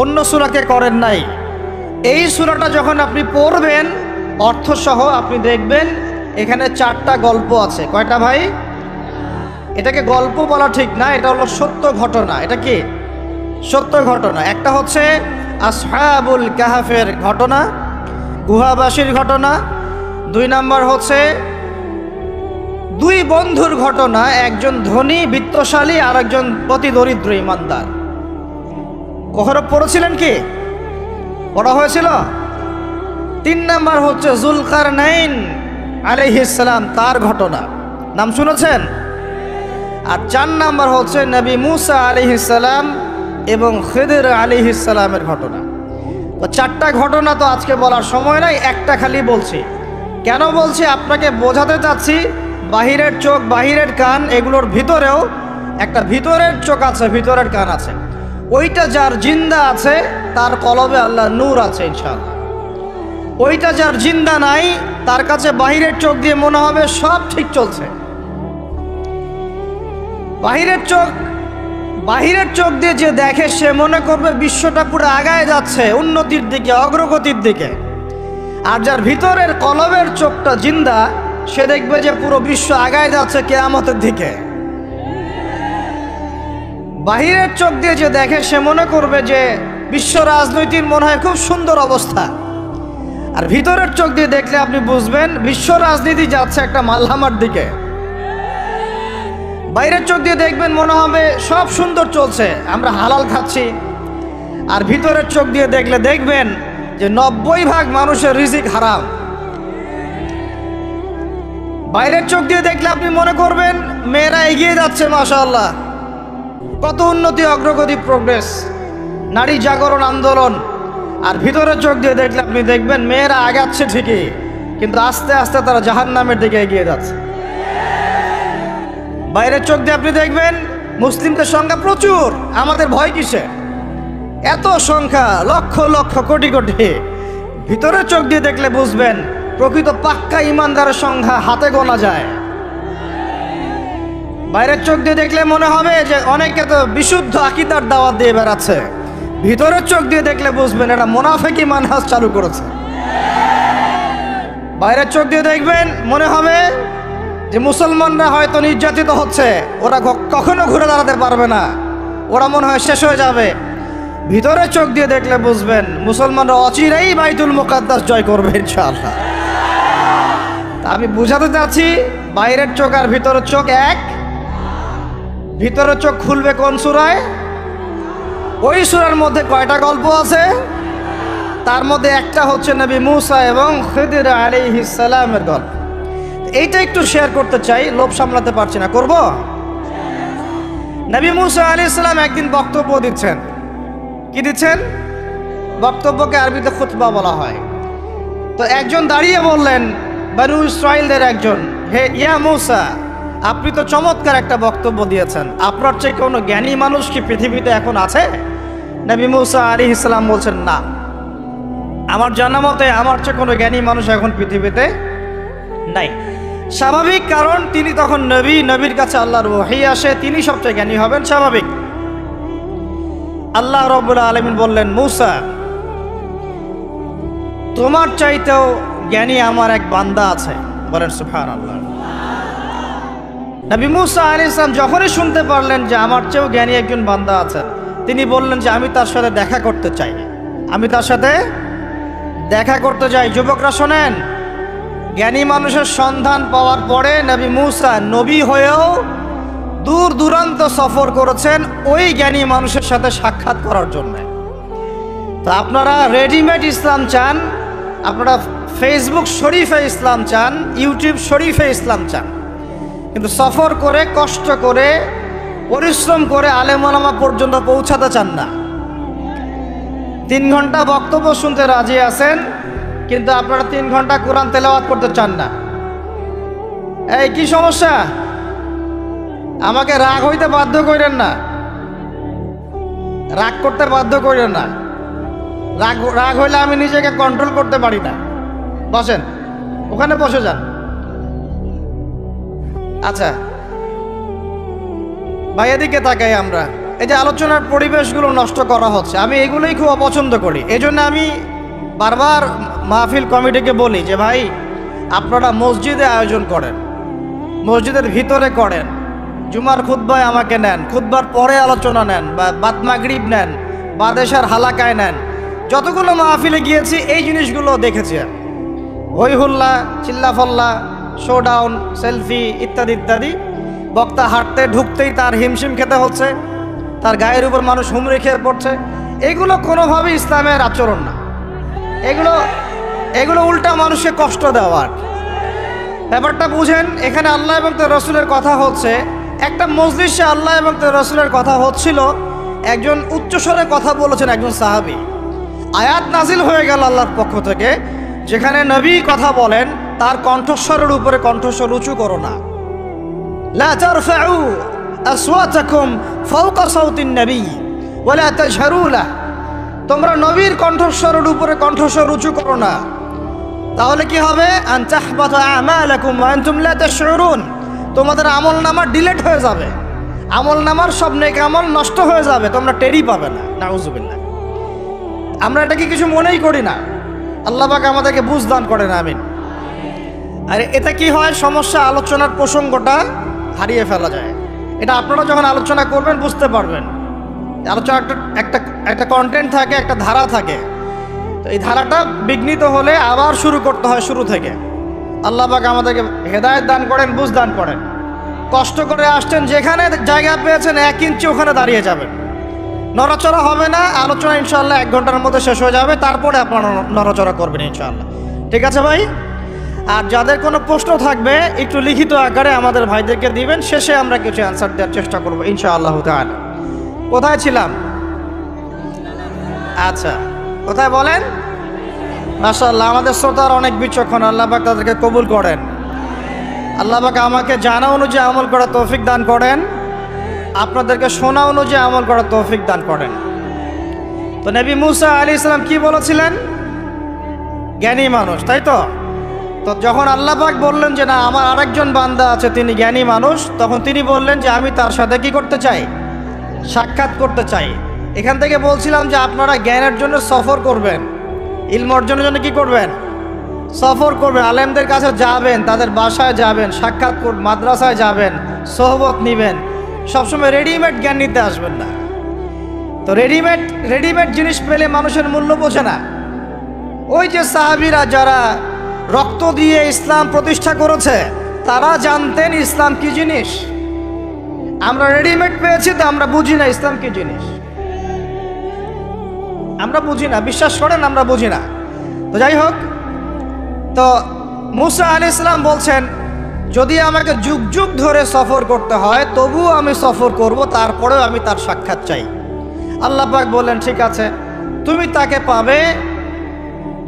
অন্য সূরাকে করেন নাই। এই সূরাটা যখন আপনি পড়বেন অর্থসহ, আপনি দেখবেন এখানে 4টা গল্প আছে। কয়টা ভাই? এটাকে গল্প বলা ঠিক না, এটা হলো সত্য ঘটনা। এটা কি? সত্য ঘটনা। একটা হচ্ছে আসহাবুল কাহাফের ঘটনা, গুহাবাসীর ঘটনা। 2 নম্বর হচ্ছে 2 বন্ধুর ঘটনা, একজন ধনী বিত্তশালী আর একজন অতি দরিদ্র ইমানদার। কখনো পড়েছিলেন কি? পড়া হয়েছিল? 3 নম্বর হচ্ছে যুলকারনাইন আলাইহিস সালাম, তার ঘটনা। নাম শুনেছেন? আর 4 নাম্বার হচ্ছে নবী মুসা আলাইহিস সালাম এবং খিদর আলাইহিস সালামের ঘটনা। তো 4টা ঘটনা তো আজকে বলার সময় নাই, একটা খালি বলছি। কেন বলছি? আপনাকে বোঝাতে চাচ্ছি বাহিরের চোখ, বাহিরের কান, এগুলোর ভিতরেও একটা ভিতরের চোখ আছে, ভিতরের কান আছে। ওইটা যার জিন্দা আছে তার কলবে আল্লাহ নূর আছে ইনশাআল্লাহ। ওইটা যার জিন্দা নাই তার কাছে বাহিরের চোখ দিয়ে মনে হবে সব ঠিক চলছে। বাহিরের চোখ দিয়ে যে দেখে সে মনে করবে বিশ্বটা পুরো আগায় যাচ্ছে উন্নতির দিকে, অগ্রগতির দিকে। আর যার ভিতরের কলবের চোখটা জিন্দা সে দেখবে যে পুরো বিশ্ব আগায় যাচ্ছে কিয়ামতের দিকে। বাহিরের চোখ দিয়ে যে দেখে সে মনে করবে যে বিশ্ব রাজনীতির মনে হয় খুব সুন্দর অবস্থা। আর ভিতরের চোখ দিয়ে দেখলে আপনি বুঝবেন বিশ্ব রাজনীতি যাচ্ছে একটা মালহামার দিকে। বাইরের চোখ দিয়ে দেখবেন মনে হবে সব সুন্দর চলছে, আমরা হালাল খাচ্ছি। আর ভিতরের চোখ দিয়ে দেখলে দেখবেন যে 90% মানুষের রিজিক হারাম। বাইরের চোখ দিয়ে দেখলে আপনি মনে করবেন মেয়েরা এগিয়ে যাচ্ছে, মাশাআল্লাহ, কত উন্নতি, অগ্রগতি, প্রোগ্রেস, নারী জাগরণ আন্দোলন। আর ভিতরের চোখ দিয়ে দেখলে আপনি দেখবেন মেয়েরা আগাচ্ছে ঠিকই, কিন্তু আস্তে আস্তে তারা জাহান্নামের দিকে এগিয়ে যাচ্ছে। বাইরের চোখ দিয়ে আপনি দেখবেন মুসলিমদের সংখ্যা প্রচুর, আমাদের ভয় কিসে, এত সংখ্যা, লক্ষ লক্ষ, কোটি কোটি। ভিতরের চোখ দিয়ে দেখলে বুঝবেন প্রকৃত পাক্কা ইমানদারের সংখ্যা হাতে গোনা যায়। বাইরের চোখ দিয়ে দেখলে মনে হবে যে অনেকে তো বিশুদ্ধ আকীদার দাওয়াত দিয়ে বেড়াচ্ছে। ভিতরের চোখ দিয়ে দেখলে বুঝবেন এটা মুনাফিকি মানহাজ চালু করেছে। বাইরের চোখ দিয়ে দেখবেন মনে হবে যে মুসলমানরা হয়তো নির্যাতিত হচ্ছে, ওরা কখনো ঘুরে দাঁড়াতে পারবে না, ওরা মনে হয় শেষ হয়ে যাবে। ভিতরের চোখ দিয়ে দেখলে বুঝবেন মুসলমানরা অচিরেই বাইতুল মুকাদ্দাস জয় করবে ইনশাআল্লাহ। তা আমি বুঝাতে চাচ্ছি বাইরের চোখ আর ভিতরের চোখ এক। ভিতরের চোখ খুলবে কোন সূরায়? ওই সূরার মধ্যে কয়টা গল্প আছে? তার মধ্যে একটা হচ্ছে নবী মুসা এবং খিদর আলাইহিস সালামের গল্প। এইটা একটু শেয়ার করতে চাই, লোভ সামলাতে পারছি না, করব। নবী মুসা আলাইহিস সালাম একদিন বক্তব্য দিচ্ছেন। কি দিচ্ছেন? বক্তব্যকে আরবিতে খুতবা বলা হয়। তো একজন দাঁড়িয়ে বললেন, বনু ইসরাইলদের একজন, হে ইয়া মুসা, আপনি তো চমৎকার একটা বক্তব্য দিয়েছেন, আপনার চেয়ে কোনো জ্ঞানী মানুষ কি পৃথিবীতে এখন আছে? নবী মুসা আলাইহিস সালাম বলছেন, না, আমার জানা মতে আমার চেয়ে কোনো জ্ঞানী মানুষ এখন পৃথিবীতে নাই। স্বাভাবিক, কারণ তিনি তখন নবী, নবীর কাছে আল্লাহর ওহী আসে, তিনি সবচেয়ে জ্ঞানী হবেন, স্বাভাবিক। আল্লাহ রাব্বুল আলামিন বললেন, মুসা, তোমার চাইতেও জ্ঞানী আমার এক বান্দা আছে। বলেন সুবহানাল্লাহ। নবী মুসা আলাইহিস সালাম যখনই শুনতে পারলেন যে আমার চেয়েও জ্ঞানী একজন বান্দা আছেন, তিনি বললেন যে আমি তার সাথে দেখা করতে চাই, আমি তার সাথে দেখা করতে চাই। যুবকরা শোনেন, জ্ঞানী মানুষের সন্ধান পাওয়ার পরে নবী মুসা নবী হয়েও দূর দূরান্ত সফর করেছেন ওই জ্ঞানী মানুষের সাথে সাক্ষাৎ করার জন্য। তো আপনারা রেডিমেড ইসলাম চান, আপনারা ফেসবুক শরীফে ইসলাম চান, ইউটিউব শরীফে ইসলাম চান, কিন্তু সফর করে, কষ্ট করে, পরিশ্রম করে আলেম ওলামা পর্যন্ত পৌঁছাতে চান না। 3 ঘন্টা বক্তব্য শুনতে রাজি আছেন, কিন্তু আপনারা 3 ঘন্টা কোরআন তেলাওয়াত করতে চান না। এই কি সমস্যা? আমাকে রাগ হইতে বাধ্য করেন না, রাগ করতে বাধ্য করেন না। রাগ হইলে আমি নিজেকে কন্ট্রোল করতে পারি না। বসেন, ওখানে বসে যান। আচ্ছা ভাই, এদিকে তাকাই আমরা। এই যে আলোচনার পরিবেশগুলো নষ্ট করা হচ্ছে, আমি এগুলোই খুব অপছন্দ করি। এই জন্য আমি বারবার মাহফিল কমিটিকে বলি যে ভাই, আপনারা মসজিদে আয়োজন করেন, মসজিদের ভিতরে করেন, জুমার খুতবায় আমাকে নেন, খুতবার পরে আলোচনা নেন, বা বাদ মাগরিব নেন, বাদেশার হালাকায় নেন। যতগুলো মাহফিলে গিয়েছি এই জিনিসগুলো দেখেছি। হই হুল্লা, চিল্লাফল্লা, শোডাউন, সেলফি ইত্যাদি ইত্যাদি। বক্তা হাঁটতে ঢুকতেই তার হিমশিম খেতে হচ্ছে, তার গায়ের উপর মানুষ হুমড়ি খেয়ে পড়ছে। এগুলো কোনোভাবেই ইসলামের আচরণ না। এগুলো উল্টা মানুষকে কষ্ট দেওয়ার। ব্যাপারটা বুঝেন, এখানে আল্লাহ এবং তার রসুলের কথা হচ্ছে। একটা মজলিসে আল্লাহ এবং তার রাসূলের কথা হচ্ছিল, একজন উচ্চস্বরে কথা বলেছেন একজন সাহাবী। আয়াত নাজিল হয়ে গেল আল্লাহর পক্ষ থেকে, যেখানে নবী কথা বলেন তার কণ্ঠস্বরের উপরে কণ্ঠস্বর উঁচু করো না। লা তারফাউ আসওয়াতাকুম ফাওকা সাউতিন নবী ওয়া লা তাজহারু লাহু, তোমরা নবীর কণ্ঠস্বরের উপরে কণ্ঠস্বর উঁচু করো না, তাহলে কি হবে? আন তাহবাতা আমালাকুম ওয়া আনতুম লা তাশউরুন, তোমাদের আমলনামা ডিলিট হয়ে যাবে, আমলনামার সব নেক আমল নষ্ট হয়ে যাবে, তোমরা টেরই পাবে না। নাউজুবিল্লাহ। আমরা এটাকে কিছু মনেই করি না, আল্লাহ পাক আমাদেরকে বুঝ দান করেন, আমিন। আর এতে কি হয়? সমস্যা, আলোচনার প্রসঙ্গটা হারিয়ে ফেলা যায়। এটা আপনারা যখন আলোচনা করবেন বুঝতে পারবেন। আলোচনা একটা কন্টেন্ট থাকে, একটা ধারা থাকে, তো এই ধারাটা বিঘ্নিত হলে আবার শুরু করতে হয় শুরু থেকে। আল্লাহ পাক আমাদেরকে হেদায়েত দান করেন, বুঝ দান করেন। কষ্ট করে আসছেন, যেখানে জায়গা পেয়েছেন 1 ইঞ্চি ওখানে দাঁড়িয়ে যাবেন, নড়াচড়া হবে না। আলোচনা ইনশাআল্লাহ 1 ঘন্টার মধ্যে শেষ হয়ে যাবে, তারপরে আপনারা নড়াচড়া করবেন ইনশাআল্লাহ। ঠিক আছে ভাই? আর যাদের কোনো প্রশ্ন থাকবে একটু লিখিত আকারে আমাদের ভাইদেরকে দিবেন, শেষে আমরা কিছু অ্যান্সার দেওয়ার চেষ্টা করবো ইনশাআল্লাহ তাআলা। কোথায় ছিলাম? আচ্ছা, কোথায় বলেন? মাশাআল্লাহ, আমাদের শ্রোতার অনেক বিচক্ষণ, আল্লাহ পাক তাদেরকে কবুল করেন। আল্লাহ পাক আমাকে জানা অনুযায়ী আমল করার তৌফিক দান করেন, আপনাদেরকে শোনা অনুযায়ী আমল করার তৌফিক দান করেন। তো নবী মুসা আলাইহিস সালাম কি বলেছিলেন? জ্ঞানী মানুষ, তাই তো? তো যখন আল্লাহ পাক বললেন যে না, আমার আরেকজন বান্দা আছে তিনি জ্ঞানী মানুষ, তখন তিনি বললেন যে আমি তার সাথে কি করতে চাই? সাক্ষাৎ করতে চাই। এখান থেকে বলছিলাম যে আপনারা জ্ঞানের জন্য সফর করবেন, ইলম অর্জনের জন্য কি করবেন? সফর করবেন, আলেমদের কাছে যাবেন, তাদের বাসায় যাবেন, সাক্ষাৎ করবেন, মাদ্রাসায় যাবেন, সোহবত নেবেন। সবসময় রেডিমেড জ্ঞান নিতে আসবেন না। তো রেডিমেড জিনিস পেলে মানুষের মূল্য বোঝে না। ওই যে সাহাবীরা যারা রক্ত দিয়ে ইসলাম প্রতিষ্ঠা করেছে, তারা জানতেন ইসলাম কি জিনিস। আমরা রেডিমেড পেয়েছি তো আমরা বুঝি না ইসলাম কি জিনিস, আমরা বুঝি না, বিশ্বাস করেন আমরা বুঝি না। তো যাই হোক, তো মুসা আলাইহিস সালাম বলছেন যদি আমাকে যুগ যুগ ধরে সফর করতে হয় তবুও আমি সফর করব, তারপরেও আমি তার সাক্ষাৎ চাই। আল্লাহ পাক বললেন ঠিক আছে, তুমি তাকে পাবে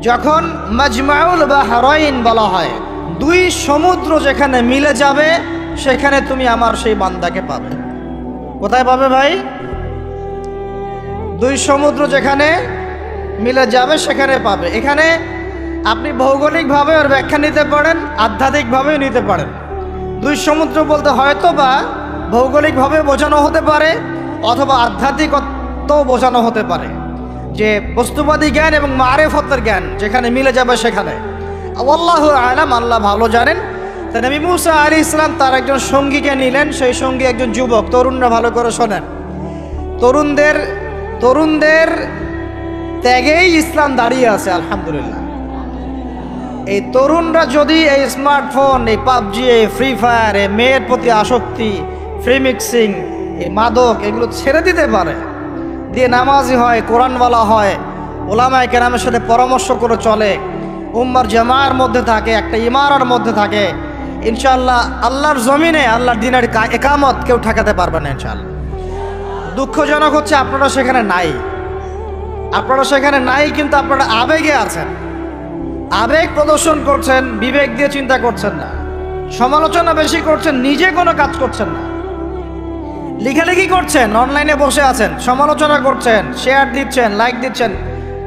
যখন মাজমাউল বাহরাইন বলা হয়, 2 সমুদ্র যেখানে মিলে যাবে সেখানে তুমি আমার সেই বান্দাকে পাবে। কোথায় পাবে ভাই? 2 সমুদ্র যেখানে মিলে যাবে সেখানে পাবে। এখানে আপনি ভৌগোলিকভাবে ওর ব্যাখ্যা নিতে পারেন, আধ্যাত্মিকভাবেও নিতে পারেন। 2 সমুদ্র বলতে হয়তো বা ভৌগোলিকভাবে বোঝানো হতে পারে, অথবা আধ্যাত্মিকতাও বোঝানো হতে পারে, যে বস্তুবাদী জ্ঞান এবং মারিফতের জ্ঞান যেখানে মিলে যাবে সেখানে। আল্লাহু আ'লাম, আল্লাহ ভালো জানেন। তাই নবী মুসা আলাইহিস সালাম তার একজন সঙ্গীকে নিলেন, সেই সঙ্গী একজন যুবক। তরুণরা ভালো করে শোনেন, তরুণদের ত্যাগেই ইসলাম দাঁড়িয়ে আছে আলহামদুলিল্লাহ। এই তরুণরা যদি এই স্মার্টফোন, এই পাবজি, এই ফ্রি ফায়ার, এই মেয়ের প্রতি আসক্তি, ফ্রি মিক্সিং, এই মাদক, এগুলো ছেড়ে দিতে পারে, দিয়ে নামাজি হয়, কোরআনওয়ালা হয়, ওলামায়ে কেরামের সাথে পরামর্শ করে চলে, উম্মার জামার মধ্যে থাকে, একটা ইমারার মধ্যে থাকে, ইনশাআল্লাহ আল্লাহর জমিনে আল্লাহর দ্বীনের একামত কেউ ঠেকাতে পারবে না ইনশাআল্লাহ। দুঃখজনক হচ্ছে আপনারা সেখানে নাই, কিন্তু আপনারা আবেগে আছেন, আবেগ প্রদর্শন করছেন, বিবেক দিয়ে চিন্তা করছেন না, সমালোচনা বেশি করছেন, নিজে কোনো কাজ করছেন না, লেখালেখি করছেন, অনলাইনে বসে আছেন, সমালোচনা করছেন, শেয়ার দিচ্ছেন, লাইক দিচ্ছেন,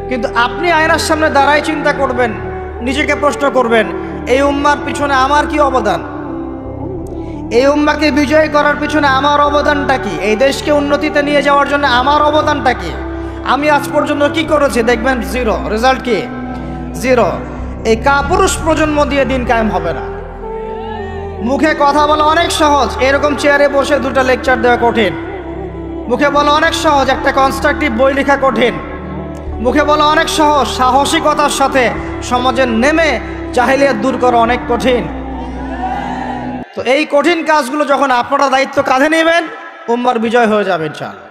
কিন্তু আপনি আয়নার সামনে দাঁড়াই চিন্তা করবেন, নিজেকে প্রশ্ন করবেন এই উম্মার পিছনে আমার কি অবদান, এই উম্মাকে বিজয় করার পিছনে আমার অবদানটা কি, এই দেশকে উন্নতিতে নিয়ে যাওয়ার জন্য আমার অবদানটা কি, আমি আজ পর্যন্ত কি করেছি, দেখবেন জিরো, রেজাল্ট কি জিরো। এই কাপুরুষ প্রজন্ম দিয়ে দিন কায়েম হবে না। মুখে কথা বলা অনেক সহজ, এরকম চেয়ারে বসে 2টা লেকচার দেওয়া কঠিন। মুখে বলা অনেক সহজ, একটা কনস্ট্রাকটিভ বই লেখা কঠিন। মুখে বলা অনেক সহজ, সাহসিকতার সাথে সমাজে নেমে জাহেলিয়াত দূর করা অনেক কঠিন। তো এই কঠিন কাজগুলো যখন আপনারা দায়িত্ব কাঁধে নেবেন, উম্মার বিজয় হয়ে যাবে ইনশাআল্লাহ।